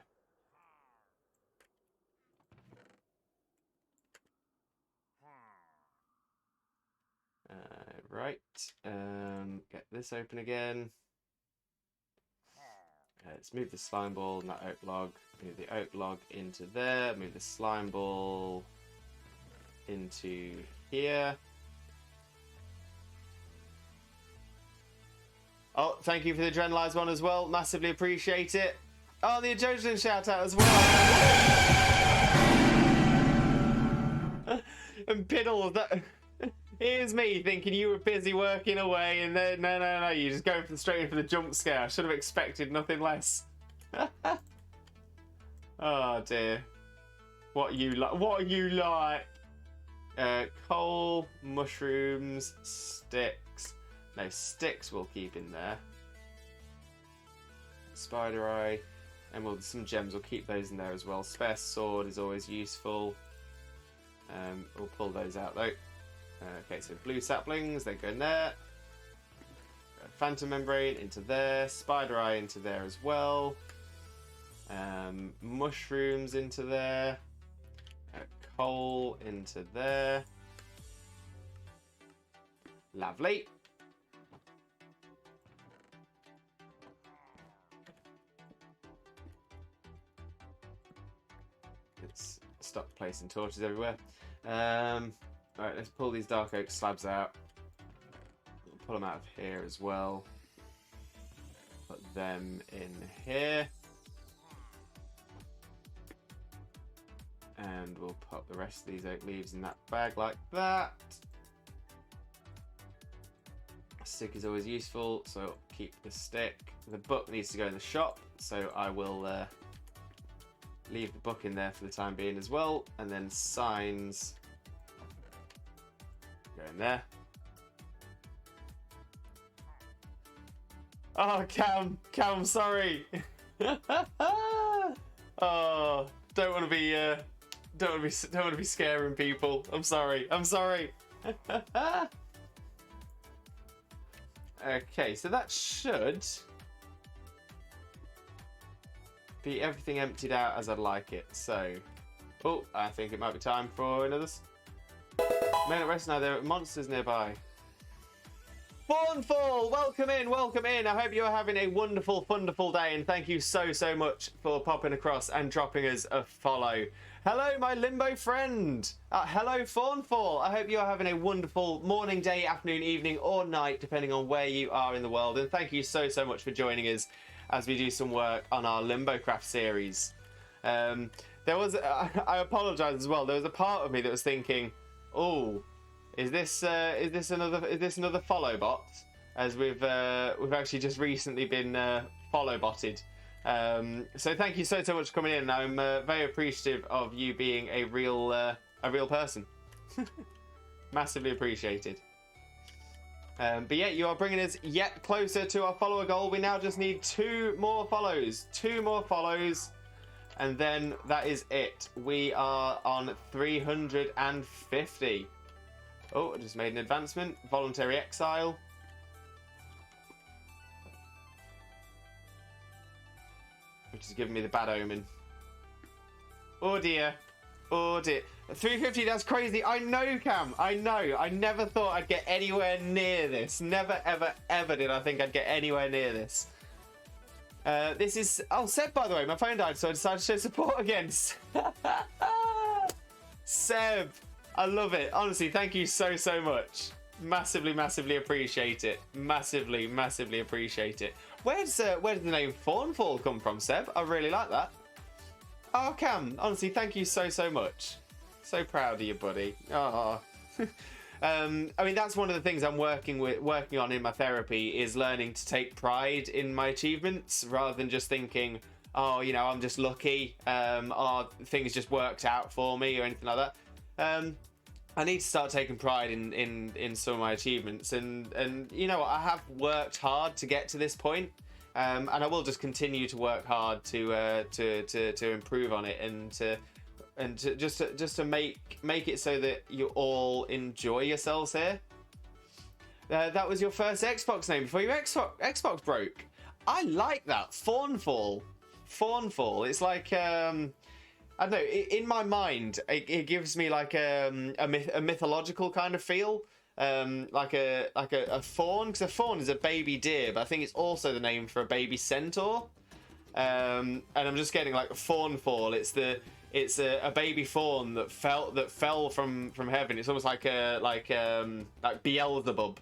Right, get this open again. Let's move the slime ball and that oak log. Move the oak log into there. Move the slime ball into here. Oh, thank you for the adrenalized one as well. Massively appreciate it. Oh, the adrenaline shout out as well. And Piddle, that... Here's me thinking you were busy working away, and then no, you're just going straight in for the jump scare. I should have expected nothing less. Oh dear, what are you like? Coal, mushrooms, sticks. No, sticks we'll keep in there. Spider eye, and some gems. We'll keep those in there as well. Spare sword is always useful. We'll pull those out though. Okay, so blue saplings, they go in there. Phantom membrane into there. Spider eye into there as well. Mushrooms into there. Coal into there. Lovely. Let's stop placing torches everywhere. Alright, let's pull these dark oak slabs out. We'll pull them out of here as well. Put them in here. And we'll pop the rest of these oak leaves in that bag like that. A stick is always useful, so I'll keep the stick. The book needs to go in the shop, so I will leave the book in there for the time being as well. And then signs go in there. Oh, Cam, sorry. Oh, don't want to be scaring people. I'm sorry. Okay, so that should be everything emptied out as I'd like it. So, oh, I think it might be time for another. Man at rest now. There are monsters nearby. Fawnfall, welcome in. I hope you are having a wonderful day, and thank you so much for popping across and dropping us a follow. Hello, my Limbo friend. Hello, Fawnfall. I hope you are having a wonderful morning, day, afternoon, evening, or night, depending on where you are in the world. And thank you so much for joining us as we do some work on our Limbo Craft series. There was, I apologise as well. There was a part of me that was thinking, oh. Is this another follow bot? As we've actually just recently been follow botted. So thank you so much for coming in. I'm very appreciative of you being a real person. Massively appreciated. But yeah, you are bringing us yet closer to our follower goal. We now just need 2 more follows. 2 more follows. And then that is it. We are on 350. Oh, I just made an advancement. Voluntary exile. Which is giving me the bad omen. Oh dear. 350, that's crazy. I know, Cam. I know. I never thought I'd get anywhere near this. Never, ever did I think I'd get anywhere near this. This is... Oh, Seb, by the way. My phone died, so I decided to show support again. Seb. I love it. Honestly, thank you so much. Massively appreciate it. Massively appreciate it. Where does the name Fawnfall come from, Seb? I really like that. Oh, Cam, honestly, thank you so much. So proud of you, buddy. Oh. I mean, that's one of the things I'm working on in my therapy, is learning to take pride in my achievements rather than just thinking, oh, you know, I'm just lucky, or things just worked out for me or anything like that. I need to start taking pride in some of my achievements, and you know what, I have worked hard to get to this point, and I will just continue to work hard to improve on it, and to make it so that you all enjoy yourselves here. That was your first Xbox name before your Xbox broke. I like that. Fawnfall. It's like I don't know, in my mind, it gives me like a mythological kind of feel, like a fawn, because a fawn is a baby deer, but I think it's also the name for a baby centaur, and I'm just getting like Fawnfall. It's a baby fawn that fell from heaven. It's almost like Beelzebub,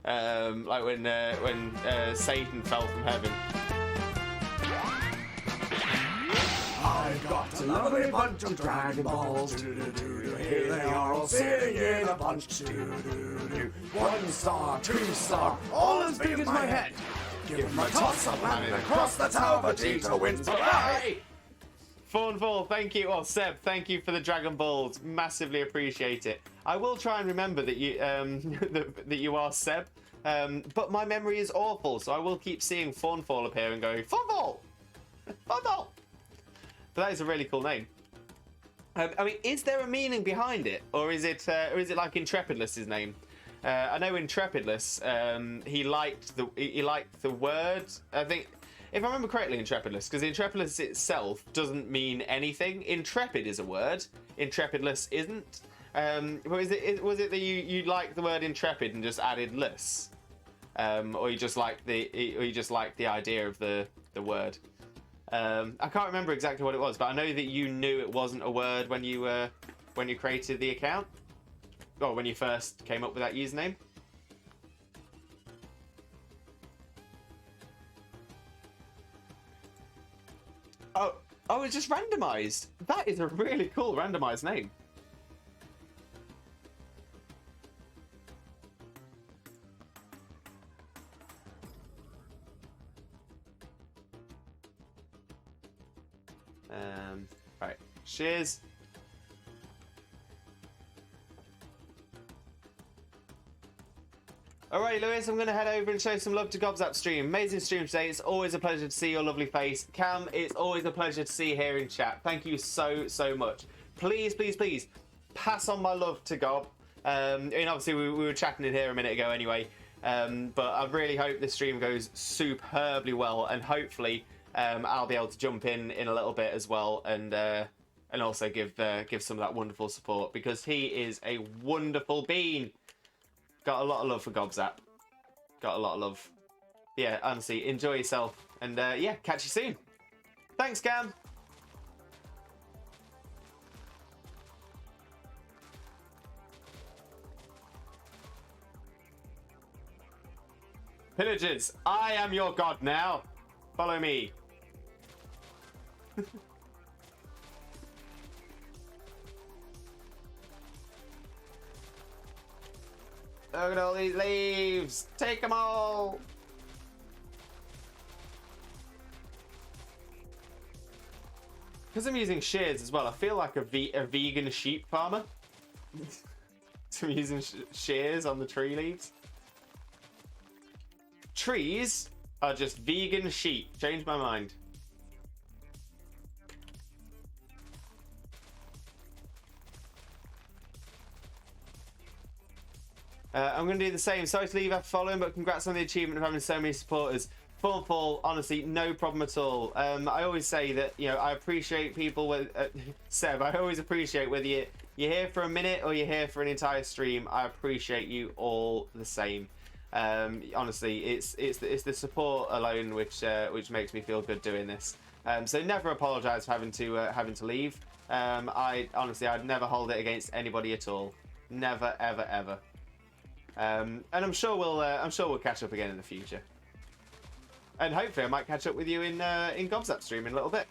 like when Satan fell from heaven. I've got a lovely bunch of Dragon Balls. Here they are all sitting in a bunch. 1 star, 2 star, all as big as my head. Give them a toss up and across the tower. Vegeta wins. Bye. Fawnfall, thank you. Oh, Seb, thank you for the Dragon Balls. Massively appreciate it. I will try and remember that you that you are Seb, but my memory is awful, so I will keep seeing Fawnfall appear and go Fawnfall. But that is a really cool name. I mean, is there a meaning behind it, or is it like Intrepidless's name? I know Intrepidless, he liked the word. I think, if I remember correctly, Intrepidless, because Intrepidless itself doesn't mean anything. Intrepid is a word. Intrepidless isn't. But was it that you liked the word intrepid and just added less, or you just liked the idea of the word? I can't remember exactly what it was, but I know that you knew it wasn't a word when you created the account, or when you first came up with that username. Oh, it's just randomized. That is a really cool randomized name. Right. Cheers. Alright, Lewis, I'm going to head over and show some love to Gobzap stream. Amazing stream today. It's always a pleasure to see your lovely face. Cam, it's always a pleasure to see you here in chat. Thank you so, so much. Please, please, please, pass on my love to Gob. And obviously, we were chatting in here a minute ago anyway. But I really hope this stream goes superbly well. And hopefully, I'll be able to jump in a little bit as well. And also give some of that wonderful support. Because he is a wonderful bean. Got a lot of love for Gobzap. Got a lot of love. Yeah, honestly, enjoy yourself. And yeah, catch you soon. Thanks, Cam. Pillagers, I am your god now. Follow me. Look at all these leaves! Take them all! Because I'm using shears as well, I feel like a vegan sheep farmer. So I'm using shears on the tree leaves. Trees are just vegan sheep. Changed my mind. I'm going to do the same. Sorry to leave after following, but congrats on the achievement of having so many supporters. Fall, honestly, no problem at all. I always say that, you know, I appreciate people with... Seb, I always appreciate whether you're here for a minute or you're here for an entire stream. I appreciate you all the same. Honestly, it's the support alone which makes me feel good doing this. So never apologise for having to leave. I'd never hold it against anybody at all. Never, ever, ever. And I'm sure we'll catch up again in the future. And hopefully I might catch up with you in Gobzap stream in a little bit.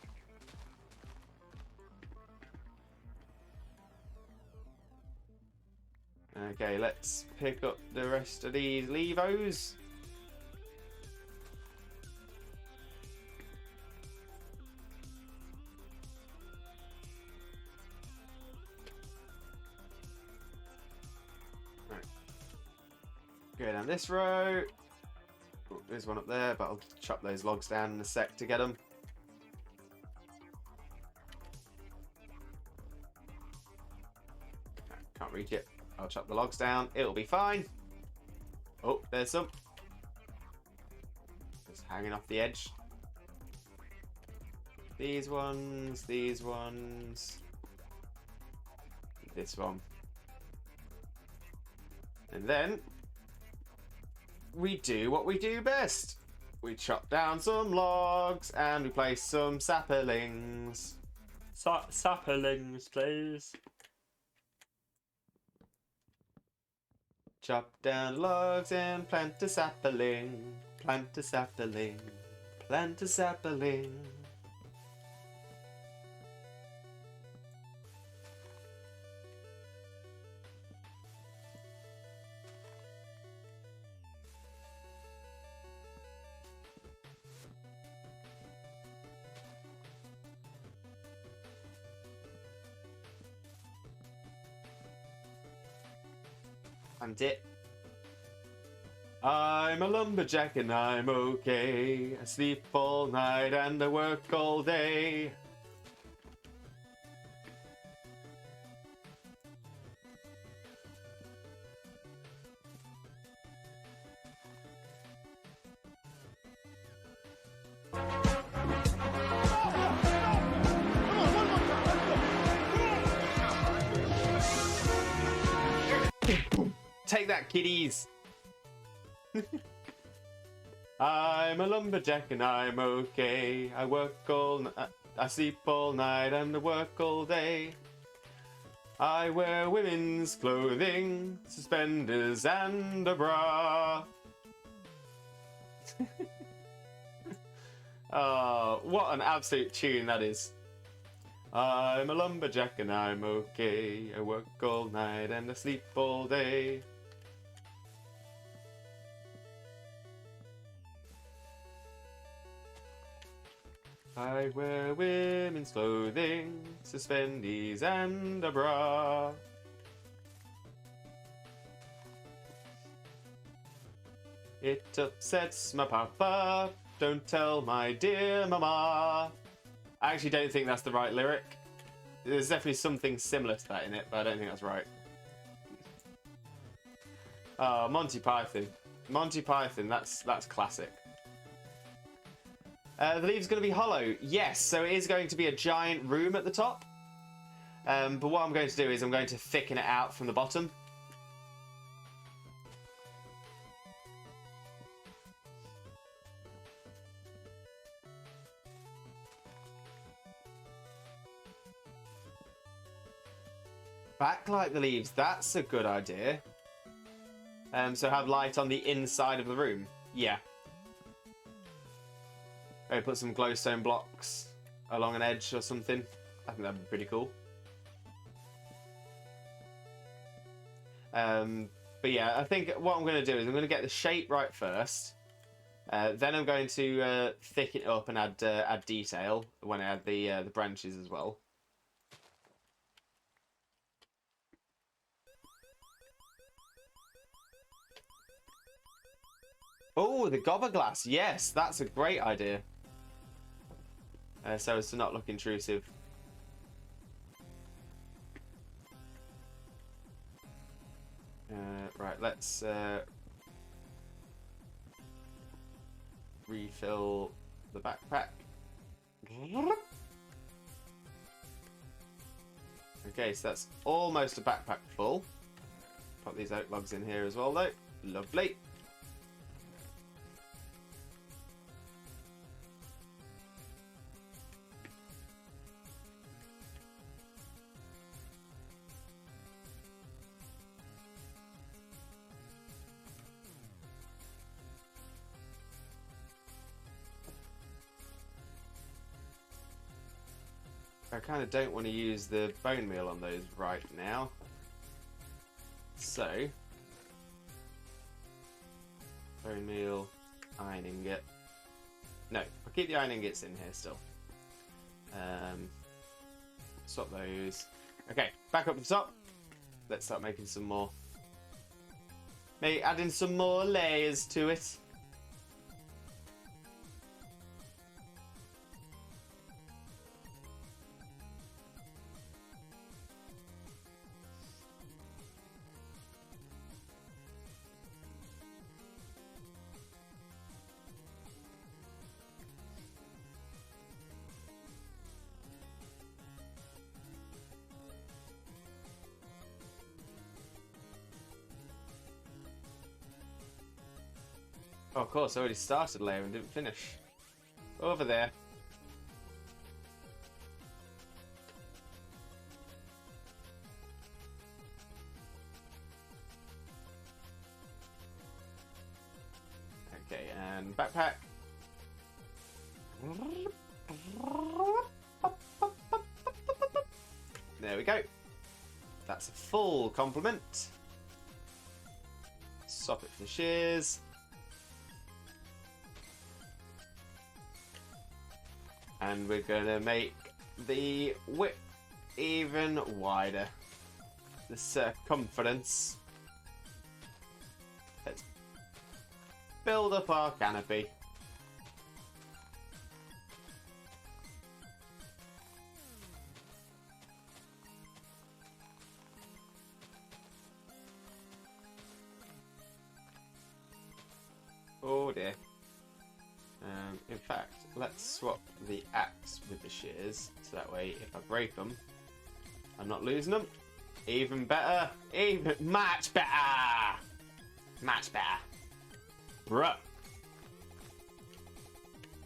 Okay, let's pick up the rest of these Levos. Go down this row. Oh, there's one up there, but I'll chop those logs down in a sec to get them. Can't reach it. I'll chop the logs down. It'll be fine. Oh, there's some. Just hanging off the edge. These ones, this one. And then we do what we do best. We chop down some logs and we place some saplings. Saplings, please. Chop down logs and plant a sapling. Plant a sapling. Plant a sapling. And it. I'm a lumberjack and I'm okay. I sleep all night and I work all day. Take that, kiddies. I'm a lumberjack and I'm okay. I work I sleep all night and I work all day. I wear women's clothing, suspenders and a bra. Oh, what an absolute tune that is. I'm a lumberjack and I'm okay. I work all night and I sleep all day. I wear women's clothing, suspendies and a bra. It upsets my papa, don't tell my dear mama. I actually don't think that's the right lyric. There's definitely something similar to that in it, but I don't think that's right. Oh, Monty Python. Monty Python, that's classic. The leaves going to be hollow. Yes, so it is going to be a giant room at the top. But what I'm going to do is I'm going to thicken it out from the bottom. Backlight the leaves. That's a good idea. So have light on the inside of the room. Yeah. Maybe put some glowstone blocks along an edge or something. I think that'd be pretty cool. But yeah, I think what I'm going to do is I'm going to get the shape right first. Then I'm going to thicken it up and add detail when I add the branches as well. Oh, the gobber glass. Yes, that's a great idea. So as to not look intrusive. Right, let's refill the backpack. Okay, so that's almost a backpack full. Put these oak logs in here as well, though. Lovely. I kind of don't want to use the bone meal on those right now. So, bone meal, iron ingot. No, I'll keep the iron ingots in here still. Swap those. Okay, back up to the top. Let's start making some more. Maybe adding some more layers to it. Oh, of course, I already started layer and didn't finish. Over there. Okay, and backpack. There we go. That's a full complement. Swap it for shears. And we're going to make the width even wider. The circumference. Let's build up our canopy. Oh dear. In fact, let's swap the axe with the shears, so that way if I break them, I'm not losing them. Even better. Even much better. Much better. Bruh.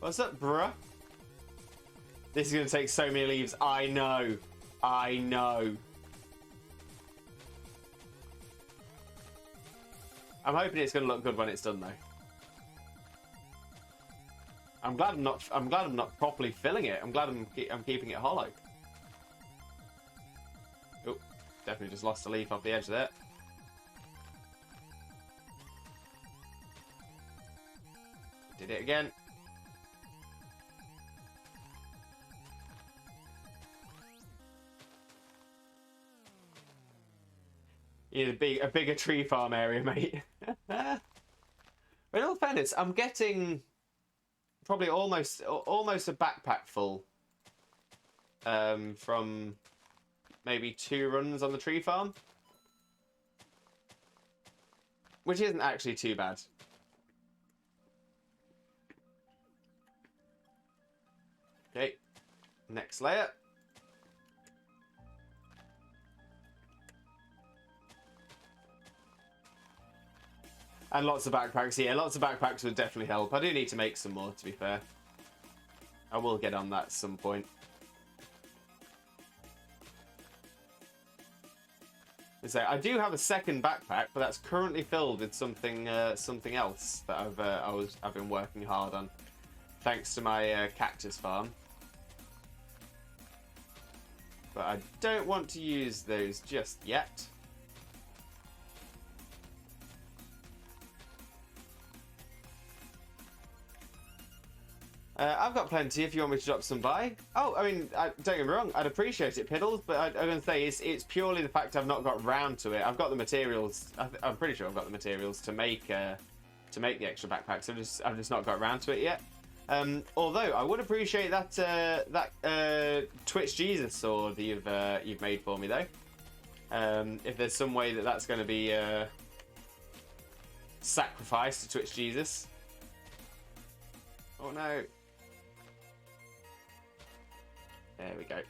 What's up, bruh? This is going to take so many leaves. I know. I know. I'm hoping it's going to look good when it's done, though. I'm glad I'm not properly filling it. I'm glad I'm keeping it hollow. Oh, definitely just lost a leaf off the edge there. Did it again. You need a bigger tree farm area, mate. But in all fairness, I'm getting probably almost a backpack full from maybe 2 runs on the tree farm, which isn't actually too bad. Okay, next layer. And lots of backpacks. Yeah, lots of backpacks would definitely help. I do need to make some more, to be fair. I will get on that at some point. So I do have a second backpack, but that's currently filled with something else that I've been working hard on, thanks to my cactus farm. But I don't want to use those just yet. I've got plenty if you want me to drop some by. Oh, I mean, don't get me wrong, I'd appreciate it, Piddles, but I'm going to say it's purely the fact I've not got round to it. I've got the materials. I'm pretty sure I've got the materials to make the extra backpacks. I've just not got round to it yet. Although I would appreciate that Twitch Jesus sword that you've made for me though. If there's some way that's going to be sacrificed to Twitch Jesus. Oh no. There we go.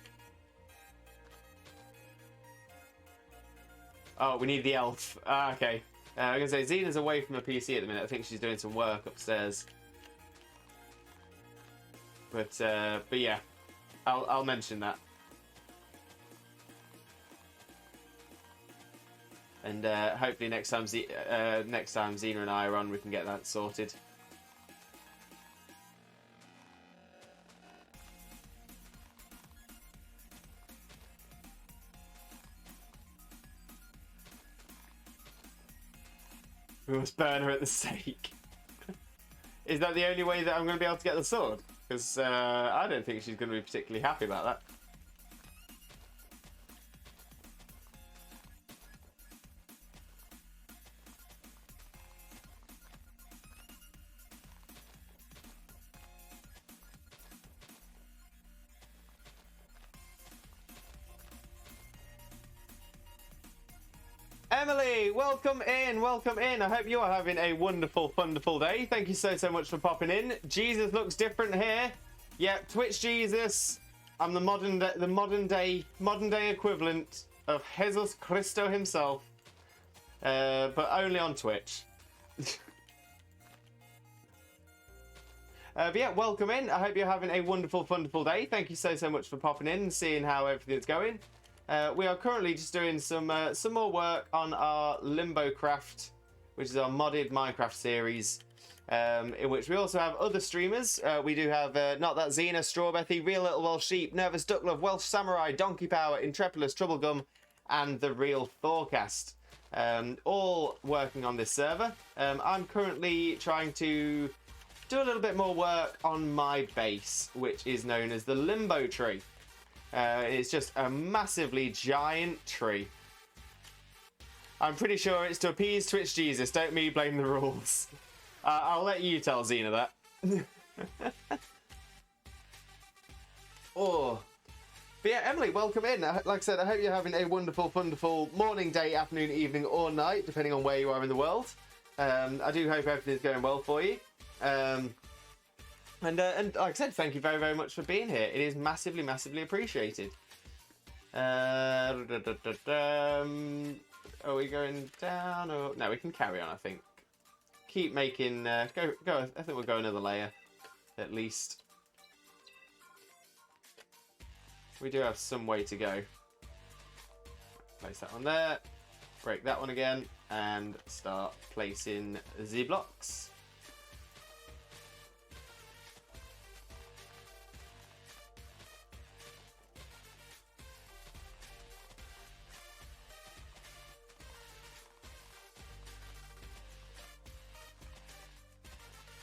Oh, we need the elf. Ah, okay. I'm going to say, Xena's away from her PC at the minute. I think she's doing some work upstairs. But yeah, I'll mention that. And hopefully next time Xena and I are on, we can get that sorted. We must burn her at the stake. Is that the only way that I'm going to be able to get the sword? Because I don't think she's going to be particularly happy about that. Emily, welcome in, welcome in. I hope you are having a wonderful, wonderful day. Thank you so much for popping in. Jesus looks different here. Yep, Twitch Jesus. I'm the modern day equivalent of Jesus Christo himself, but only on Twitch. But yeah, welcome in. I hope you're having a wonderful, wonderful day. Thank you so much for popping in and seeing how everything's going. We are currently just doing some more work on our Limbo craft, which is our modded Minecraft series, in which we also have other streamers. We do have Not That Xena, Strawbethy, Real Little Welsh Sheep, Nervous Ducklove, Welsh Samurai, Donkey Power, Intrepidus, Troublegum, and The Real Thorcast, all working on this server. I'm currently trying to do a little bit more work on my base, which is known as the Limbo tree. It's just a massively giant tree. I'm pretty sure it's to appease Twitch Jesus. Don't me blame the rules. I'll let you tell Xena that. Oh. But yeah, Emily, welcome in. Like I said, I hope you're having a wonderful, wonderful morning, day, afternoon, evening, or night, depending on where you are in the world. I do hope everything's going well for you. And like I said, thank you very, very much for being here. It is massively, massively appreciated. Are we going down? Or no, we can carry on, I think. Keep making... go. I think we'll go another layer. at least. We do have some way to go. Place that one there. Break that one again. And start placing the blocks.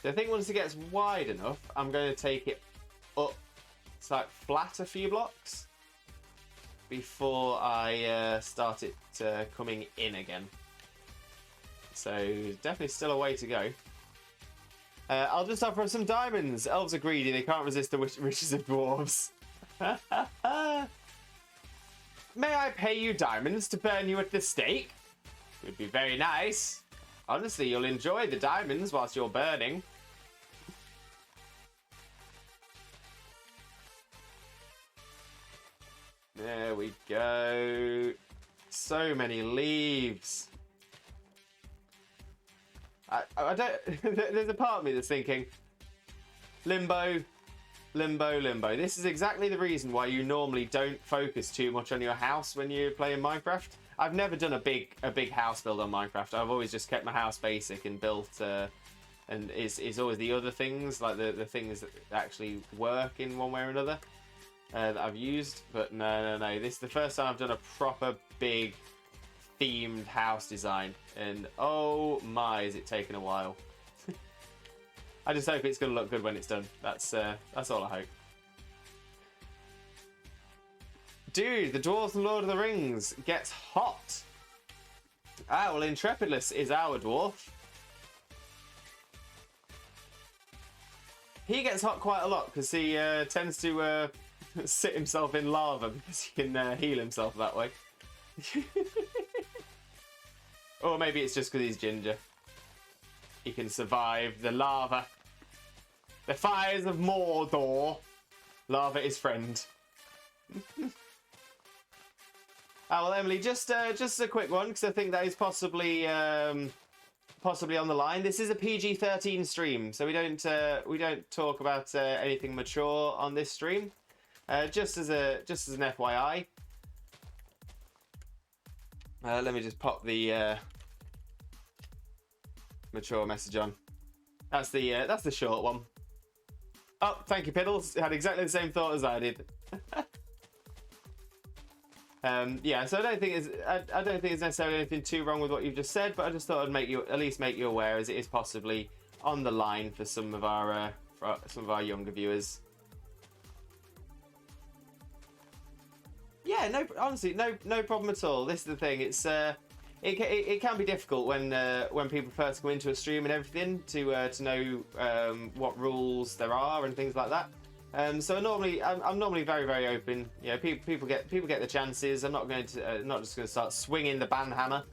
I think once it gets wide enough, I'm going to take it up, it's like flat a few blocks before I start it coming in again. So definitely still a way to go. I'll just offer some diamonds. Elves are greedy; they can't resist the riches of dwarves. May I pay you diamonds to burn you at the stake? It would be very nice. Honestly, you'll enjoy the diamonds whilst you're burning. There we go. So many leaves. I don't... There's a part of me that's thinking, Limbo, Limbo, Limbo. This is exactly the reason why you normally don't focus too much on your house when you're playing Minecraft. I've never done a big house build on Minecraft. I've always just kept my house basic and built... and it's always the other things, like the things that actually work in one way or another. That I've used, but no. This is the first time I've done a proper big themed house design, and oh my, is it taken a while. I just hope it's going to look good when it's done. That's all I hope. Dude, the dwarf from Lord of the Rings gets hot. Ah, well, Intrepidless is our dwarf. He gets hot quite a lot because he tends to sit himself in lava because he can heal himself that way. Or maybe it's just because he's ginger. He can survive the lava. The fires of Mordor. Lava is friend. Ah, well, Emily, just a quick one because I think that is possibly possibly on the line. This is a PG-13 stream, so we don't talk about anything mature on this stream. Just as an FYI. Let me just pop the mature message on. That's the short one. Oh, thank you, Piddles. Had exactly the same thought as I did. Yeah, so I don't think there's necessarily anything too wrong with what you've just said, but I just thought I'd at least make you aware, as it is possibly on the line for some of our younger viewers. Yeah, honestly, no problem at all. This is the thing. It's it can be difficult when people first come into a stream and everything to know what rules there are and things like that. So I'm normally very, very open. You know, people get the chances. I'm not just going to start swinging the ban hammer.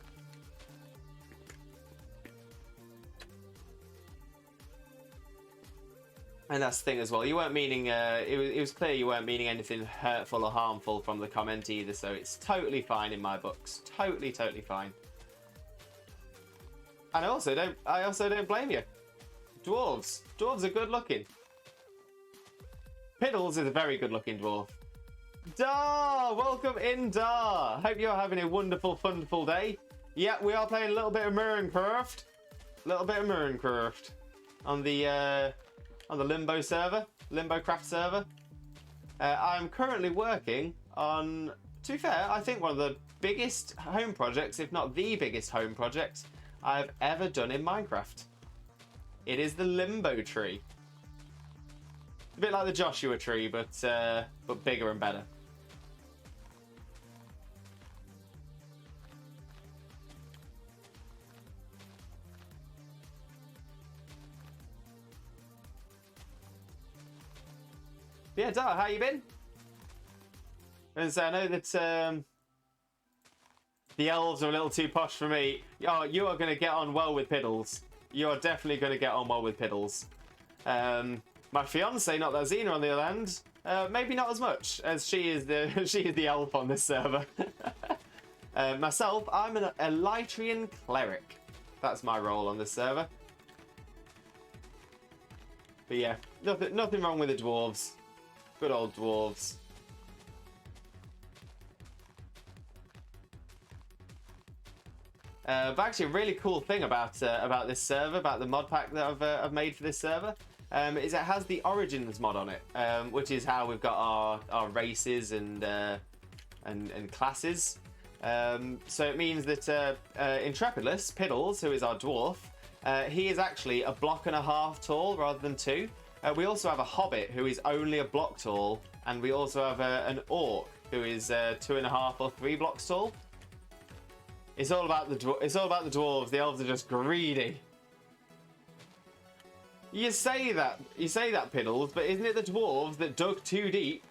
And that's the thing as well. You weren't meaning. It was clear you weren't meaning anything hurtful or harmful from the comment either. So it's totally fine in my books. Totally fine. And I also don't blame you. Dwarves are good looking. Piddles is a very good looking dwarf. Dar, welcome in, Dar. Hope you're having a wonderful, funful day. Yeah, we are playing a little bit of Minecraft. On the Limbo server, Limbo Craft server. I'm currently working on, to be fair, I think one of the biggest home projects, if not the biggest home project I've ever done in Minecraft. It is the Limbo tree. A bit like the Joshua tree, but bigger and better. Yeah, Dar, how you been? And so I know that the elves are a little too posh for me. Oh, you are going to get on well with Piddles. You are definitely going to get on well with Piddles. My fiance, not that Xena, on the other hand, maybe not as much, as she is the elf on this server. Myself, I'm an Elytrian cleric. That's my role on this server. But yeah, nothing wrong with the dwarves. Good old dwarves. But actually, a really cool thing about this server, about the mod pack that I've made for this server, is it has the Origins mod on it, which is how we've got our races and classes. So it means that Intrepidus, Piddles, who is our dwarf, he is actually a block and a half tall rather than 2. We also have a hobbit who is only a block tall, and we also have an orc who is 2.5 or 3 blocks tall. It's all about the dwarves. The elves are just greedy. You say that, Piddles, but isn't it the dwarves that dug too deep?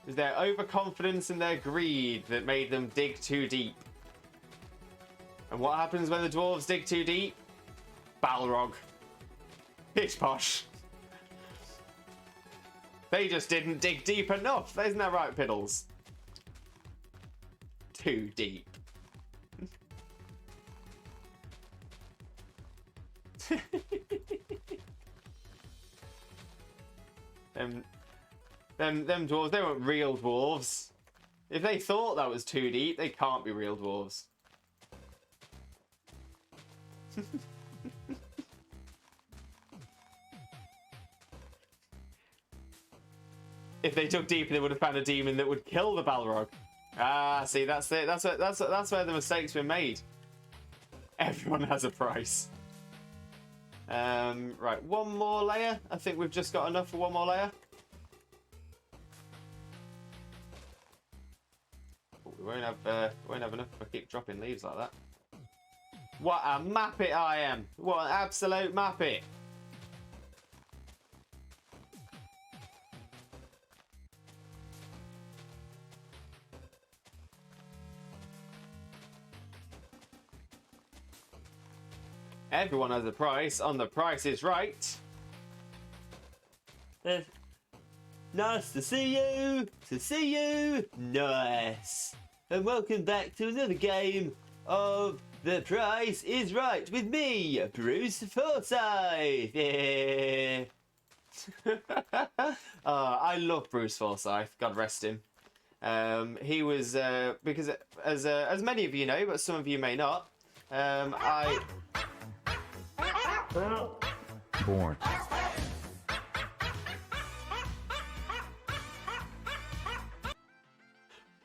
It was their overconfidence and their greed that made them dig too deep. And what happens when the dwarves dig too deep? Balrog. Pish posh. They just didn't dig deep enough. Isn't that right, Piddles? Too deep. Them dwarves, they weren't real dwarves. If they thought that was too deep, they can't be real dwarves. If they dug deeper, they would have found a demon that would kill the Balrog. Ah, see, that's it. That's where the mistake's been made. Everyone has a price. Right, one more layer. I think we've just got enough for one more layer. Oh, we won't have enough if I keep dropping leaves like that. What a mappet I am! What an absolute mappet! Everyone has a price on The Price is Right. Nice to see you! To see you! Nice! And welcome back to another game of The Price is Right with me, Bruce Forsyth! Yeah. I love Bruce Forsyth, God rest him. He was, because as many of you know, but some of you may not, Born.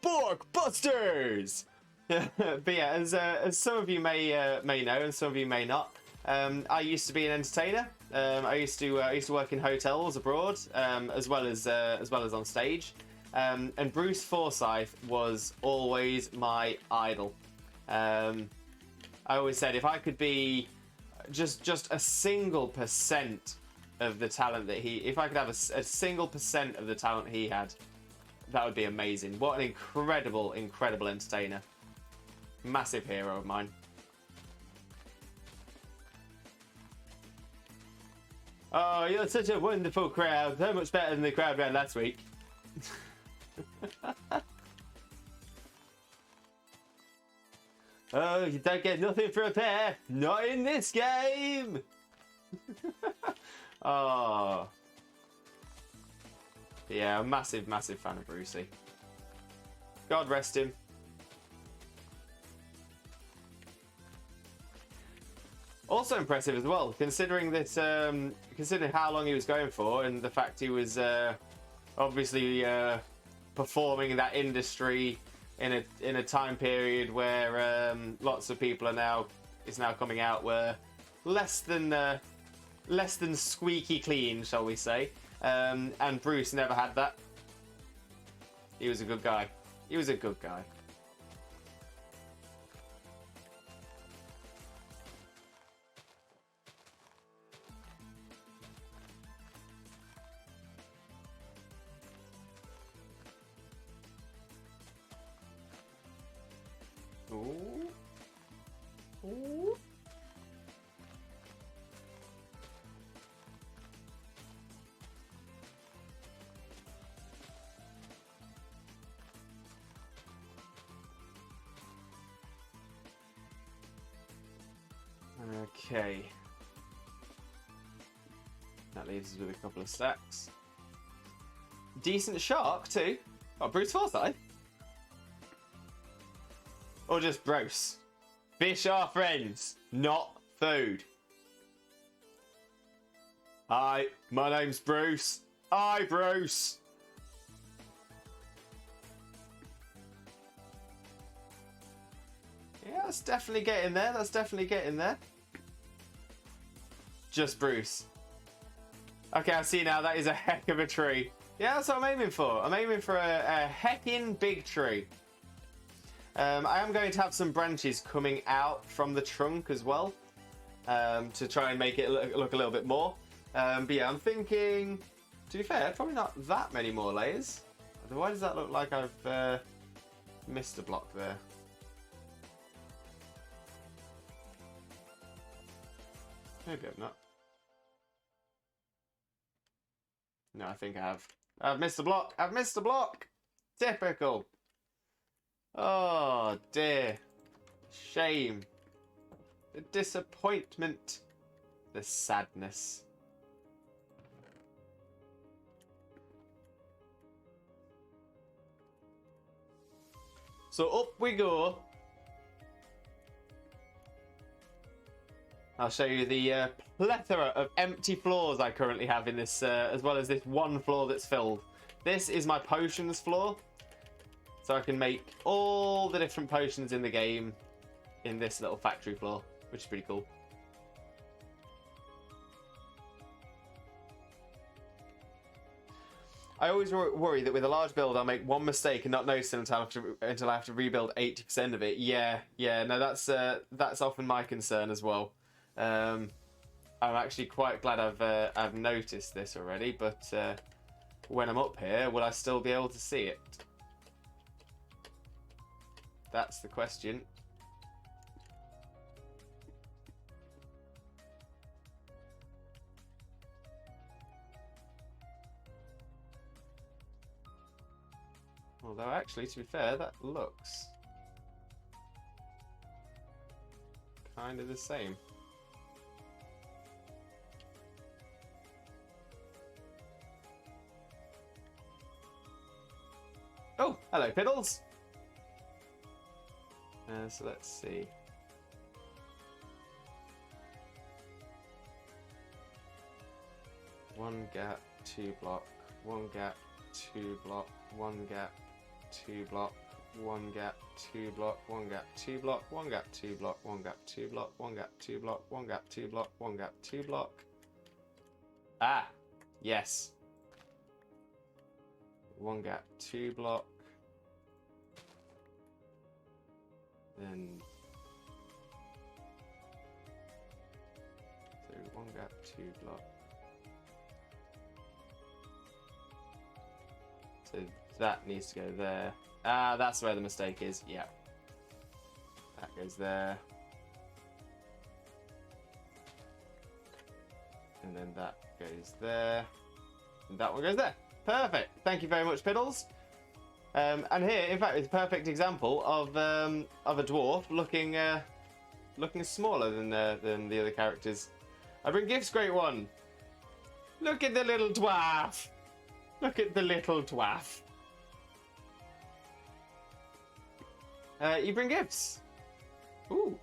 Borkbusters! But yeah, as some of you may know, and some of you may not, I used to be an entertainer. I used to work in hotels abroad, as well as on stage. And Bruce Forsyth was always my idol. I always said if I could be just a single % of the talent that if I could have a single % of the talent he had, that would be amazing. What an incredible entertainer. Massive hero of mine. Oh, you're such a wonderful crowd. So much better than the crowd we had last week. Oh, you don't get nothing for a pair. Not in this game. Oh. Yeah, a massive fan of Brucey. God rest him. Also impressive as well, considering that considering how long he was going for and the fact he was obviously performing in that industry in a time period where lots of people is now coming out were less than squeaky clean, shall we say? And Bruce never had that. He was a good guy. He was a good guy. Ooh. Ooh. Okay. That leaves us with a couple of stacks. Decent shark too. Oh, Bruce Forsyth. Or just gross. Fish are friends, not food. Hi, my name's Bruce. Hi, Bruce. Yeah, that's definitely getting there. That's definitely getting there. Just Bruce. Okay, I see now. That is a heck of a tree. Yeah, that's what I'm aiming for. I'm aiming for a heckin' big tree. I am going to have some branches coming out from the trunk as well, to try and make it look a little bit more. But yeah, I'm thinking, to be fair, probably not that many more layers. Why does that look like I've missed a block there? Maybe I've not. No, I think I have. I've missed a block. I've missed a block. Typical. Oh dear. Shame. The disappointment. The sadness. So up we go. I'll show you the plethora of empty floors I currently have in this, as well as this one floor that's filled. This is my potions floor. So I can make all the different potions in the game in this little factory floor, which is pretty cool. I always worry that with a large build I'll make one mistake and not notice it until I have to rebuild 80% of it. Yeah, no, that's often my concern as well. I'm actually quite glad I've noticed this already, but when I'm up here, will I still be able to see it? That's the question. Although actually, to be fair, that looks kind of the same. Oh, hello, Piddles. So let's see. One gap, 2 block, 1 gap, 2 block, 1 gap, 2 block, 1 gap, 2 block, 1 gap, 2 block, 1 gap, 2 block, 1 gap, 2 block, 1 gap, 2 block, 1 gap, 2 block, 1 gap, 2 block. Ah, yes. 1 gap, 2 block. Then so 1 gap, 2 block. So that needs to go there. Ah, that's where the mistake is. Yeah. That goes there. And then that goes there. And that one goes there. Perfect. Thank you very much, Piddles. And here, in fact, it's a perfect example of a dwarf looking smaller than the other characters. I bring gifts, Great One. Look at the little dwarf. Look at the little dwarf. You bring gifts. Ooh.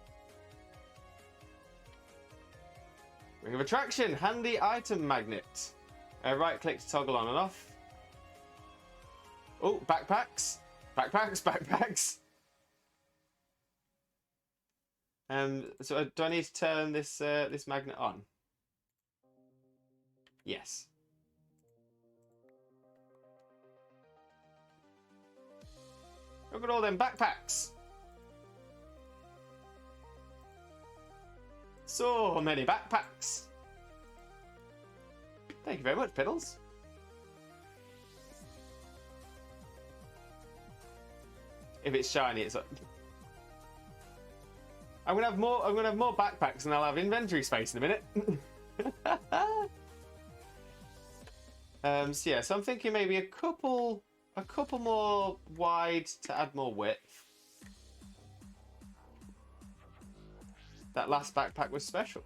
Ring of Attraction, handy item magnet. Right click to toggle on and off. Oh, backpacks. Backpacks. So do I need to turn this this magnet on? Yes. Look at all them backpacks. So many backpacks. Thank you very much, Piddles. If it's shiny, it's like... I'm gonna have more backpacks, and I'll have inventory space in a minute. So yeah, so I'm thinking maybe a couple more wide to add more width. That last backpack was special.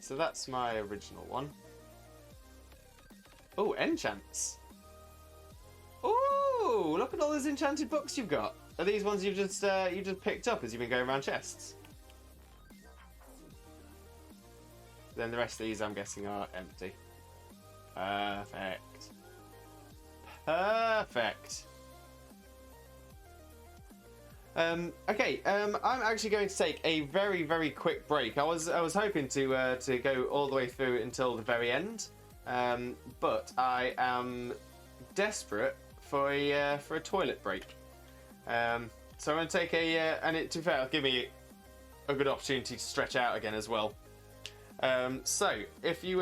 So that's my original one. Oh, enchants. Oh, look at all those enchanted books you've got. Are these ones you just picked up as you've been going around chests? Then the rest of these, I'm guessing, are empty. Perfect. Perfect. Okay, I'm actually going to take a very, very quick break. I was hoping to go all the way through until the very end, but I am desperate for a toilet break. So I'm going to take and to be fair, it'll give me a good opportunity to stretch out again as well. So if you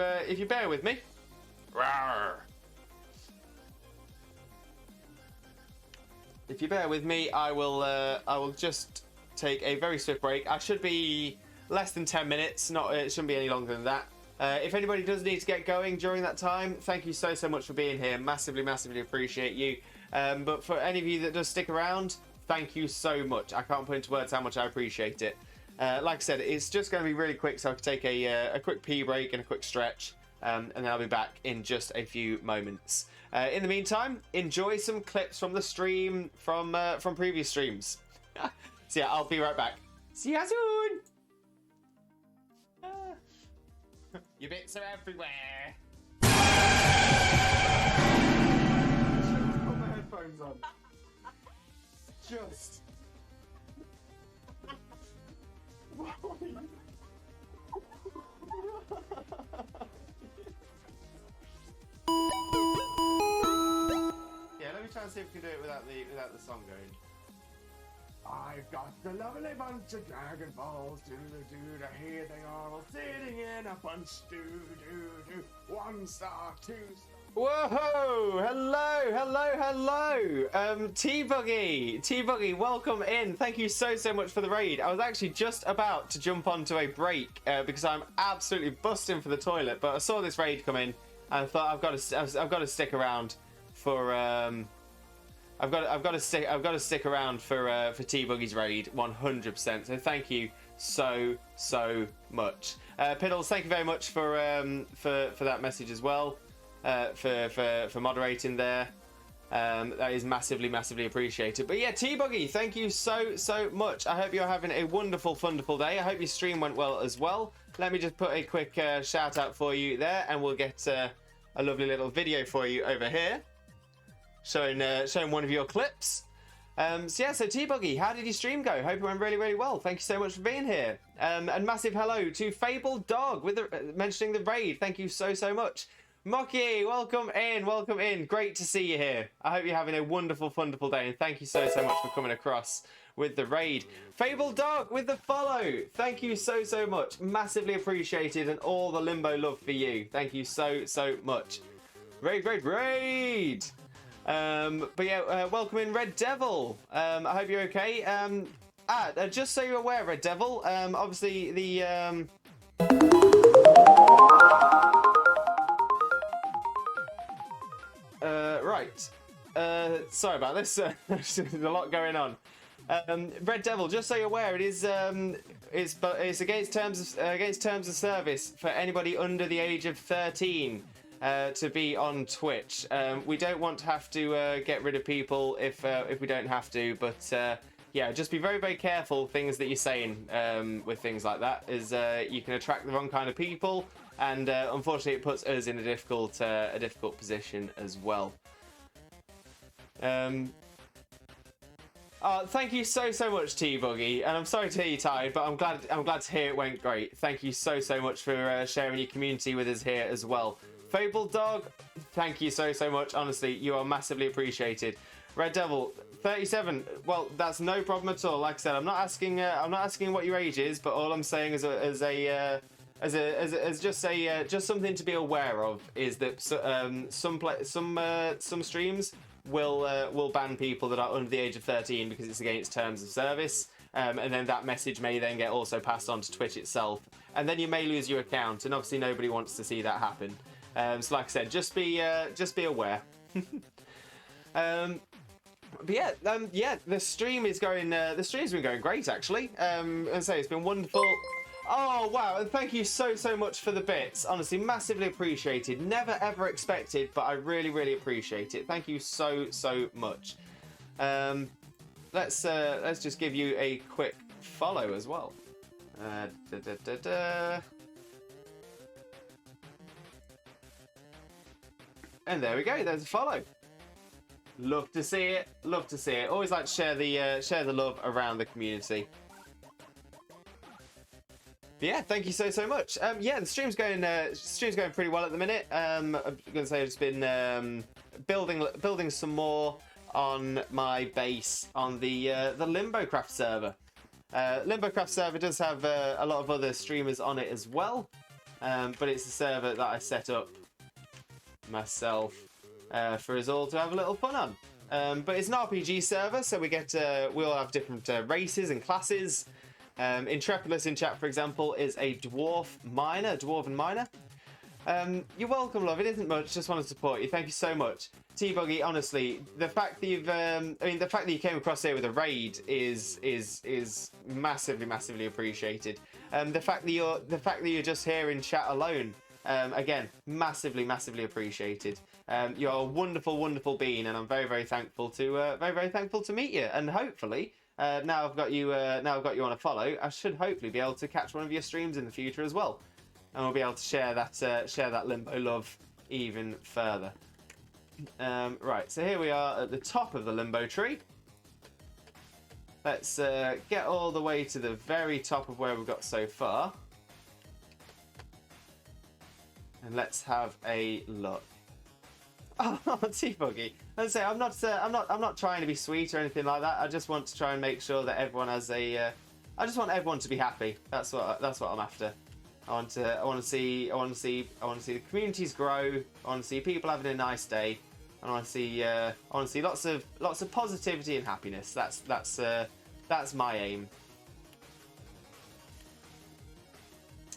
bear with me, rawr. If you bear with me, I will just take a very swift break. I should be less than 10 minutes. It shouldn't be any longer than that. If anybody does need to get going during that time, thank you so much for being here. Massively, massively appreciate you. But for any of you that does stick around, thank you so much. I can't put into words how much I appreciate it. Like I said, it's just going to be really quick, so I can take a quick pee break and a quick stretch, and then I'll be back in just a few moments. In the meantime, enjoy some clips from the stream from previous streams. So yeah, I'll be right back. See you soon. Your bits are everywhere. Just put my headphones on. Just. Yeah, let me try and see if we can do it without the song going. I've got the lovely bunch of Dragon Balls, do-do-do, here they are all sitting in a bunch, do-do-do, 1 star, 2 star. Whoa! Hello! T-Buggy, welcome in. Thank you so much for the raid. I was actually just about to jump onto a break because I'm absolutely busting for the toilet, but I saw this raid come in and I thought I've got to stick around for I've got to stick around for T-Buggy's raid 100%. So thank you so much. Piddles, thank you very much for that message as well. For moderating there. That is massively appreciated. But yeah, T-Buggy, thank you so much. I hope you're having a wonderful day. I hope your stream went well as well. Let me just put a quick shout out for you there, and we'll get a lovely little video for you over here showing one of your clips. So T-Buggy, how did your stream go? Hope it went really well. Thank you so much for being here. And massive hello to Fabled Dog with mentioning the raid. Thank you so much. Mocky, welcome in. Great to see you here. I hope you're having a wonderful day, and thank you so much for coming across with the raid. Fabled Dog with the follow. Thank you so much. Massively appreciated, and all the Limbo love for you. Thank you so much. Raid. But yeah, welcome in Red Devil. I hope you're okay. Just so you're aware, Red Devil, obviously the right. Sorry about this. There's a lot going on. Red Devil, just so you're aware, it is it's against terms of service for anybody under the age of 13 to be on Twitch. We don't want to have to get rid of people if we don't have to, but yeah, just be very careful things that you're saying with things like that, is you can attract the wrong kind of people, and unfortunately it puts us in a difficult position as well. Thank you so much, T-Buggy, and I'm sorry to hear you tired, but I'm glad to hear it went great. Thank you so much for sharing your community with us here as well. Fabled Dog, thank you so much. Honestly, you are massively appreciated. Red Devil 37. Well, that's no problem at all. Like I said, I'm not asking what your age is, but all I'm saying is just something to be aware of is that some streams will ban people that are under the age of 13 because it's against terms of service, and then that message may then get also passed on to Twitch itself, and then you may lose your account, and obviously nobody wants to see that happen. So like I said, just be aware. But yeah, the stream is going. The stream's been going great actually. And so it's been wonderful. Oh, wow. And thank you so, so much for the bits. Honestly, massively appreciated. Never, ever expected, but I really, really appreciate it. Thank you so, so much. Let's just give you a quick follow as well. And there we go. There's a follow. Love to see it. Love to see it. Always like to share the love around the community. But yeah, thank you so much. Yeah, the stream's going pretty well at the minute. I'm gonna say I've just been building some more on my base on the Limbo Craft server. Limbo Craft server does have a lot of other streamers on it as well, but it's a server that I set up myself for us all to have a little fun on. But it's an RPG server, so we all have different races and classes. Intrepidus in chat, for example, is a dwarven miner. You're welcome, love. It isn't much. Just want to support you. Thank you so much, T-Buggy. Honestly, the fact that the fact that you came across here with a raid is massively appreciated. The fact that you're just here in chat alone, again, massively appreciated. You're a wonderful being, and I'm very thankful to meet you. And hopefully, now I've got you on a follow, I should hopefully be able to catch one of your streams in the future as well, and we'll be able to share that Limbo love even further. Right, so here we are at the top of the Limbo tree. Let's get all the way to the very top of where we've got so far, and let's have a look. Oh, T-Buggy. Let's say I'm not trying to be sweet or anything like that. I just want to try and make sure that everyone has I just want everyone to be happy. That's what I'm after. I want to see the communities grow. I want to see people having a nice day. And I want to see lots of positivity and happiness. That's my aim.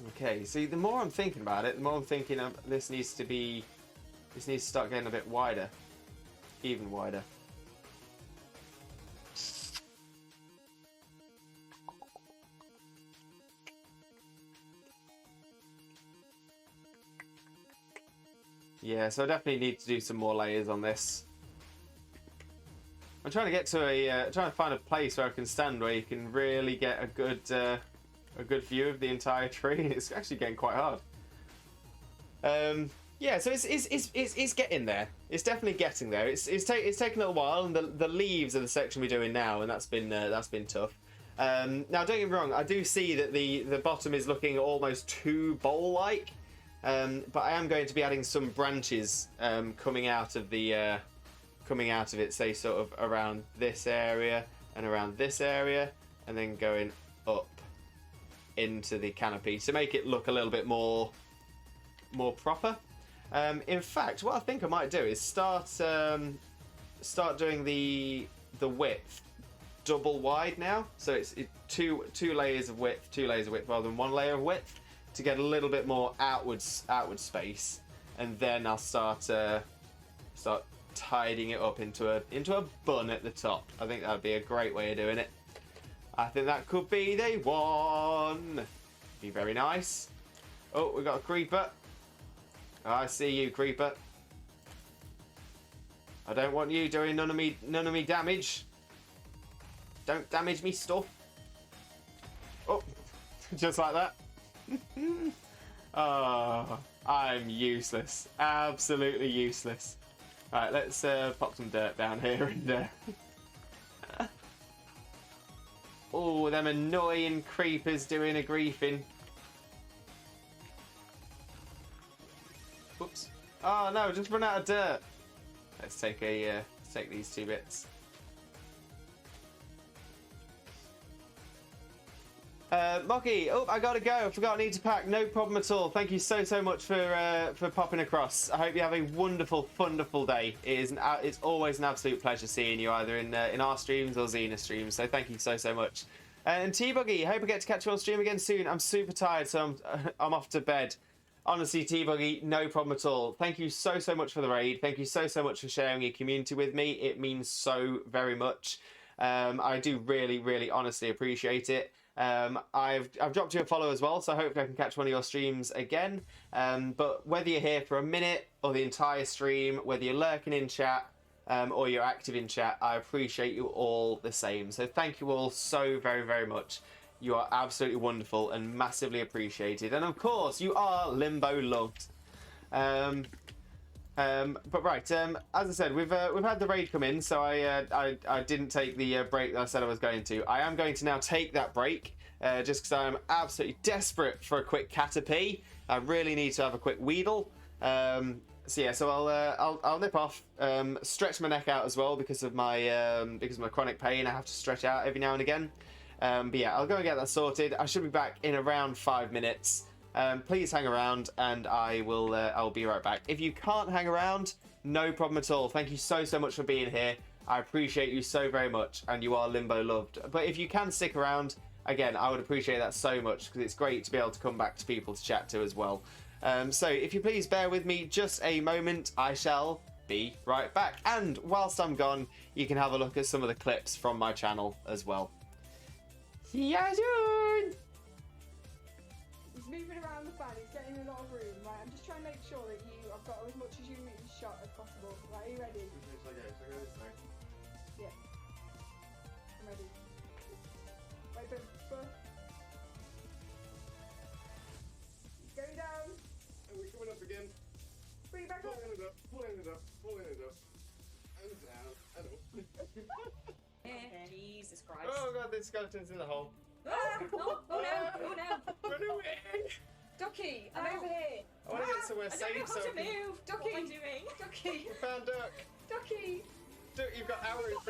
Okay, see, the more I'm thinking about it, the more I'm thinking of this needs to start getting a bit wider. Even wider. Yeah, so I definitely need to do some more layers on this. I'm trying to get to trying to find a place where I can stand where you can really get a good view of the entire tree. It's actually getting quite hard. Yeah, so it's getting there. It's definitely getting there. It's taken a little while, and the leaves are the section we're doing now, and that's been tough. Now, don't get me wrong. I do see that the bottom is looking almost too bowl-like, but I am going to be adding some branches coming out of it, say sort of around this area and around this area, and then going up into the canopy to make it look a little bit more proper. In fact, what I think I might do is start doing the width double wide now. So it's two layers of width rather than one layer of width to get a little bit more outward space, and then I'll start tidying it up into a bun at the top. I think that'd be a great way of doing it. I think that could be the one. Be very nice. Oh, we got a creeper. I see you, creeper. I don't want you doing none of me damage. Don't damage me stuff. Oh, just like that. Oh, I'm useless. Absolutely useless. Right, let's pop some dirt down here and. Oh, them annoying creepers doing a griefing. Oops. Oh no, just run out of dirt. Let's take these two bits. Mocky, oh, I gotta go. I forgot I need to pack. No problem at all. Thank you so much for popping across. I hope you have a wonderful, wonderful day. It's always an absolute pleasure seeing you either in our streams or Xena streams. So thank you so much. And T-Buggy, hope I get to catch you on stream again soon. I'm super tired, so I'm off to bed. Honestly, T-Buggy, no problem at all. Thank you so much for the raid. Thank you so much for sharing your community with me. It means so very much. I do really honestly appreciate it. I've dropped you a follow as well, so hopefully I can catch one of your streams again. But whether you're here for a minute or the entire stream, whether you're lurking in chat or you're active in chat, I appreciate you all the same. So thank you all so very, very much. You are absolutely wonderful and massively appreciated. And of course, you are Limbo loved. But right, as I said, we've had the raid come in, so I didn't take the break that I said I was going to. I am going to now take that break, just because I'm absolutely desperate for a quick Caterpie. I really need to have a quick Weedle. So yeah, so I'll nip off, stretch my neck out as well because of my chronic pain. I have to stretch out every now and again. But yeah, I'll go and get that sorted. I should be back in around 5 minutes. Please hang around, and I'll be right back. If you can't hang around, no problem at all. Thank you so much for being here. I appreciate you so very much, and you are Limbo loved. But if you can stick around, again, I would appreciate that so much because it's great to be able to come back to people to chat to as well. So if you please bear with me just a moment, I shall be right back. And whilst I'm gone, you can have a look at some of the clips from my channel as well. See ya soon! He's moving around the fan, he's getting a lot of room, right? I'm just trying to make sure that I've got as much as you need shot as possible. Right, are you ready? Should I go this way? Yeah. I'm ready. Wait, but he's going down. And we're coming up again. Bring it back up. Pulling it up, pulling it up, pulling it up. And down, and up. Jesus Christ. Oh god, this skeleton's in the hole. Oh no, oh no. Run away! Ducky, I'm over here. I want to get somewhere safe so I can... Move. Ducky. What am I doing? Ducky. We found Duck. Ducky. Duck, you've got arrows. Oh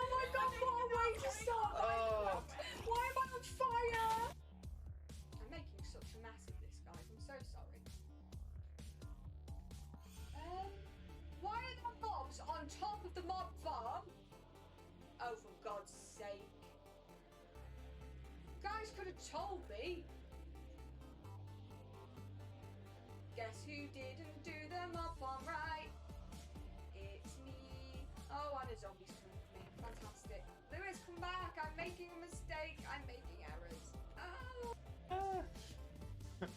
my god, what a way to start. Oh. Why am I on fire? I'm making such a mess of this, guys. I'm so sorry. Why are there mobs on top of the mob farm? Oh, for God's sake. Guys could have told me. Guess who didn't do the mob farm right? It's me. Oh, and a zombie's coming for me. Fantastic. Lewis, come back. I'm making a mistake. I'm making errors. Oh.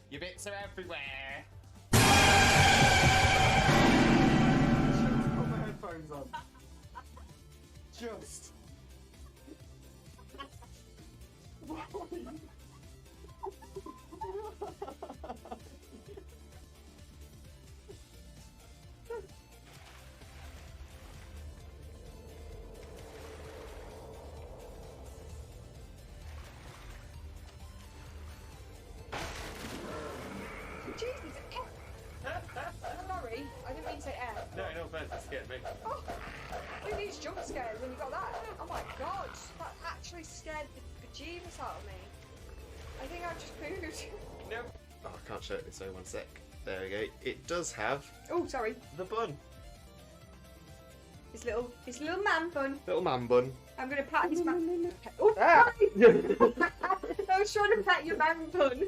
Your bits are everywhere. Just put my headphones on. Just. Jesus. Sorry, I didn't mean to say F. No offense, that scared me. Oh, who needs jump scares when you got that? Oh my god, that actually scared the bejeebus out of me. I think I've just pooed. No. Oh, I can't show it this way, one sec. There we go. It does have Oh, sorry. the bun. His little man bun. Little man bun. I'm gonna pat his man. Oh, sorry. I was trying to pat your man bun.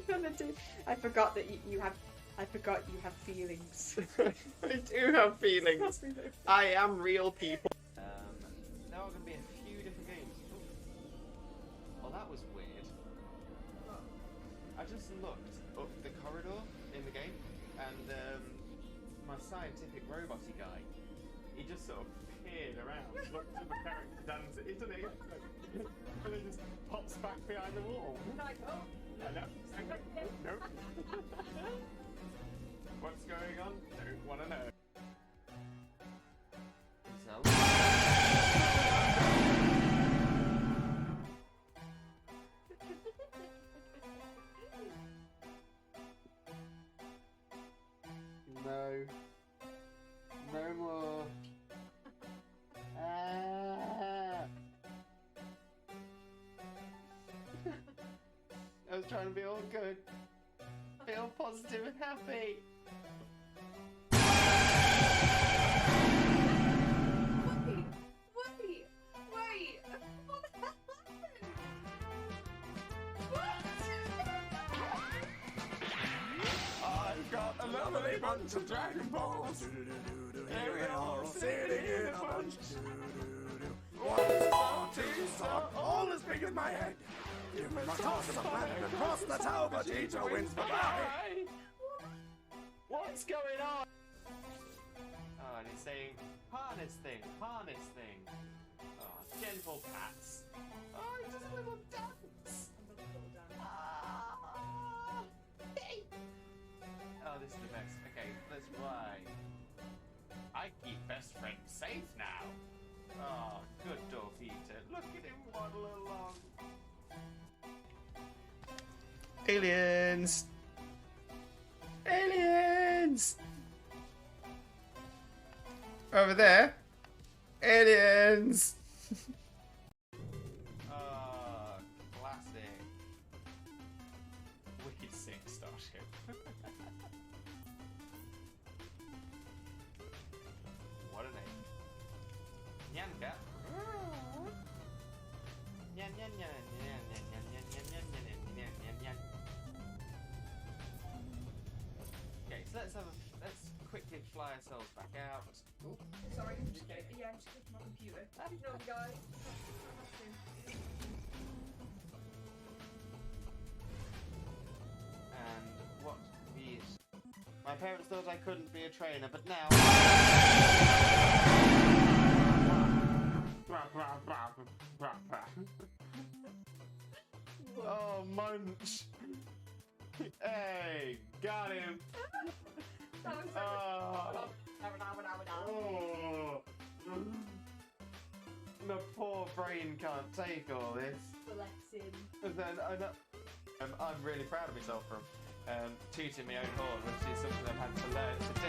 I forgot that you have. I forgot you have feelings. I do have feelings. I am real people. Now are going to be a few different games. Oh, that was weird. I just looked up the corridor in the game, and my scientific roboty guy, he just sort of peered around, looked at the character dancing, isn't he? And then just pops back behind the wall. Like, oh. I know. No. What's going on? Don't want to know. No. No more. I was trying to be all good. Feel positive and happy. Wait! What the hell happened? What? I've got a lovely bunch of Dragon Balls. Here we are, sitting in a bunch. One is 2-star, all as big as my head. Give him a toss of planet across the tower, Vegeta wins. Bye-bye. What's going on? Oh, and he's saying, harness thing, harness thing. Oh, gentle pats. Oh, he does a little dance. Ah. Oh, this is the best. Okay, let's fly. I keep best friend safe now. Oh, good Dorfita. Look at him waddle along. Aliens! Aliens! Over there. Aliens! Ah, classic. Wicked sick starship. What a name. Nyanka. Nyan nyan nyan nyan nyan nyan nyan nyan nyan nyan nyan nyan. Okay, so let's quickly fly ourselves back out. Ooh. Sorry, I'm just kidding. Yeah, I'm just clicking my computer. No, guys. And what is... My parents thought I couldn't be a trainer, but now... Oh, Munch! Hey, got him! That was so Oh. Oh. My poor brain can't take all this. relaxing. And then I'm really proud of myself from tooting my own horn, which is something I've had to learn to do.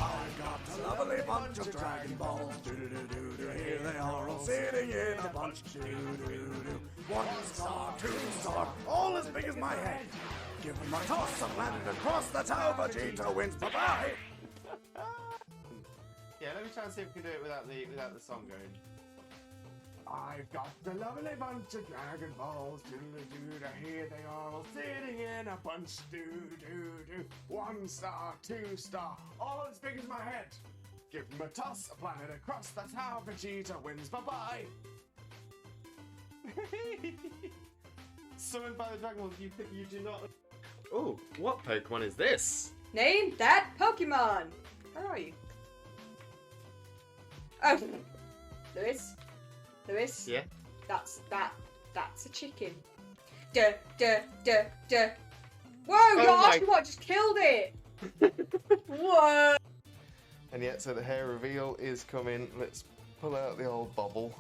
I got a lovely bunch of Dragon Balls. Do-do-do-do-do. Here they are all sitting in a bunch. Do-do-do-do. 1-star, 2-star, all as big as my head. Give him a toss of planet across the tower, Vegeta wins. Bye-bye. Yeah, let me try and see if we can do it without the song going. I've got a lovely bunch of Dragon Balls. Do-do-do-do. Here they are all sitting in a bunch. Do-do-do. 1-star, 2-star, all as big as my head. Give him a toss, a planet across the tower, Vegeta wins. Bye-bye. Summoned by the Dragon Balls, you do not... Oh, what Pokemon is this? Name that Pokemon. Where are you? Oh, Lewis. Yeah? That's a chicken. Duh. Whoa, your my- Oshawott just killed it. Whoa. And yet, so the hair reveal is coming. Let's pull out the old bobble.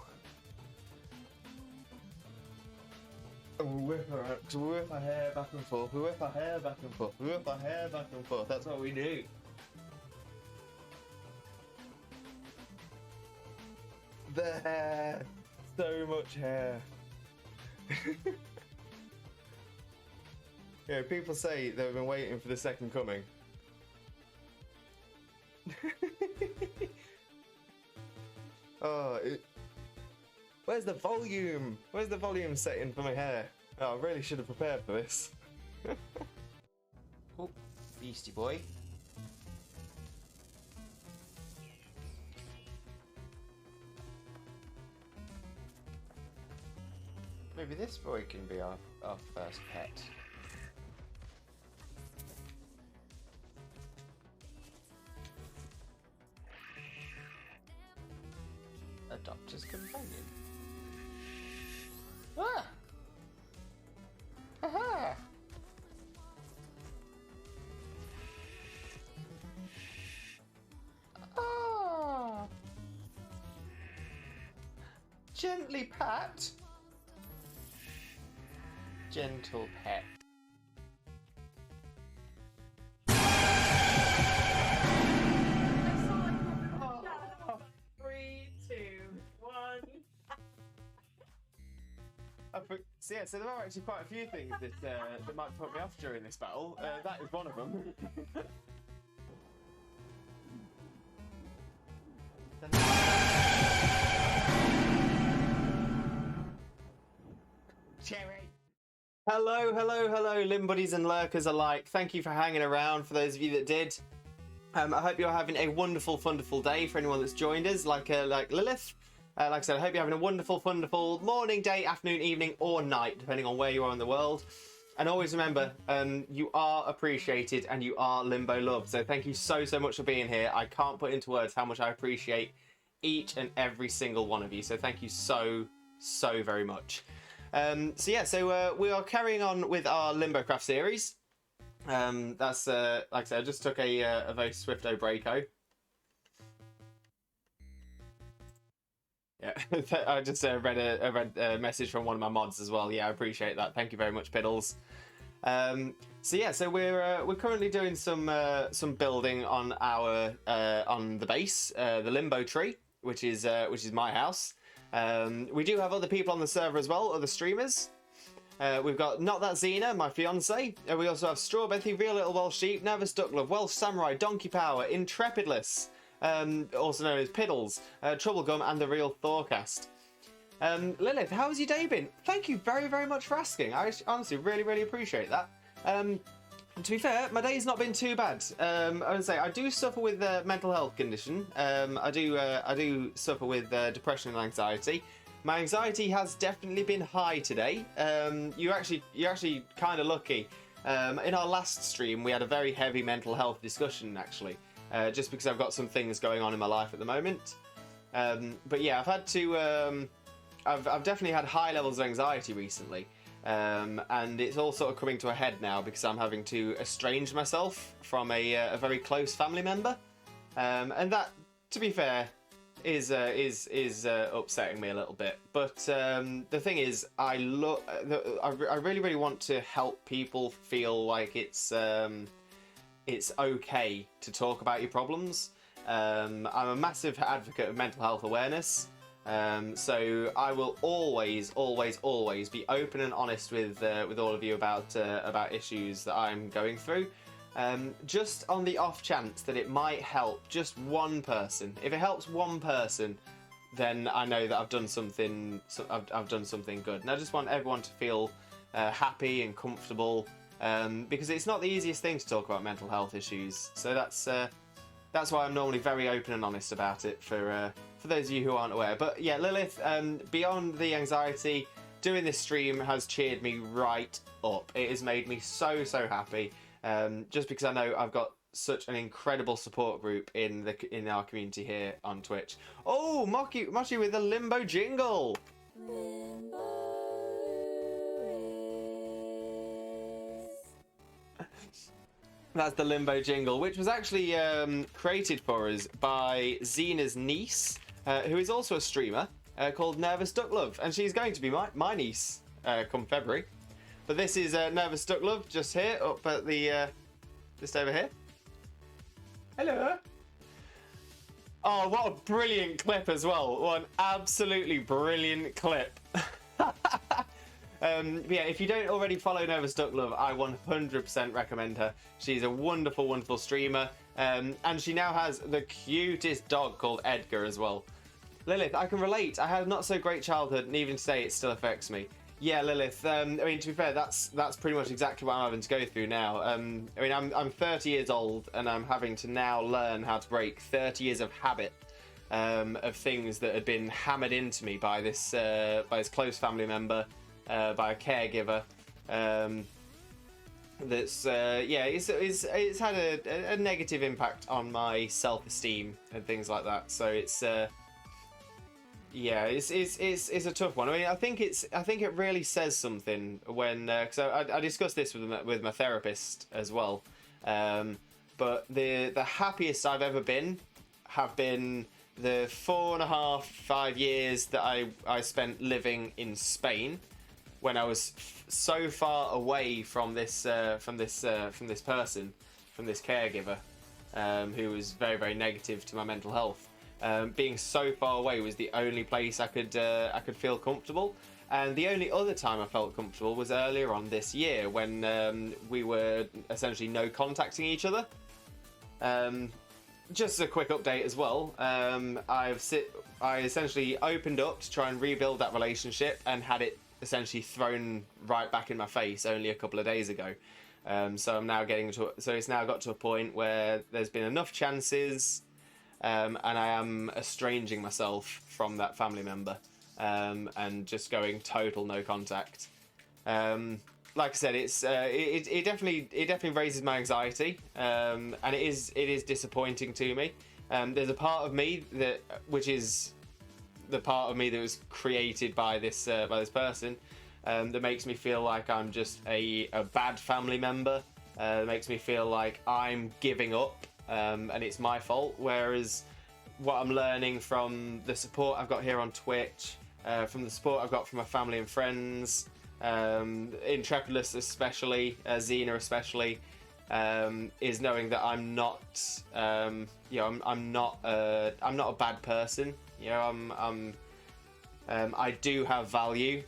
And we whip her out. So we whip our hair back and forth. We whip our hair back and forth. We whip our hair back and forth. That's what we do. The hair. So much hair. Yeah, people say they've been waiting for the second coming. Where's the volume? Where's the volume setting for my hair? Oh, I really should have prepared for this. Oh, Beastie Boy. Maybe this boy can be our first pet. A doctor's companion. Ah! Aha! Ah! Gently pat. Gentle pet. Three, two, one. So yeah, so there are actually quite a few things that might put me off during this battle. That is one of them. Cherry. Hello, Limbuddies and lurkers alike. Thank you for hanging around. For those of you that did, I hope you're having a wonderful, wonderful day for anyone that's joined us, like Lilith. Like I said, I hope you're having a wonderful, wonderful morning, day, afternoon, evening, or night, depending on where you are in the world. And always remember, you are appreciated and you are Limbo loved. So thank you so, so much for being here. I can't put into words how much I appreciate each and every single one of you. So thank you so, so very much. So we are carrying on with our Limbo Craft series. That's like I said, I just took a very swifto breako. Yeah, I just read a message from one of my mods as well. Yeah, I appreciate that. Thank you very much, Piddles. So we're currently doing some building on our on the base, the Limbo tree, which is my house. We do have other people on the server as well, other streamers. We've got Not That Xena, my fiance. We also have Strawberry, Real Little Welsh Sheep, Nervous Duckglove, Welsh Samurai, Donkey Power, Intrepidless, also known as Piddles, Troublegum, and The Real Thorcast. Lilith, how's your day been? Thank you very, very much for asking. I honestly really, really appreciate that. To be fair, my day's not been too bad. I would say I do suffer with a mental health condition. I do suffer with depression and anxiety. My anxiety has definitely been high today. You're actually kind of lucky. In our last stream, we had a very heavy mental health discussion, actually, just because I've got some things going on in my life at the moment. But yeah, I've had to. I've definitely had high levels of anxiety recently, and it's all sort of coming to a head now because I'm having to estrange myself from a very close family member, and that, to be fair, is upsetting me a little bit. But the thing is, I really, really want to help people feel like it's okay to talk about your problems. I'm a massive advocate of mental health awareness. So I will always, always, always be open and honest with all of you about issues that I'm going through. Just on the off chance that it might help just one person. If it helps one person, then I know that I've done something. I've done something good, and I just want everyone to feel happy and comfortable, because it's not the easiest thing to talk about mental health issues. So that's why I'm normally very open and honest about it for those of you who aren't aware. But yeah, Lilith, beyond the anxiety, doing this stream has cheered me right up. It has made me so, so happy. Just because I know I've got such an incredible support group in our community here on Twitch. Oh, Mochi with the Limbo jingle. That's the Limbo jingle, which was actually created for us by Xena's niece, who is also a streamer, called Nervous Duckglove, and she's going to be my niece come February. But this is Nervous Duckglove, just here, up at the, just over here. Hello. Oh, what a brilliant clip as well. What an absolutely brilliant clip. Yeah, if you don't already follow Nervous Duckglove, I 100% recommend her. She's a wonderful, wonderful streamer, and she now has the cutest dog called Edgar as well. Lilith, I can relate. I had a not so great childhood, and even today it still affects me. Yeah, Lilith. I mean, to be fair, that's pretty much exactly what I'm having to go through now. I mean, I'm 30 years old, and I'm having to now learn how to break 30 years of habit of things that had been hammered into me by this close family member, by a caregiver. It's had a negative impact on my self-esteem and things like that. So it's. Yeah, it's a tough one. I mean, I think it really says something when because I discussed this with my therapist as well. But the happiest I've ever been have been the 4.5, 5 years that I spent living in Spain, when I was so far away from this person, from this caregiver, who was very, very negative to my mental health. Being so far away was the only place I could feel comfortable, and the only other time I felt comfortable was earlier on this year when we were essentially no contacting each other. Just a quick update as well. I essentially opened up to try and rebuild that relationship and had it essentially thrown right back in my face only a couple of days ago. So I'm now so it's now got to a point where there's been enough chances, and I am estranging myself from that family member, and just going total no contact. Like I said, it definitely raises my anxiety, and it is disappointing to me. There's a part of me which is the part of me that was created by this person, that makes me feel like I'm just a bad family member. Makes me feel like I'm giving up, and it's my fault. Whereas what I'm learning from the support I've got here on Twitch, from the support I've got from my family and friends, Intrepidus especially, Xena especially, is knowing that I'm not, I'm not a bad person. I do have value.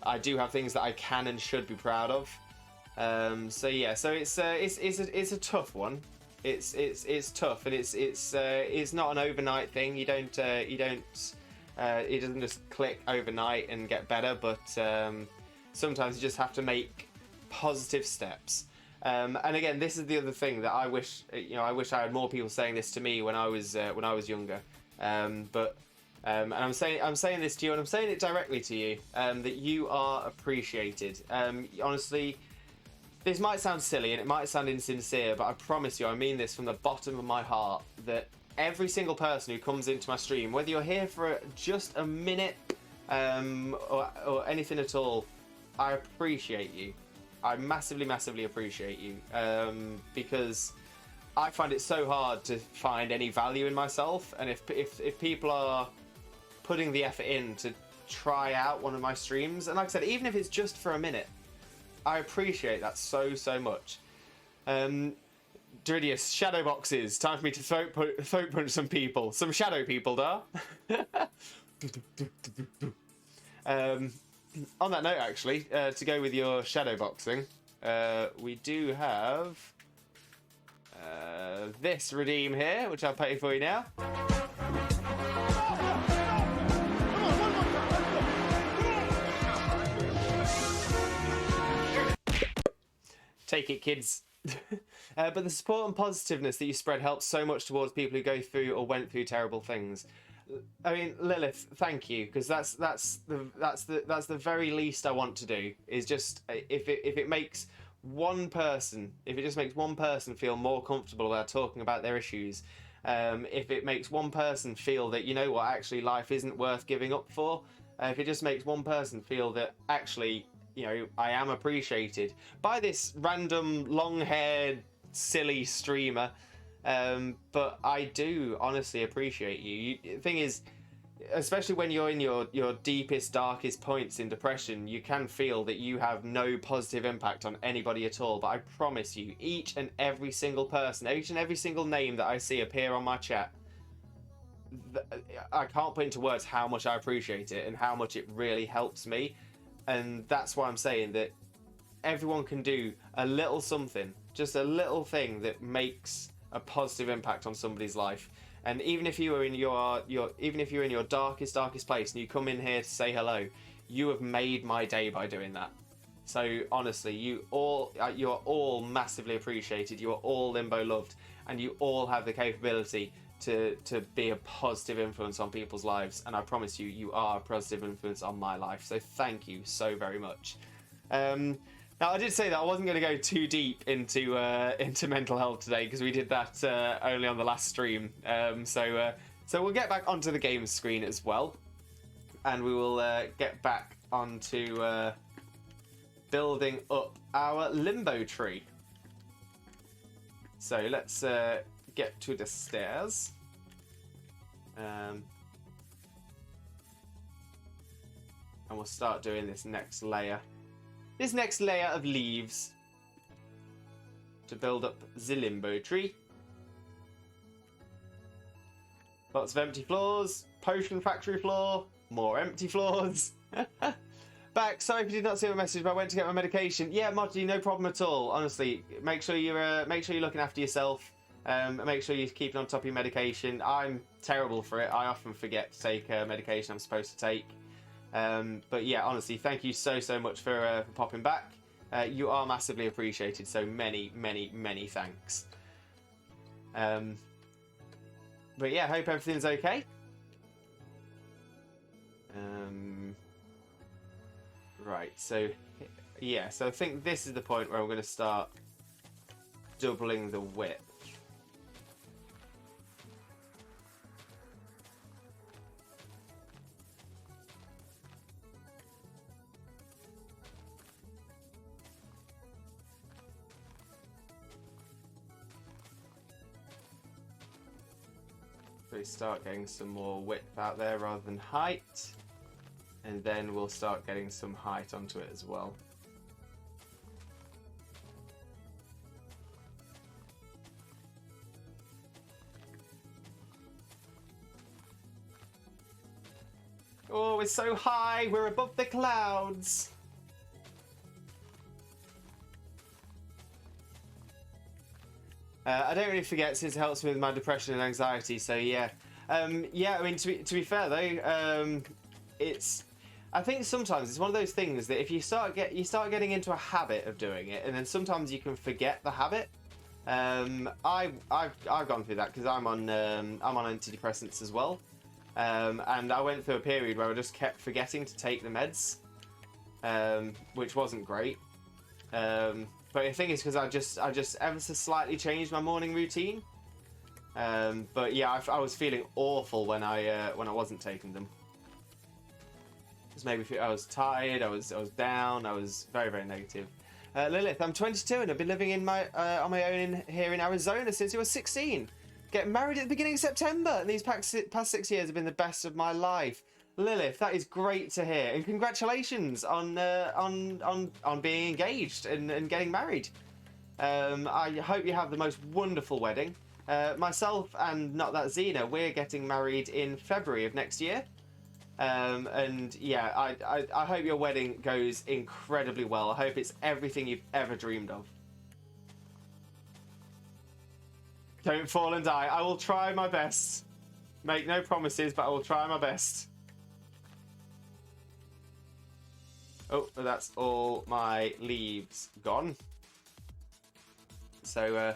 I do have things that I can and should be proud of. So it's a tough one. It's tough, and it's not an overnight thing. You don't it doesn't just click overnight and get better. But sometimes you just have to make positive steps. And again, this is the other thing that I wish I had more people saying this to me when I was younger. And I'm saying this to you, and I'm saying it directly to you, that you are appreciated. Honestly, this might sound silly and it might sound insincere, but I promise you, I mean this from the bottom of my heart, that every single person who comes into my stream, whether you're here for just a minute, or anything at all, I appreciate you. I massively, massively appreciate you, because I find it so hard to find any value in myself, and if people are putting the effort in to try out one of my streams, and like I said, even if it's just for a minute, I appreciate that so much. Duridius, shadow boxes. Time for me to throat punch some people. Some shadow people, da. On that note, actually, to go with your shadow boxing, we do have this redeem here, which I'll pay for you now. Take it, kids. But the support and positiveness that you spread helps so much towards people who go through or went through terrible things. I mean, Lilith, thank you, because that's the very least I want to do. Is just if it makes one person, if it just makes one person feel more comfortable about talking about their issues, if it makes one person feel that, you know what, actually life isn't worth giving up for, if it just makes one person feel that actually, you know, I am appreciated by this random long-haired silly streamer, but I do honestly appreciate you. The thing is, especially when you're in your deepest, darkest points in depression, you can feel that you have no positive impact on anybody at all. But I promise you, each and every single person, each and every single name that I see appear on my chat, I can't put into words how much I appreciate it and how much it really helps me. And that's why I'm saying that everyone can do a little something, just a little thing that makes a positive impact on somebody's life. And even if you are in your darkest place and you come in here to say hello, you have made my day by doing that. So honestly, you are all massively appreciated. You are all Limbo loved, and you all have the capability to be a positive influence on people's lives. And I promise you, you are a positive influence on my life. So thank you so very much. Now, I did say that I wasn't going to go too deep into mental health today, because we did that only on the last stream. So we'll get back onto the game screen as well, and we will get back onto building up our Limbo tree. So let's get to the stairs. And we'll start doing this next layer. This next layer of leaves to build up the Limbo tree. Lots of empty floors, potion factory floor, more empty floors. Back, sorry if you did not see my message, but I went to get my medication. Yeah, Modgy, no problem at all. Honestly, make sure you're looking after yourself. Make sure you're keeping on top of your medication. I'm terrible for it. I often forget to take medication I'm supposed to take. But yeah, honestly, thank you so much for popping back. You are massively appreciated, so many, many, many thanks. But yeah, hope everything's okay. Right, so yeah, so I think this is the point where I'm going to start doubling the width. So we start getting some more width out there rather than height. And then we'll start getting some height onto it as well. Oh, we're so high! We're above the clouds! I don't really forget since it helps me with my depression and anxiety, so yeah. Yeah, I mean, to be fair though, I think sometimes it's one of those things that if you start getting into a habit of doing it, and then sometimes you can forget the habit. I've gone through that because I'm on antidepressants as well, and I went through a period where I just kept forgetting to take the meds, which wasn't great. But the thing is, because I just ever so slightly changed my morning routine. But yeah, I was feeling awful when I wasn't taking them. Maybe I was tired, I was down, I was very, very negative. Lilith, I'm 22 and I've been living on my own here in Arizona since I was 16. Getting married at the beginning of September, and these past 6 years have been the best of my life. Lilith, that is great to hear, and congratulations on being engaged and getting married. I hope you have the most wonderful wedding. Myself and Not That Xena, we're getting married in February of next year. And yeah, I hope your wedding goes incredibly well. I hope it's everything you've ever dreamed of. Don't fall and die. I will try my best. Make no promises, but I will try my best. Oh, that's all my leaves gone. So,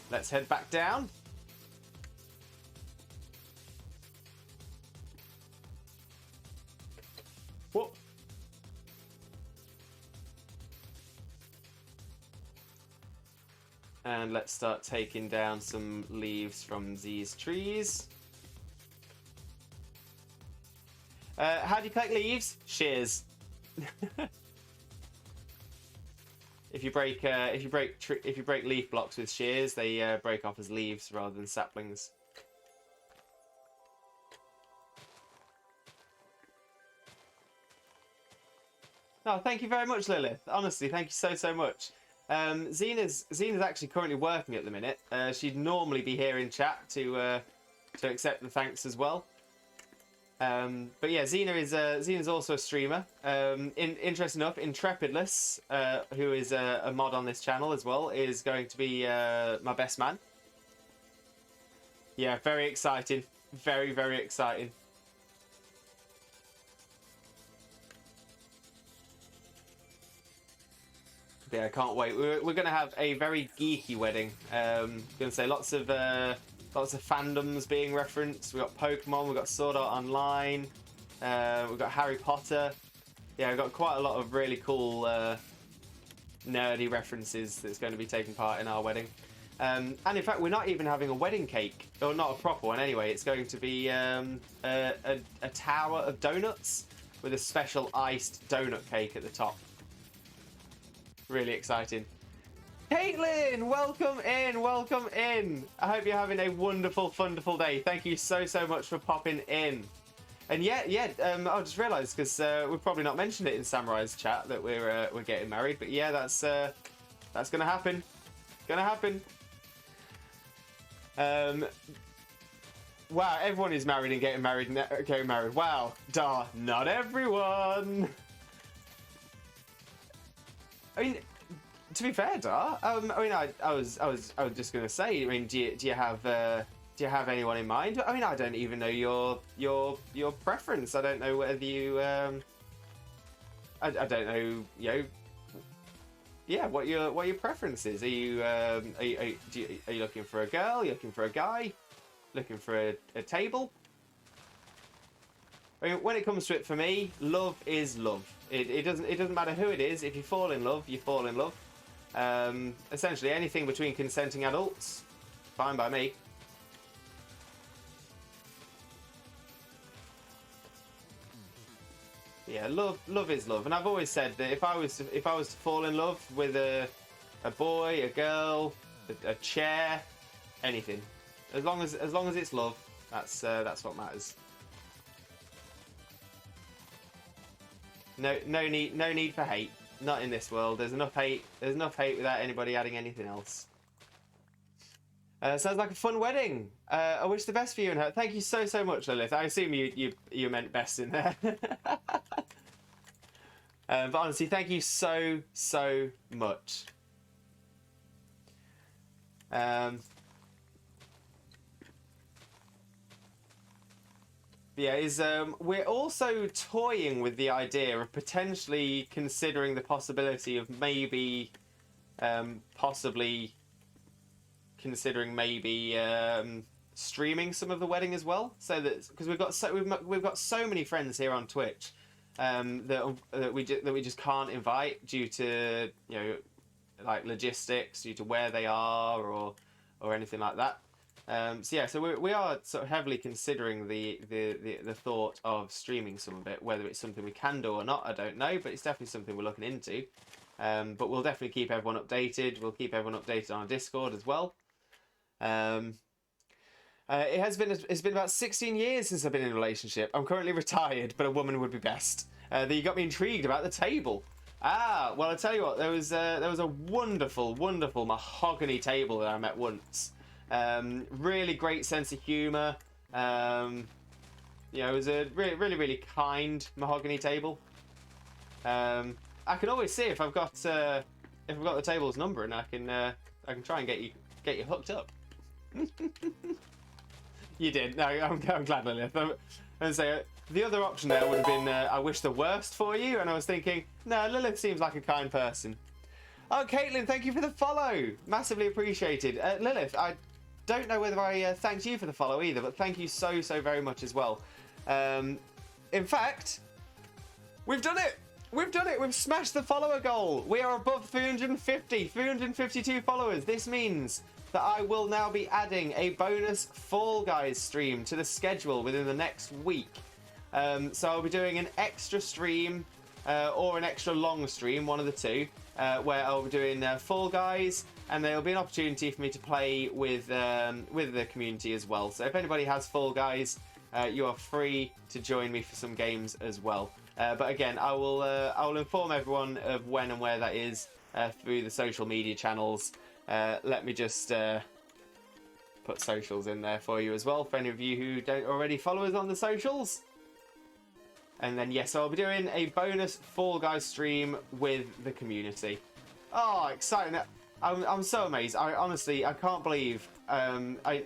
let's head back down. Whoop. And let's start taking down some leaves from these trees. How do you collect leaves? Shears. If you break leaf blocks with shears, they break off as leaves rather than saplings. Oh, thank you very much, Lilith. Honestly, thank you so much. Xena's actually currently working at the minute. She'd normally be here in chat to accept the thanks as well. But yeah, Xena's also a streamer. Interesting enough, Intrepidless, who is a mod on this channel as well, is going to be my best man. Yeah, very exciting. Very, very exciting. Yeah, I can't wait. We're going to have a very geeky wedding. Going to say lots of fandoms being referenced. We've got Pokemon, we've got Sword Art Online, we've got Harry Potter. Yeah, we've got quite a lot of really cool nerdy references that's going to be taking part in our wedding. And in fact, we're not even having a wedding cake, or not a proper one anyway. It's going to be a tower of donuts with a special iced donut cake at the top. Really exciting. Caitlin, welcome in, welcome in. I hope you're having a wonderful, wonderful day. Thank you so much for popping in. And yeah, I just realised because we've probably not mentioned it in Samurai's chat that we're getting married, but yeah, that's gonna happen. Gonna happen. Wow, everyone is married and getting married. Wow, not everyone. I mean, to be fair, Dar. I mean, I was just gonna say. I mean, do you have anyone in mind? I mean, I don't even know your preference. I don't know whether you I don't know, you know, yeah, what your preference is. Are you are you looking for a girl? Are you looking for a guy? Looking for a table? I mean, when it comes to it, for me, love is love. It doesn't matter who it is. If you fall in love, you fall in love. Essentially, anything between consenting adults, fine by me. Yeah, love is love, and I've always said that if I was to fall in love with a boy, a girl, a chair, anything, as long as it's love, that's what matters. No need for hate. Not in this world. There's enough hate without anybody adding anything else. Sounds like a fun wedding. I wish the best for you and her. Thank you so much, Lilith. I assume you meant best in there. But honestly, thank you so much. Yeah, we're also toying with the idea of potentially considering the possibility of maybe, possibly considering maybe streaming some of the wedding as well. So that because we've got so many friends here on Twitch that we just can't invite due to, you know, like logistics, due to where they are or anything like that. So we are sort of heavily considering the thought of streaming some of it. Whether it's something we can do or not, I don't know, but it's definitely something we're looking into. But we'll definitely keep everyone updated. We'll keep everyone updated on our Discord as well. It's been about 16 years since I've been in a relationship. I'm currently retired, but a woman would be best. You got me intrigued about the table. Well, I'll tell you what, there was a wonderful mahogany table that I met once. Really great sense of humour. You know, it was a really kind mahogany table. I can always see if I've got the table's number, and I can try and get you hooked up. You did. No, I'm glad, Lilith. And so the other option there would have been I wish the worst for you, and I was thinking, no, Lilith seems like a kind person. Oh, Caitlin, thank you for the follow. Massively appreciated. Lilith, I don't know whether I thanked you for the follow either, but thank you so very much as well. In fact, we've done it. We've done it. We've smashed the follower goal. We are above 352 followers. This means that I will now be adding a bonus Fall Guys stream to the schedule within the next week. So I'll be doing an extra stream or an extra long stream, one of the two, where I'll be doing Fall Guys, and there'll be an opportunity for me to play with the community as well. So if anybody has Fall Guys, you are free to join me for some games as well. But again, I will inform everyone of when and where that is through the social media channels. Let me just put socials in there for you as well, for any of you who don't already follow us on the socials. And then, yes, I'll be doing a bonus Fall Guys stream with the community. Oh, exciting. I'm so amazed. I can't believe. I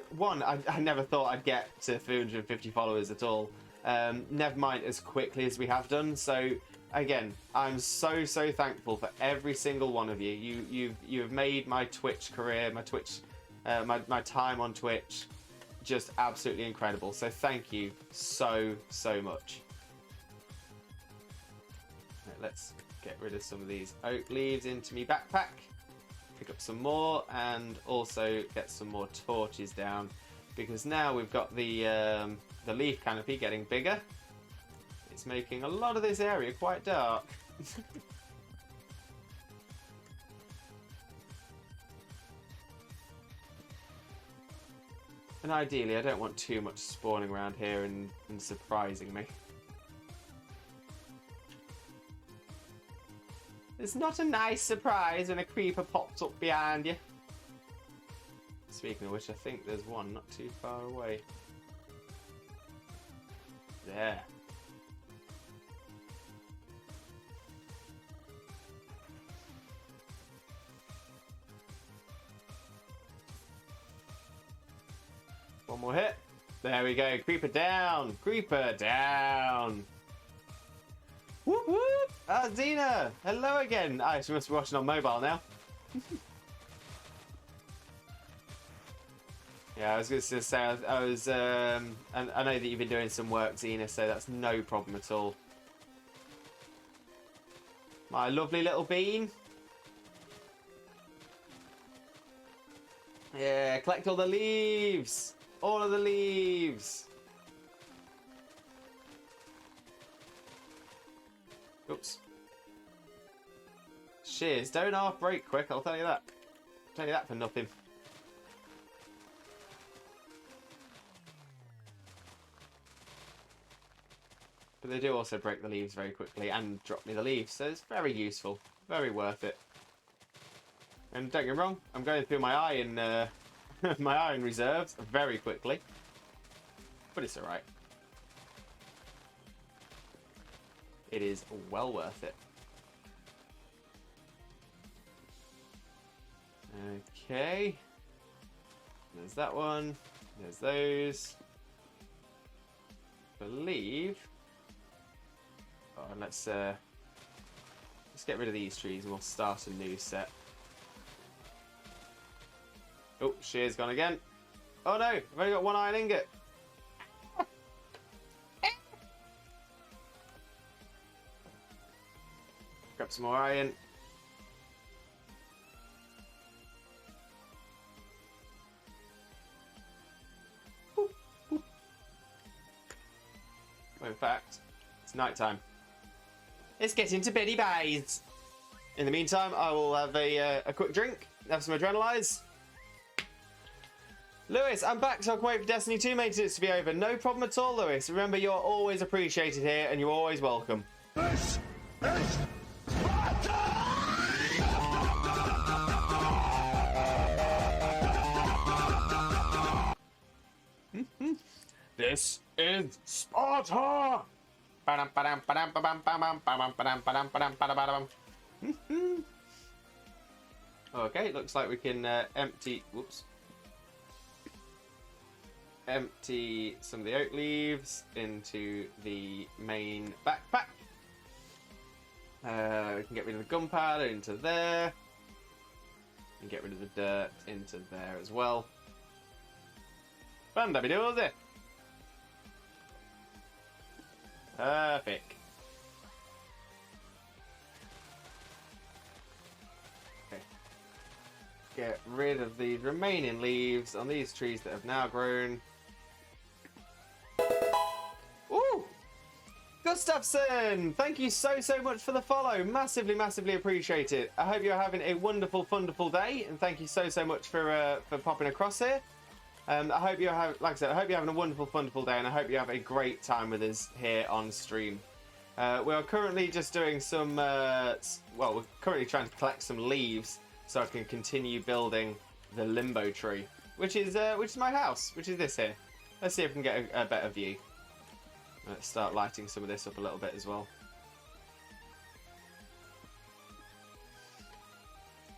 never thought I'd get to 350 followers at all. Never mind as quickly as we have done. So, again, I'm so thankful for every single one of you. You have made my Twitch career, my time on Twitch, just absolutely incredible. So thank you so much. Right, let's get rid of some of these oak leaves into my backpack. Pick up some more, and also get some more torches down, because now we've got the leaf canopy getting bigger. It's making a lot of this area quite dark. And ideally, I don't want too much spawning around here and surprising me. It's not a nice surprise when a creeper pops up behind you. Speaking of which, I think there's one not too far away. There. One more hit. There we go. Creeper down. Creeper down. Whoop whoop. Ah, Xena! Hello again! She must be watching on mobile now. Yeah, I was going to say, I was, and I know that you've been doing some work, Xena, so that's no problem at all. My lovely little bean. Yeah, collect all the leaves! All of the leaves! Oops. Shears, don't half break quick, I'll tell you that. I'll tell you that for nothing. But they do also break the leaves very quickly and drop me the leaves, so it's very useful. Very worth it. And don't get me wrong, I'm going through my iron, my iron reserves very quickly. But it's alright. It is well worth it. Okay. There's that one. There's those. Believe. Oh, and let's get rid of these trees and we'll start a new set. Oh, shear's gone again. Oh no, I've only got one iron ingot. Grab some more iron. Well, in fact, it's night time. It's getting to beddy bays. In the meantime, I will have a quick drink, have some Adrenalize. Lewis, I'm back, so I can wait for Destiny 2 maintenance to be over. No problem at all, Lewis. Remember, you're always appreciated here, and you're always welcome. This is Sparta! This is Sparta! Okay, looks like we can empty... Whoops. Empty some of the oak leaves into the main backpack. We can get rid of the gunpowder into there. And get rid of the dirt into there as well. Bandabby-dozy. Perfect. Okay. Get rid of the remaining leaves on these trees that have now grown. Ooh! Gustafsson! Thank you so much for the follow. Massively appreciate it. I hope you're having a wonderful day, and thank you so much for popping across here. I hope you have, like I said, I hope you're having a wonderful day, and I hope you have a great time with us here on stream. We are currently just doing some, well, we're currently trying to collect some leaves so I can continue building the Limbo tree, which is my house, which is this here. Let's see if we can get a better view. Let's start lighting some of this up a little bit as well.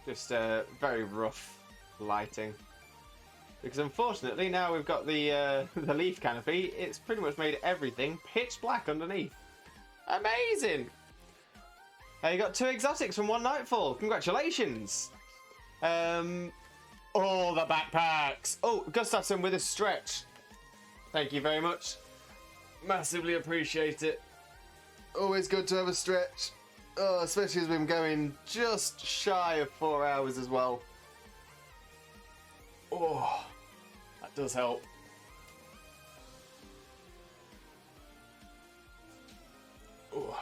Just very rough lighting. Because unfortunately now we've got the leaf canopy, it's pretty much made everything pitch black underneath. Amazing! You got 2 exotics from one nightfall. Congratulations! All the backpacks! Oh, Gustafsson with a stretch. Thank you very much. Massively appreciate it. Always good to have a stretch. Oh, especially as we've been going just shy of 4 hours as well. Oh, that does help. Oh.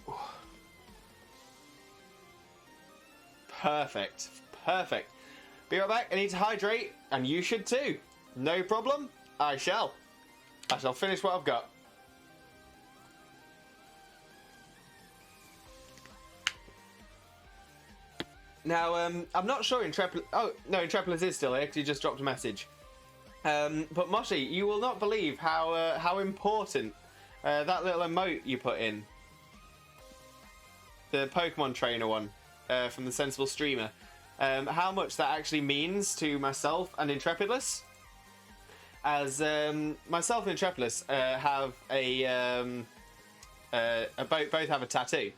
Oh. Perfect. Perfect. Be right back. I need to hydrate, and you should too. No problem. I shall finish what I've got. Now, I'm not sure Intrepid... Oh, no, Intrepid is still here, because he just dropped a message. But Moshi, you will not believe how important that little emote you put in. The Pokemon trainer one, from the Sensible Streamer. how much that actually means to myself and Intrepidless. As myself and Intrepidless have both have a tattoo,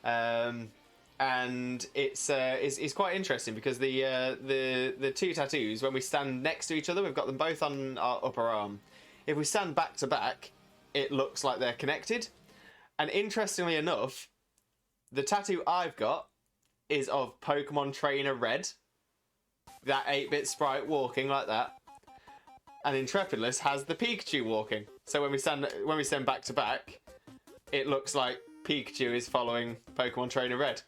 and it's quite interesting because the two tattoos, when we stand next to each other, we've got them both on our upper arm. If we stand back to back, it looks like they're connected. And interestingly enough, the tattoo I've got is of Pokemon Trainer Red, that 8-bit sprite walking like that, and Intrepidless has the Pikachu walking. So when we stand back to back, it looks like Pikachu is following Pokemon Trainer Red.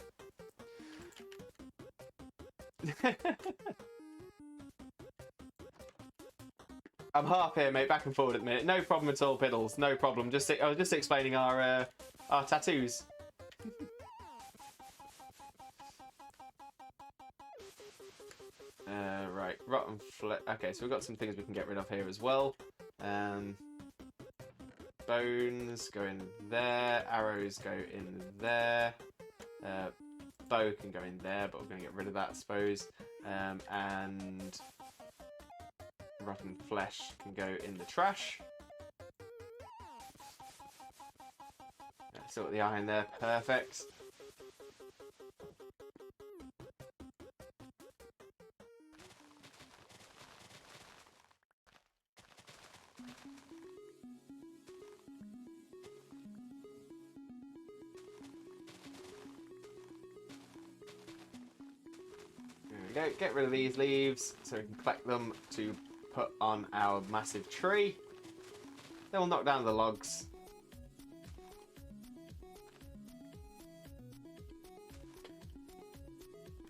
I'm half here, mate. Back and forward at the minute. No problem at all, Piddles. No problem. I was just explaining our tattoos. Right, rotten flip. Okay, so we've got some things we can get rid of here as well. Bones go in there. Arrows go in there. Bow can go in there, but we're going to get rid of that, I suppose. And rotten flesh can go in the trash. Still got the iron there, perfect. There we go, get rid of these leaves so we can collect them to put on our massive tree. Then we'll knock down the logs.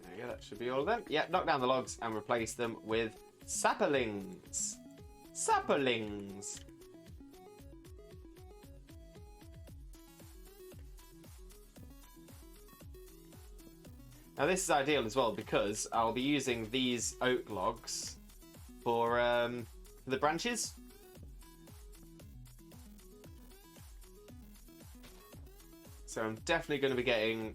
There we go, that should be all of them. Yeah, knock down the logs and replace them with saplings. Saplings! Now this is ideal as well because I'll be using these oak logs for the branches. So I'm definitely going to be getting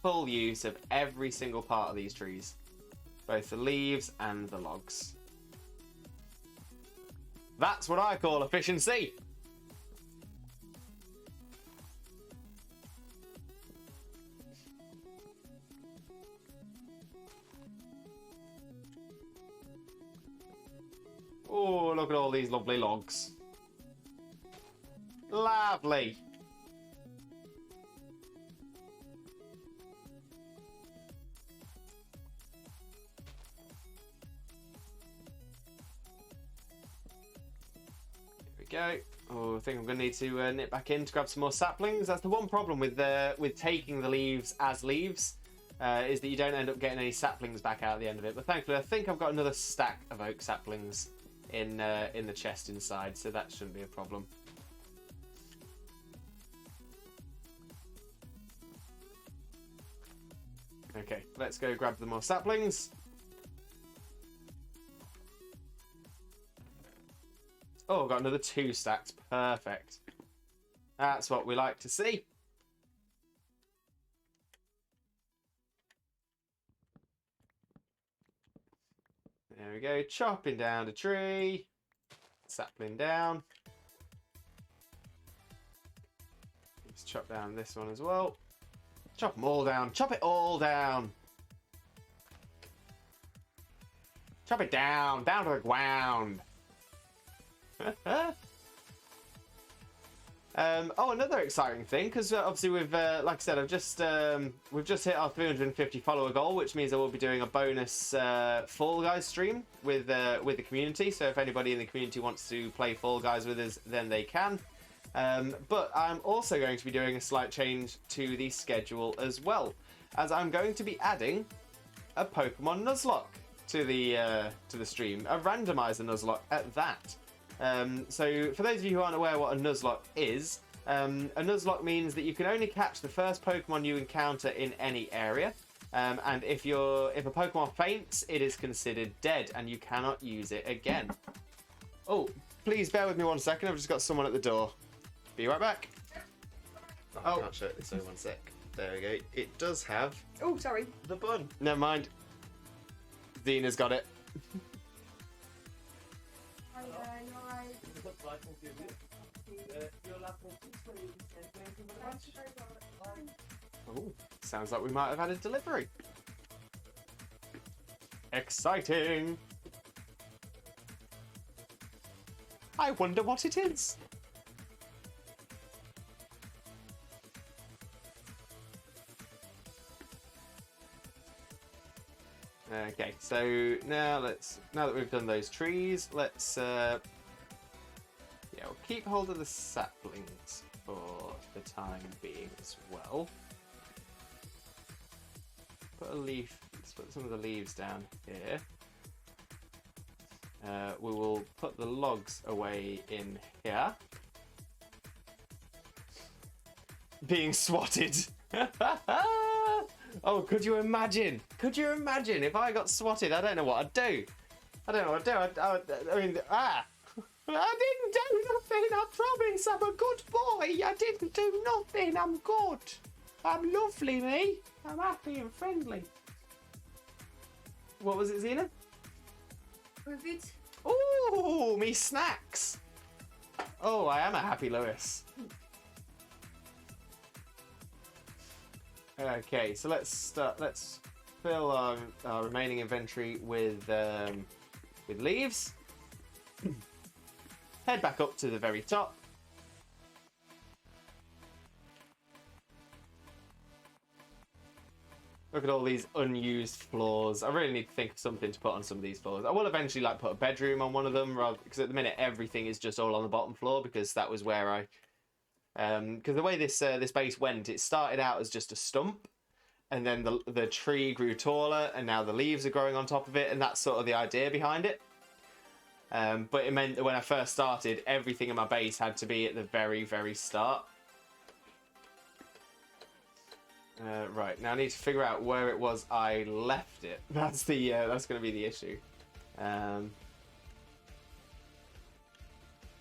full use of every single part of these trees. Both the leaves and the logs. That's what I call efficiency! Oh, look at all these lovely logs. Lovely. Go. Oh, I think I'm going to need to nip back in to grab some more saplings. That's the one problem with taking the leaves as leaves, is that you don't end up getting any saplings back out at the end of it. But thankfully, I think I've got another stack of oak saplings in the chest inside, so that shouldn't be a problem. Okay, let's go grab the more saplings. Oh, I've got another 2 stacked. Perfect. That's what we like to see. There we go. Chopping down the tree. Sapling down. Let's chop down this one as well. Chop them all down. Chop it all down. Chop it down. Down to the ground. Oh, another exciting thing, because obviously we've, like I said, we've just hit our 350 follower goal, which means I will be doing a bonus Fall Guys stream with the community. So if anybody in the community wants to play Fall Guys with us, then they can. But I'm also going to be doing a slight change to the schedule as well, as I'm going to be adding a Pokemon Nuzlocke to the stream, a randomizer Nuzlocke at that. So for those of you who aren't aware what a Nuzlocke is, a Nuzlocke means that you can only catch the first Pokemon you encounter in any area, and if a Pokemon faints, it is considered dead and you cannot use it again. Oh, please bear with me 1 second, I've just got someone at the door. Be right back. Oh, I can't show it this way, 1 sec. There we go. It does have Oh, sorry. the bun. Never mind. Dina's got it. Oh, sounds like we might have had a delivery. Exciting! I wonder what it is. Okay, so now that we've done those trees, let's we'll keep hold of the saplings for the time being as well. Let's put some of the leaves down here. We will put the logs away in here. Being swatted. Oh, could you imagine? Could you imagine if I got swatted? I don't know what I'd do. I mean, I didn't do nothing. I promise. I'm a good boy. I didn't do nothing. I'm good. I'm lovely, me. I'm happy and friendly. What was it, Zena? Perfect. Ooh, me snacks. Oh, I am a happy Lewis. Okay, so let's start. Let's fill our remaining inventory with leaves. Head back up to the very top. Look at all these unused floors. I really need to think of something to put on some of these floors. I will eventually put a bedroom on one of them, because at the minute everything is just all on the bottom floor, because that was where I. Because the way this base went, it started out as just a stump, and then the tree grew taller, and now the leaves are growing on top of it, and that's sort of the idea behind it. But it meant that when I first started, everything in my base had to be at the very, very start. Right, now I need to figure out where it was I left it. That's going to be the issue.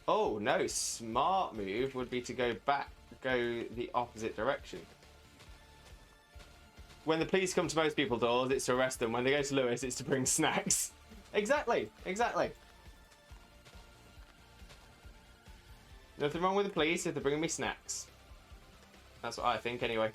Oh no, smart move would be to go the opposite direction. When the police come to most people's doors, it's to arrest them. When they go to Lewis, it's to bring snacks. Exactly. Nothing wrong with the police if they're bringing me snacks. That's what I think, anyway.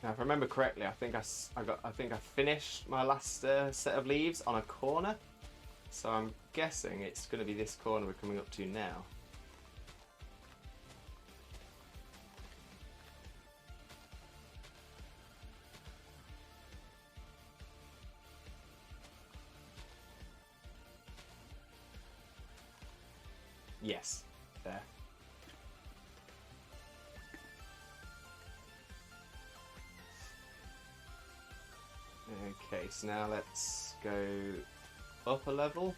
Now, if I remember correctly, I think I finished my last set of leaves on a corner. So I'm guessing it's going to be this corner we're coming up to now. Yes, there. Okay, so now let's go up a level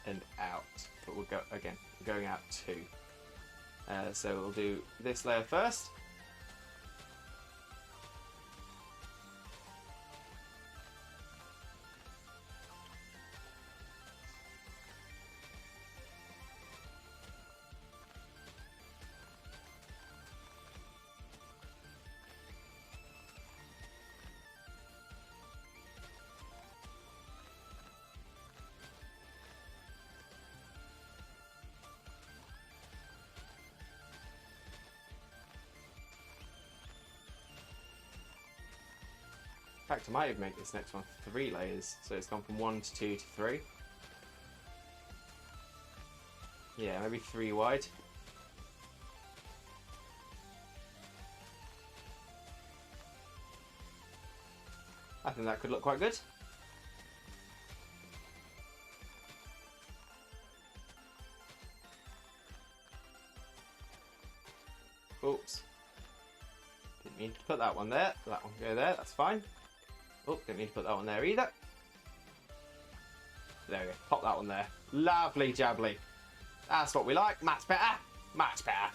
and out. But we'll go again. We're going out 2. So we'll do this layer first. In fact, I might even make this next one 3 layers, so it's gone from 1 to 2 to 3. Yeah, maybe 3 wide. I think that could look quite good. Oops. Didn't mean to put that one there. That one go there, that's fine. Oh, didn't mean to put that one there either. There we go. Pop that one there. Lovely jubbly. That's what we like. Much better. Much better.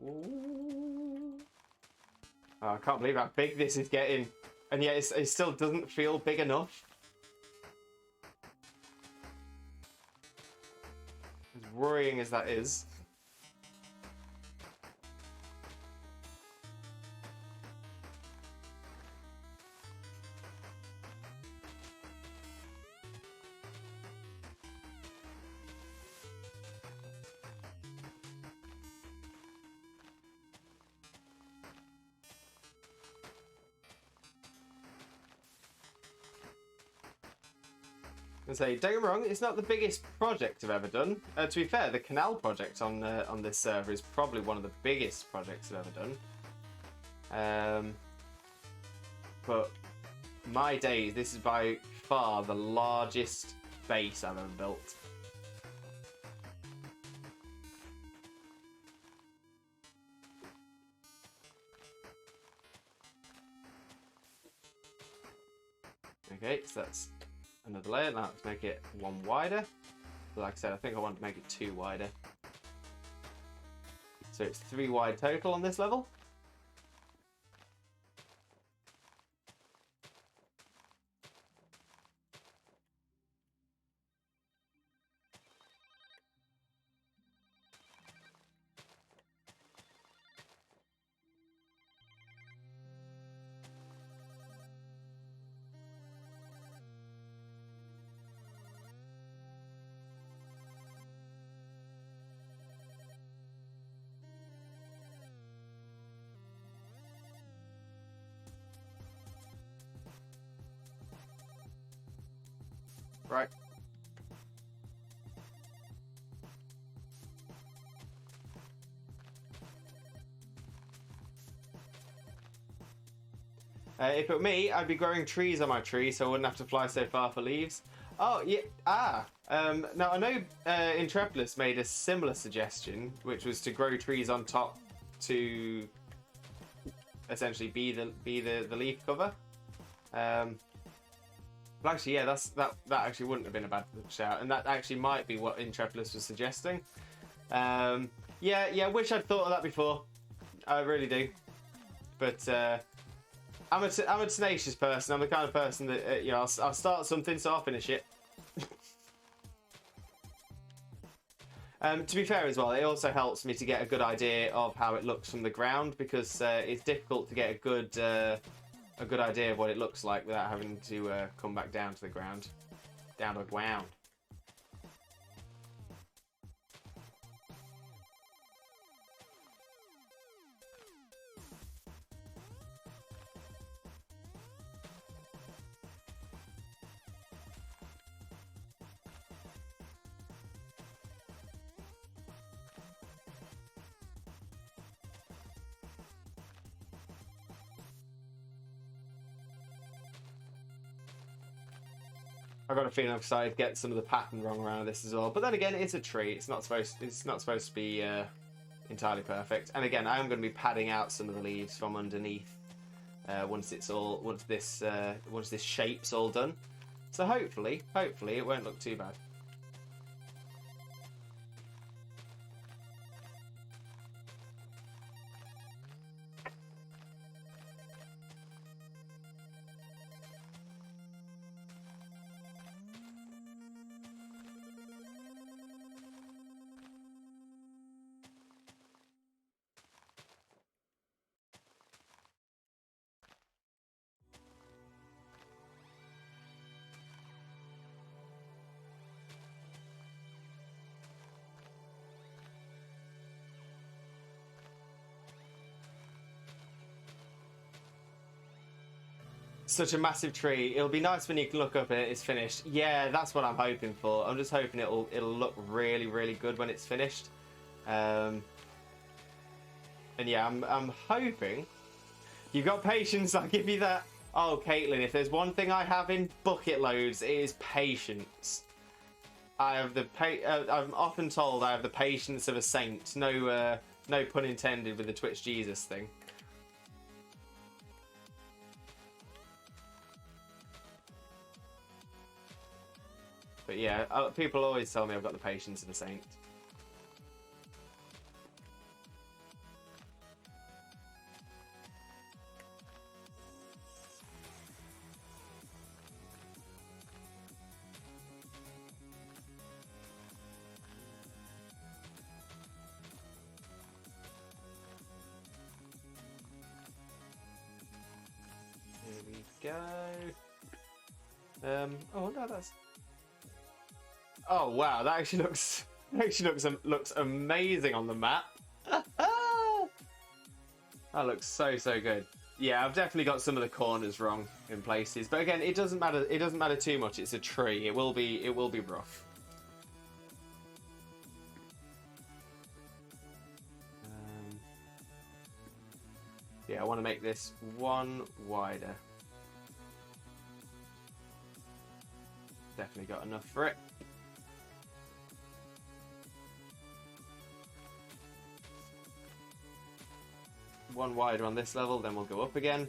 Ooh. Oh, I can't believe how big this is getting. And yet it still doesn't feel big enough. As worrying as that is. And say, don't get me wrong, it's not the biggest project I've ever done. To be fair, the canal project on this server is probably one of the biggest projects I've ever done. But my days, this is by far the largest base I've ever built. Okay, so that's another layer. Now let's make it one wider. Like I said, I think I want to make it 2 wider. So it's 3 wide total on this level. Right. If it were me, I'd be growing trees on my tree so I wouldn't have to fly so far for leaves. Oh, yeah. Now, I know Intrepolis made a similar suggestion, which was to grow trees on top to essentially be the leaf cover. But actually, yeah, that actually wouldn't have been a bad shout, and that actually might be what Intrepolis was suggesting. Yeah, wish I'd thought of that before. I really do. But I'm a tenacious person. I'm the kind of person that I'll start something, so I'll finish it. To be fair as well, it also helps me to get a good idea of how it looks from the ground, because it's difficult to get a good idea of what it looks like without having to come back down to the ground. Down to the ground. I got a feeling I've started to get some of the pattern wrong around this as well. But then again, it's a tree. It's not supposed to be entirely perfect. And again, I am going to be padding out some of the leaves from underneath once this shape's all done. So hopefully it won't look too bad. Such a massive tree. It'll be nice when you can look up and it's finished. Yeah, that's what I'm hoping for. I'm just hoping it'll look really, really good when it's finished. And yeah, I'm hoping. You've got patience, I'll give you that. Oh, Caitlin, if there's one thing I have in bucket loads, it is patience. I have the I'm often told I have the patience of a saint. No, no pun intended with the Twitch Jesus thing. But yeah, people always tell me I've got the patience of a saint. Here we go. Oh no, that's. Oh wow, that actually looks amazing on the map. That looks so good. Yeah, I've definitely got some of the corners wrong in places, but again, it doesn't matter. It doesn't matter too much. It's a tree. It will be rough. Yeah, I want to make this one wider. Definitely got enough for it. One wider on this level, then we'll go up again.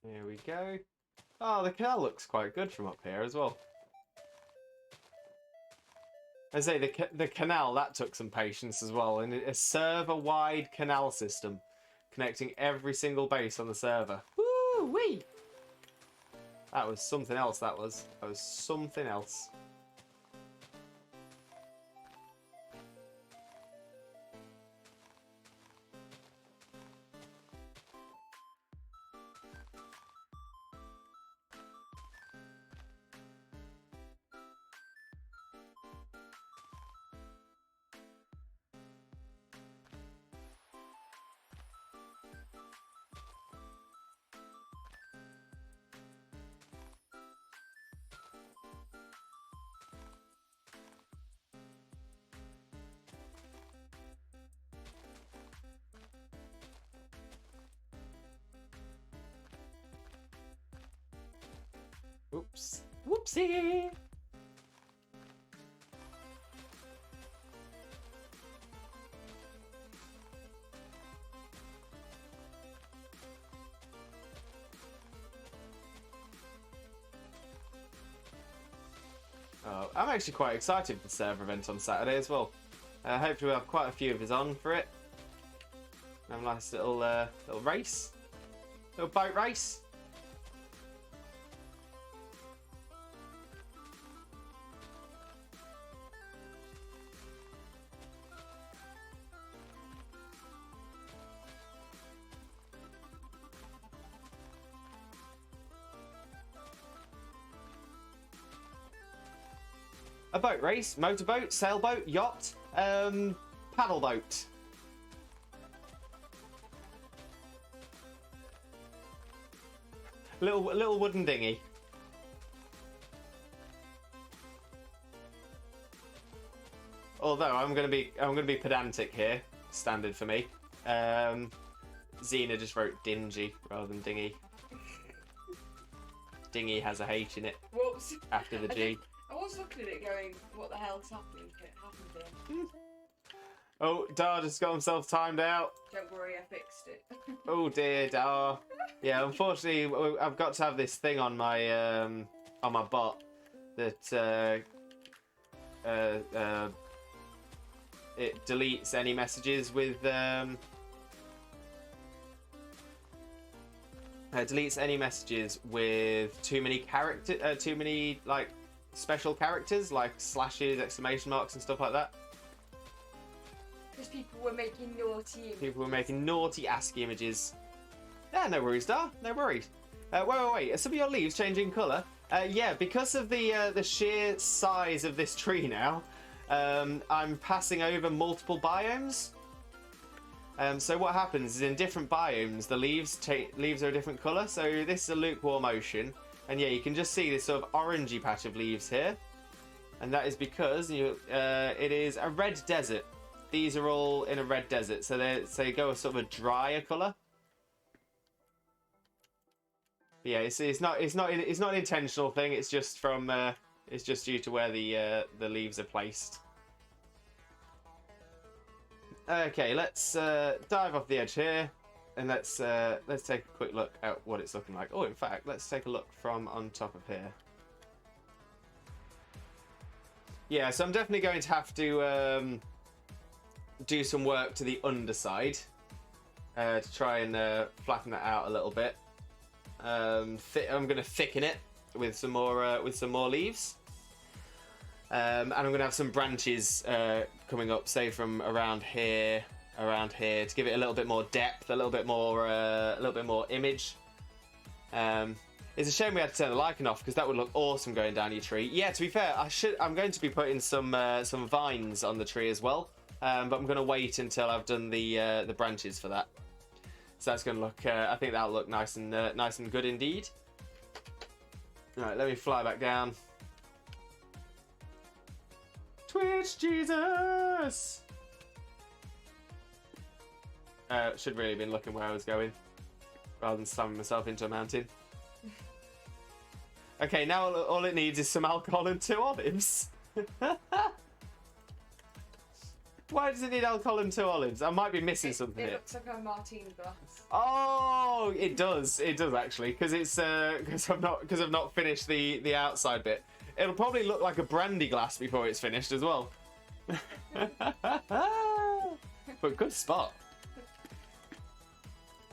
There we go. Oh, the canal looks quite good from up here as well. I say the canal, that took some patience as well. And a server-wide canal system connecting every single base on the server. Woo-wee! That was something else, that was. That was something else. Oops. Whoopsie! Oh, I'm actually quite excited for the server event on Saturday as well. Hopefully we'll have quite a few of us on for it. Have a nice little race. Little boat race. A boat race, motorboat, sailboat, yacht, paddle boat. Little wooden dinghy. Although I'm gonna be pedantic here, standard for me. Xena just wrote dingy rather than dingy. Dingy has a H in it. Whoops. After the G. I was looking at it going, what the hell's happening? It happened here. Oh, Dar just got himself timed out. Don't worry, I fixed it. Oh dear, Dar. Yeah, unfortunately, I've got to have this thing on my bot that it deletes any messages with Deletes any messages with too many like special characters, like slashes, exclamation marks, and stuff like that. Because people were making naughty images. People were making naughty ASCII images. Yeah, no worries, Dar. No worries. Wait. Are some of your leaves changing colour? Yeah, because of the sheer size of this tree now, I'm passing over multiple biomes. So what happens is in different biomes, the leaves are a different colour. So this is a lukewarm ocean. And yeah, you can just see this sort of orangey patch of leaves here. And that is because it is a red desert. These are all in a red desert. So they go a sort of a drier colour. Yeah, it's not an intentional thing. It's just from it's just due to where the leaves are placed. Okay, let's dive off the edge here, and let's take a quick look at what it's looking like. Oh, in fact, let's take a look from on top of here. Yeah, so I'm definitely going to have to do some work to the underside to try and flatten that out a little bit. I'm going to thicken it with some more leaves. And I'm going to have some branches coming up, say from around here, to give it a little bit more depth, a little bit more image. It's a shame we had to turn the lichen off because that would look awesome going down your tree. Yeah, to be fair, I'm going to be putting some vines on the tree as well, but I'm going to wait until I've done the branches for that. So that's going to look. I think that'll look nice and good indeed. All right, let me fly back down. Twitch Jesus! Should really have been looking where I was going, rather than slamming myself into a mountain. Okay, now all it needs is some alcohol and 2 olives. Why does it need alcohol and 2 olives? I might be missing something here. It looks like a martini glass. Oh, it does. It does actually, because it's because I've not finished the outside bit. It'll probably look like a brandy glass before it's finished as well. But good spot.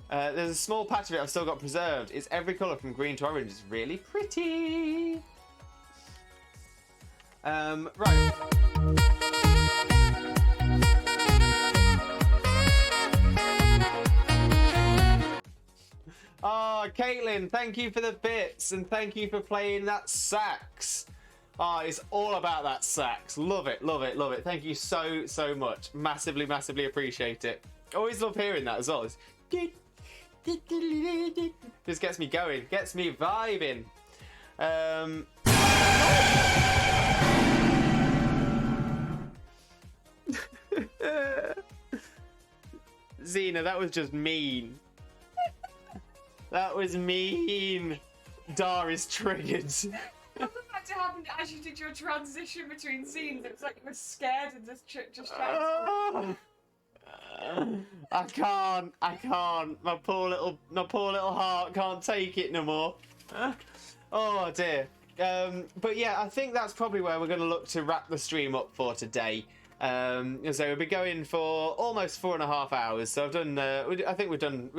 There's a small patch of it I've still got preserved. It's every colour from green to orange. It's really pretty. Right. Oh, Caitlin, thank you for the bits and thank you for playing that sax. Oh, it's all about that sax. Love it, love it, love it. Thank you so much. Massively, massively appreciate it. Always love hearing that as well. Just gets me going, gets me vibing. Xena, that was just mean. That was mean. Dar is triggered. What was about to happen as you did your transition between scenes? It was like you were scared and just I can't. My poor little heart can't take it no more. Oh dear. But yeah, I think that's probably where we're going to look to wrap the stream up for today. So we'll be going for almost 4.5 hours. So I've done. I think we've done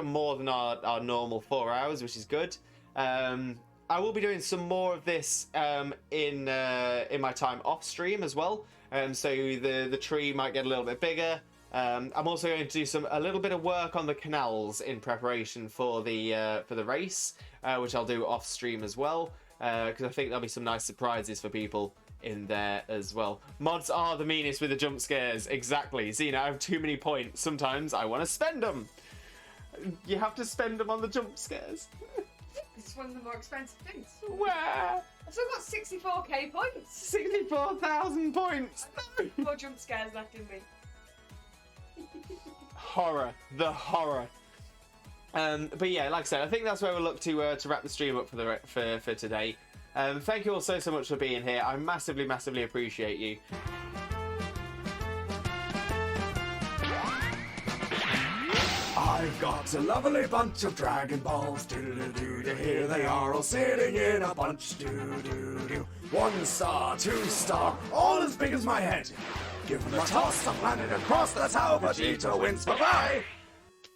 more than our normal 4 hours, which is good. I will be doing some more of this in my time off stream as well. So the tree might get a little bit bigger. I'm also going to do a little bit of work on the canals in preparation for the race, which I'll do off stream as well. Because I think there'll be some nice surprises for people in there as well. Mods are the meanest with the jump scares. Exactly. See, now I have too many points. Sometimes I want to spend them. You have to spend them on the jump scares. It's one of the more expensive things. Where? I've still got 64k points. 64,000 points. 4 jump scares left in me. Horror. The horror. But yeah, like I said, I think that's where we'll look to wrap the stream up for today. Thank you all so much for being here. I massively, massively appreciate you. I've got a lovely bunch of Dragon Balls. Do-do-do-do. Here they are, all sitting in a bunch. Do-do-do. 1 star, 2 star, all as big as my head. Give them a toss, the planet across, that's how Vegeta wins. Bye-bye!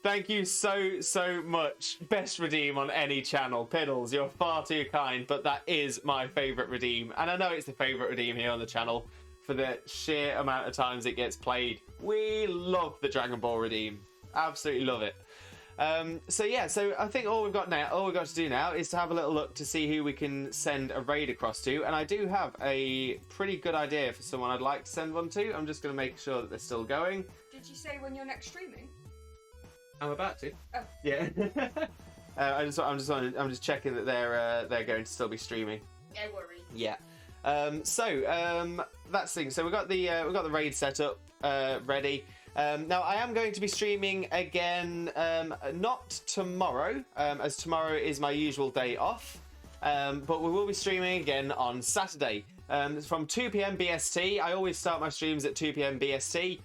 Thank you so much. Best redeem on any channel. Piddles, you're far too kind, but that is my favourite redeem. And I know it's the favourite redeem here on the channel for the sheer amount of times it gets played. We love the Dragon Ball redeem. Absolutely love it. So yeah, so I think all we've got to do now is to have a little look to see who we can send a raid across to. And I do have a pretty good idea for someone I'd like to send one to. I'm just going to make sure that they're still going. Did you say when you're next streaming? I'm about to. Oh. Yeah. I'm just checking that they're going to still be streaming. No worries. Yeah. That's the thing. So we've got the raid set up ready. Now I am going to be streaming again, not tomorrow, as tomorrow is my usual day off. But we will be streaming again on Saturday from 2 p.m. BST. I always start my streams at 2 p.m. BST.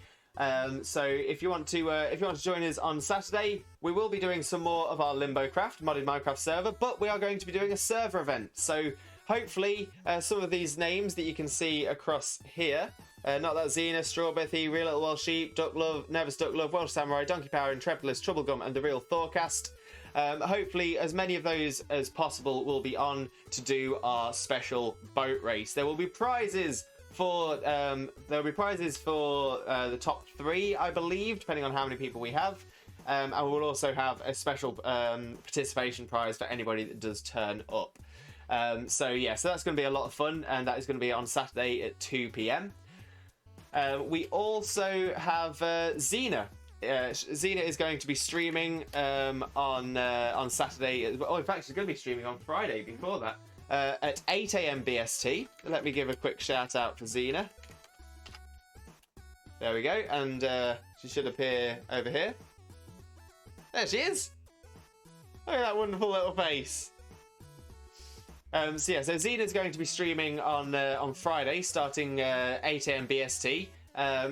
So if you want to join us on Saturday, we will be doing some more of our Limbo Craft modded Minecraft server, but we are going to be doing a server event. So hopefully some of these names that you can see across here, not that Xena, Strawberry, Real Little Welsh Sheep, Duck Love, Nervous Duck Love, Welsh Samurai, Donkey Power, Intrepidus, Troublegum, and the Real Thorcast. Hopefully as many of those as possible will be on to do our special boat race. There will be prizes for the top 3, I believe, depending on how many people we have. And we'll also have a special participation prize for anybody that does turn up. So that's going to be a lot of fun, and that is going to be on Saturday at 2 p.m. We also have Xena. Xena is going to be streaming on Saturday. Oh, in fact, she's going to be streaming on Friday before that. At 8 a.m. BST. Let me give a quick shout out for Xena. There we go, and she should appear over here. There she is! Look at that wonderful little face. So Xena's going to be streaming on Friday, starting 8 a.m. BST.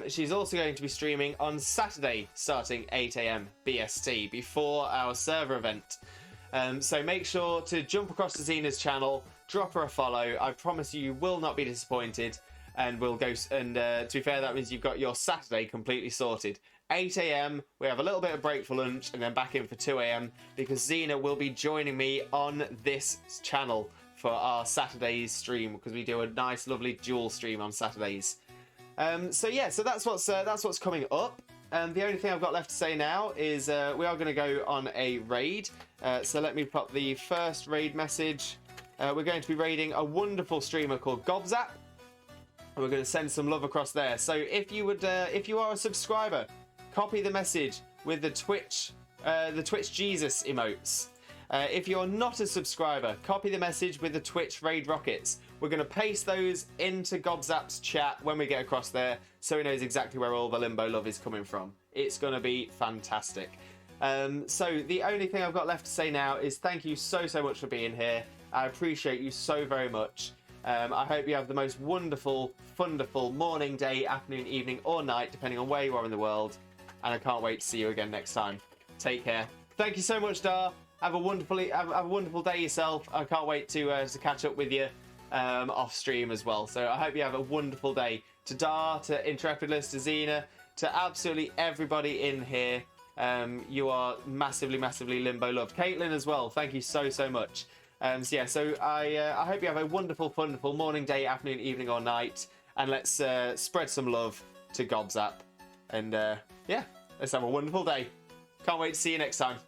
She's also going to be streaming on Saturday, starting 8 a.m. BST, before our server event. So make sure to jump across to Xena's channel, drop her a follow. I promise you will not be disappointed, and we'll go. And to be fair, that means you've got your Saturday completely sorted. 8 a.m. we have a little bit of break for lunch, and then back in for 2 a.m. because Xena will be joining me on this channel for our Saturday's stream, because we do a nice, lovely dual stream on Saturdays. So that's what's coming up. The only thing I've got left to say now is we are going to go on a raid. So let me pop the first raid message. We're going to be raiding a wonderful streamer called Gobzap, and we're going to send some love across there. So if you are a subscriber, copy the message with the Twitch Jesus emotes. If you're not a subscriber, copy the message with the Twitch raid rockets. We're going to paste those into Gobzap's chat when we get across there, so he knows exactly where all the Limbo love is coming from. It's going to be fantastic. So the only thing I've got left to say now is thank you so much for being here. I appreciate you so very much. I hope you have the most wonderful, wonderful morning, day, afternoon, evening, or night, depending on where you are in the world. And I can't wait to see you again next time. Take care. Thank you so much, Dar. Have a wonderful day yourself. I can't wait to catch up with you off stream as well. So I hope you have a wonderful day. To Dar, to Intrepidus, to Xena, to absolutely everybody in here. You are massively Limbo loved. Caitlin as well. Thank you so much. So I hope you have a wonderful morning, day, afternoon, evening, or night. And let's spread some love to Gobzap. And let's have a wonderful day. Can't wait to see you next time.